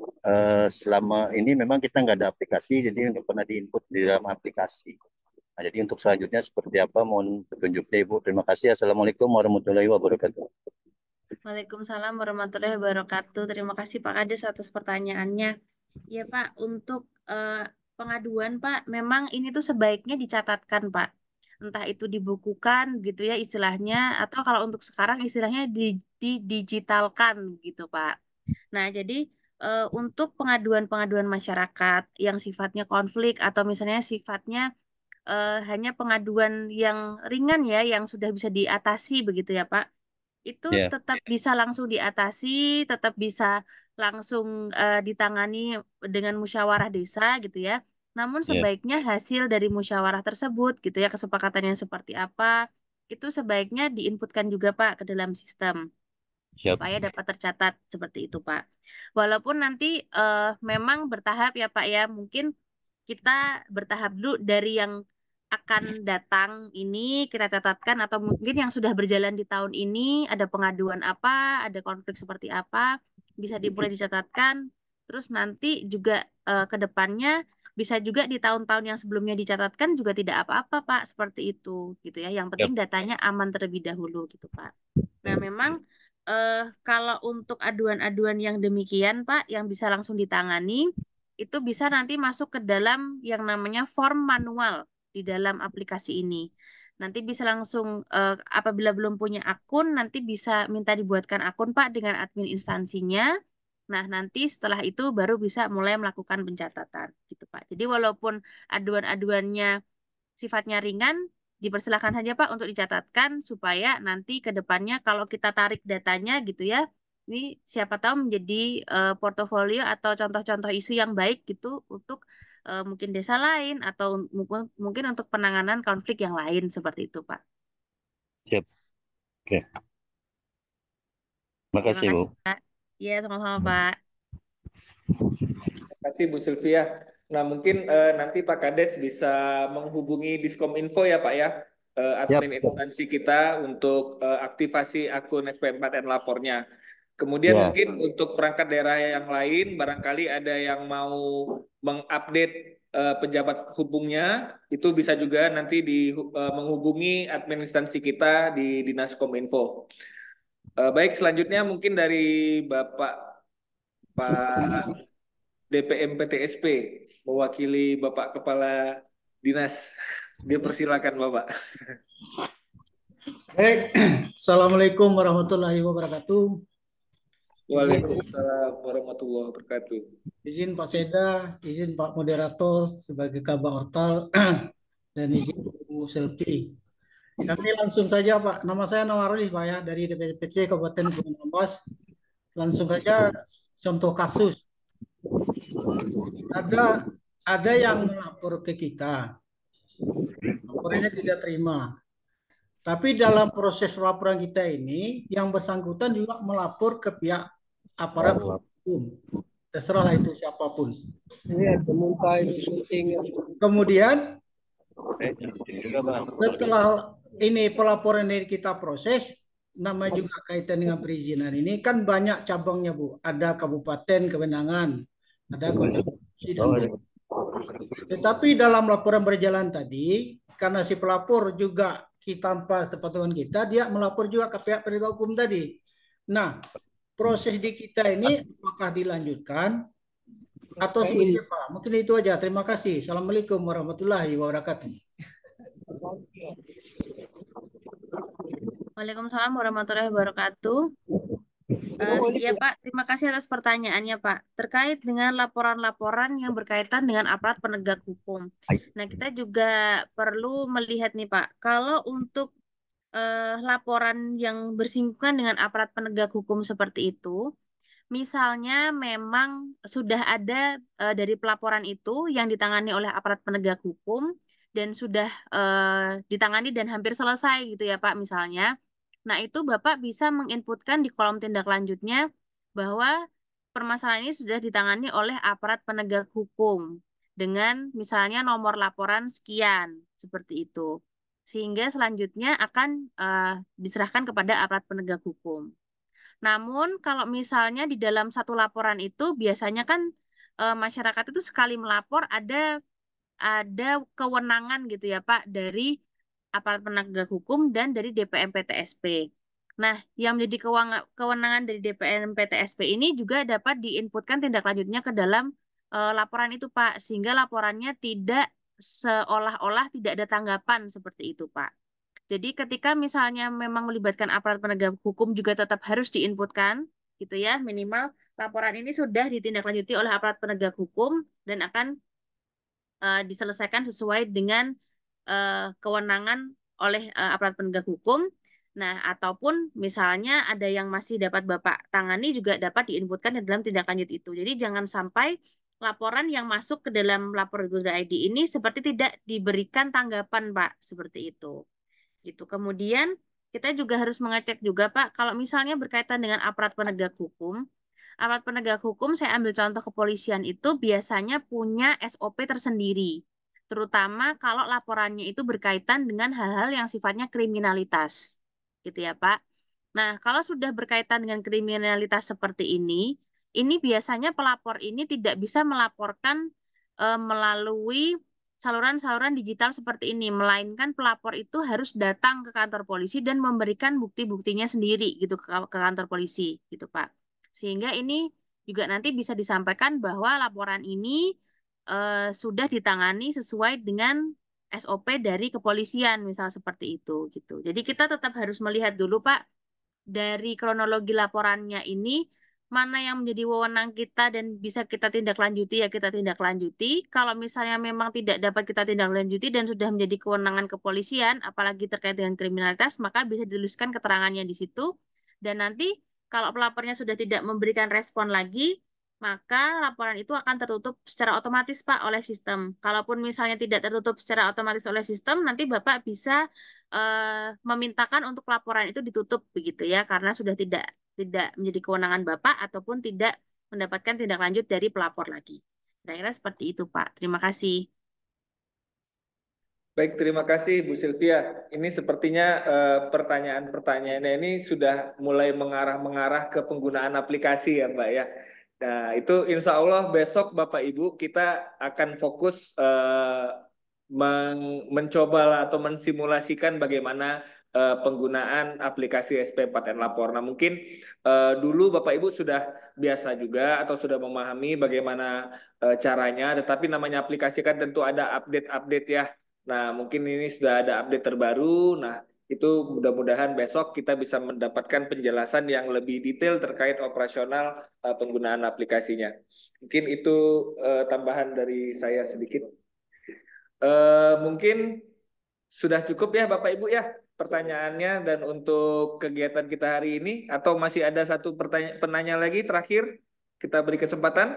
selama ini memang kita nggak ada aplikasi, jadi nggak pernah diinput di dalam aplikasi. Nah, jadi untuk selanjutnya seperti apa mohon petunjuknya Ibu. Terima kasih. Assalamualaikum warahmatullahi wabarakatuh.
Waalaikumsalam warahmatullahi wabarakatuh. Terima kasih Pak Kades atas pertanyaannya. Ya Pak, untuk pengaduan Pak, memang ini tuh sebaiknya dicatatkan Pak. entah itu dibukukan gitu ya istilahnya, atau kalau untuk sekarang istilahnya digitalkan gitu Pak. Nah, jadi untuk pengaduan-pengaduan masyarakat yang sifatnya konflik atau misalnya sifatnya hanya pengaduan yang ringan ya, yang sudah bisa diatasi begitu ya Pak, itu
Ya,
tetap bisa langsung diatasi, tetap bisa langsung ditangani dengan musyawarah desa gitu ya. Namun
ya,
sebaiknya hasil dari musyawarah tersebut gitu ya, kesepakatannya seperti apa, itu sebaiknya diinputkan juga Pak ke dalam sistem
siap.
supaya dapat tercatat seperti itu Pak. Walaupun nanti memang bertahap ya Pak ya, mungkin kita bertahap dulu dari yang akan datang ini kita catatkan atau mungkin yang sudah berjalan di tahun ini ada pengaduan apa, ada konflik seperti apa, bisa dimulai dicatatkan. Terus nanti juga ke depannya bisa juga di tahun-tahun yang sebelumnya dicatatkan juga tidak apa-apa Pak, seperti itu gitu ya. Yang penting
Siap.
datanya aman terlebih dahulu gitu Pak. Nah, memang kalau untuk aduan-aduan yang demikian Pak yang bisa langsung ditangani itu bisa nanti masuk ke dalam yang namanya form manual di dalam aplikasi ini. Nanti bisa langsung apabila belum punya akun nanti bisa minta dibuatkan akun Pak dengan admin instansinya. Nah, nanti setelah itu baru bisa mulai melakukan pencatatan gitu Pak. Jadi walaupun aduan-aduannya sifatnya ringan, dipersilakan saja Pak untuk dicatatkan supaya nanti ke depannya kalau kita tarik datanya gitu ya, ini siapa tahu menjadi portofolio atau contoh-contoh isu yang baik gitu untuk mungkin desa lain atau mungkin untuk penanganan konflik yang lain seperti itu Pak.
Siap. Oke.
Terima
Makasih, Bu.
kasih Pak. Iya, sama-sama Pak.
Terima kasih Bu Sylvia. Nah, mungkin nanti Pak Kades bisa menghubungi Diskominfo ya Pak ya,
Siap.
admin instansi kita untuk aktivasi akun SP4N lapornya. Kemudian
Ya,
mungkin untuk perangkat daerah yang lain, barangkali ada yang mau mengupdate pejabat hubungnya, itu bisa juga nanti menghubungi admin instansi kita di Dinas Kominfo. Baik, selanjutnya mungkin dari Pak DPM PTSP mewakili Bapak Kepala Dinas. Dipersilakan Bapak.
Baik, Assalamualaikum warahmatullahi wabarakatuh. Izin,
Waalaikumsalam warahmatullahi wabarakatuh.
izin Pak Seda, izin Pak Moderator sebagai Kaba Ortal, dan izin Bu Selvi. Kami langsung saja Pak, nama saya Nawarudin Pak ya, dari DPDPC Kabupaten Gunung Ambas. Langsung saja contoh kasus. Ada yang melapor ke kita, laporannya tidak terima. Tapi dalam proses pelaporan kita ini, yang bersangkutan juga melapor ke pihak aparat hukum. Terserahlah itu siapapun. Kemudian setelah ini pelaporan ini kita proses, namanya juga kaitan dengan perizinan ini kan banyak cabangnya Bu. Ada kabupaten kewenangan, ada konstitusi dan tetapi dalam laporan berjalan tadi, karena si pelapor juga tanpa sepengetahuan kita, dia melapor juga ke pihak penegak hukum tadi. Nah, proses di kita ini apakah dilanjutkan atau seperti apa? Mungkin itu aja. Terima kasih. Assalamualaikum warahmatullahi wabarakatuh.
Waalaikumsalam warahmatullahi wabarakatuh. Iya Pak, terima kasih atas pertanyaannya Pak. Terkait dengan laporan-laporan yang berkaitan dengan aparat penegak hukum. Nah, kita juga perlu melihat nih Pak, kalau untuk laporan yang bersinggungan dengan aparat penegak hukum seperti itu, misalnya memang sudah ada dari pelaporan itu yang ditangani oleh aparat penegak hukum dan sudah ditangani dan hampir selesai gitu ya Pak misalnya. Nah, itu Bapak bisa menginputkan di kolom tindak lanjutnya bahwa permasalahan ini sudah ditangani oleh aparat penegak hukum dengan misalnya nomor laporan sekian seperti itu. Sehingga selanjutnya akan diserahkan kepada aparat penegak hukum. Namun kalau misalnya di dalam satu laporan itu biasanya kan masyarakat itu sekali melapor ada kewenangan gitu ya Pak dari aparat penegak hukum dan dari DPM PTSP. Nah, yang menjadi kewenangan dari DPM PTSP ini juga dapat diinputkan tindak lanjutnya ke dalam laporan itu Pak, sehingga laporannya tidak seolah-olah tidak ada tanggapan seperti itu, Pak. Jadi ketika misalnya memang melibatkan aparat penegak hukum juga tetap harus diinputkan, gitu ya, minimal laporan ini sudah ditindaklanjuti oleh aparat penegak hukum dan akan diselesaikan sesuai dengan kewenangan oleh aparat penegak hukum. Nah, ataupun misalnya ada yang masih dapat Bapak tangani juga dapat diinputkan di dalam tindak lanjut itu. Jadi jangan sampai laporan yang masuk ke dalam lapor.go.id ini seperti tidak diberikan tanggapan, Pak, seperti itu. Gitu. Kemudian kita juga harus mengecek juga, Pak, kalau misalnya berkaitan dengan aparat penegak hukum, aparat penegak hukum, saya ambil contoh kepolisian itu biasanya punya SOP tersendiri, terutama kalau laporannya itu berkaitan dengan hal-hal yang sifatnya kriminalitas, gitu ya, Pak. Nah, kalau sudah berkaitan dengan kriminalitas seperti ini biasanya pelapor ini tidak bisa melaporkan melalui saluran-saluran digital seperti ini, melainkan pelapor itu harus datang ke kantor polisi dan memberikan bukti-buktinya sendiri gitu ke kantor polisi, gitu, Pak. Sehingga ini juga nanti bisa disampaikan bahwa laporan ini sudah ditangani sesuai dengan SOP dari kepolisian, misal seperti itu, gitu. Jadi kita tetap harus melihat dulu, Pak, dari kronologi laporannya ini, mana yang menjadi wewenang kita dan bisa kita tindak lanjuti, ya kita tindak lanjuti. Kalau misalnya memang tidak dapat kita tindak lanjuti dan sudah menjadi kewenangan kepolisian, apalagi terkait dengan kriminalitas, maka bisa dituliskan keterangannya di situ. Dan nanti kalau pelapornya sudah tidak memberikan respon lagi, maka laporan itu akan tertutup secara otomatis, Pak, oleh sistem. Kalaupun misalnya tidak tertutup secara otomatis oleh sistem, nanti Bapak bisa memintakan untuk laporan itu ditutup begitu ya, karena sudah tidak menjadi kewenangan Bapak ataupun tidak mendapatkan tindak lanjut dari pelapor lagi. Kira-kira seperti itu, Pak. Terima kasih.
Baik, terima kasih Bu Sylvia. Ini sepertinya pertanyaan-pertanyaannya ini sudah mulai mengarah ke penggunaan aplikasi ya Mbak ya. Nah, itu insya Allah besok Bapak Ibu kita akan fokus mencoba atau mensimulasikan bagaimana penggunaan aplikasi SP Paten Lapor. Nah, mungkin dulu Bapak Ibu sudah biasa juga atau sudah memahami bagaimana caranya, tetapi namanya aplikasi kan tentu ada update-update ya. Nah, mungkin ini sudah ada update terbaru. Nah, itu mudah-mudahan besok kita bisa mendapatkan penjelasan yang lebih detail terkait operasional penggunaan aplikasinya. Mungkin itu tambahan dari saya sedikit. Mungkin sudah cukup ya Bapak Ibu ya pertanyaannya dan untuk kegiatan kita hari ini, atau masih ada satu penanya lagi terakhir kita beri kesempatan?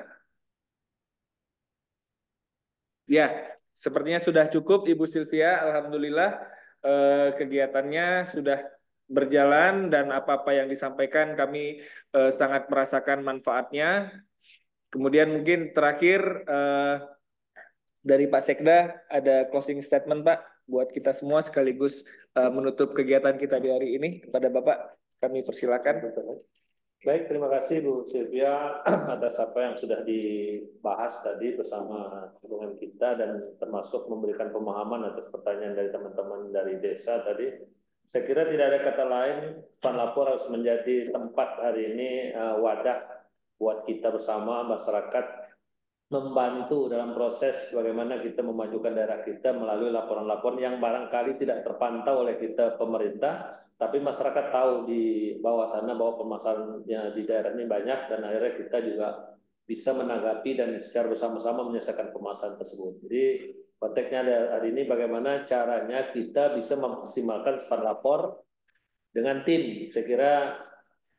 Ya, sepertinya sudah cukup Ibu Sylvia. Alhamdulillah kegiatannya sudah berjalan dan apa-apa yang disampaikan kami sangat merasakan manfaatnya. Kemudian mungkin terakhir dari Pak Sekda ada closing statement Pak buat kita semua sekaligus menutup kegiatan kita di hari ini. Kepada Bapak kami persilakan.
Baik, terima kasih Bu Sylvia atas apa yang sudah dibahas tadi bersama dengan kita dan termasuk memberikan pemahaman atas pertanyaan dari teman-teman dari desa tadi. Saya kira tidak ada kata lain, Pan Lapor harus menjadi tempat hari ini wadah buat kita bersama masyarakat membantu dalam proses bagaimana kita memajukan daerah kita melalui laporan-laporan yang barangkali tidak terpantau oleh kita pemerintah, tapi masyarakat tahu di bawah sana bahwa permasalahannya di daerah ini banyak dan akhirnya kita juga bisa menanggapi dan secara bersama-sama menyelesaikan permasalahan tersebut. Jadi konteksnya hari ini bagaimana caranya kita bisa memaksimalkan Pan Lapor dengan tim. Saya kira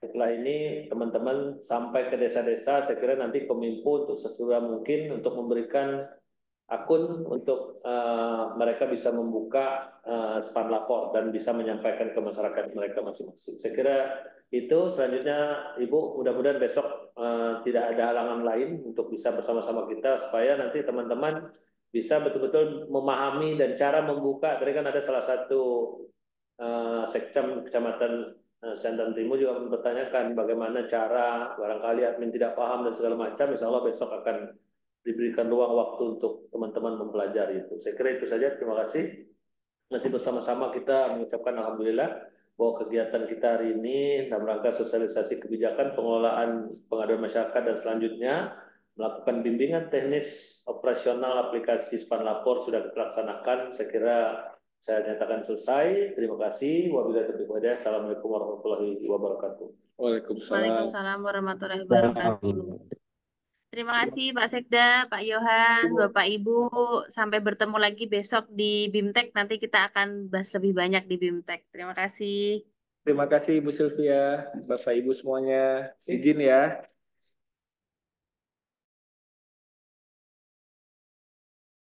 setelah ini teman-teman sampai ke desa-desa, saya kira nanti Kominfo untuk sesegera mungkin untuk memberikan akun untuk mereka bisa membuka Span Lapor dan bisa menyampaikan ke masyarakat mereka masing-masing. Saya kira itu. Selanjutnya Ibu, mudah-mudahan besok tidak ada halangan lain untuk bisa bersama-sama kita supaya nanti teman-teman bisa betul-betul memahami dan cara membuka. Tadi kan ada salah satu sekcam kecamatan Sandan Timur juga mempertanyakan bagaimana cara, barangkali admin tidak paham dan segala macam. Insya Allah besok akan diberikan ruang waktu untuk teman-teman mempelajari itu. Saya kira itu saja. Terima kasih. Masih bersama-sama kita mengucapkan alhamdulillah bahwa kegiatan kita hari ini dalam rangka sosialisasi kebijakan pengelolaan pengaduan masyarakat dan selanjutnya melakukan bimbingan teknis operasional aplikasi Span Lapor sudah dilaksanakan. Saya kira saya nyatakan selesai. Terima kasih. Wabillahi taufiq wal hidayah. Assalamualaikum warahmatullahi wabarakatuh.
Waalaikumsalam.
Waalaikumsalam warahmatullahi wabarakatuh. Terima kasih Pak Sekda, Pak Yohan, Bapak Ibu. Sampai bertemu lagi besok di BIMTEK. Nanti kita akan bahas lebih banyak di BIMTEK. Terima kasih.
Terima kasih Ibu Sylvia, Bapak Ibu semuanya. Izin ya.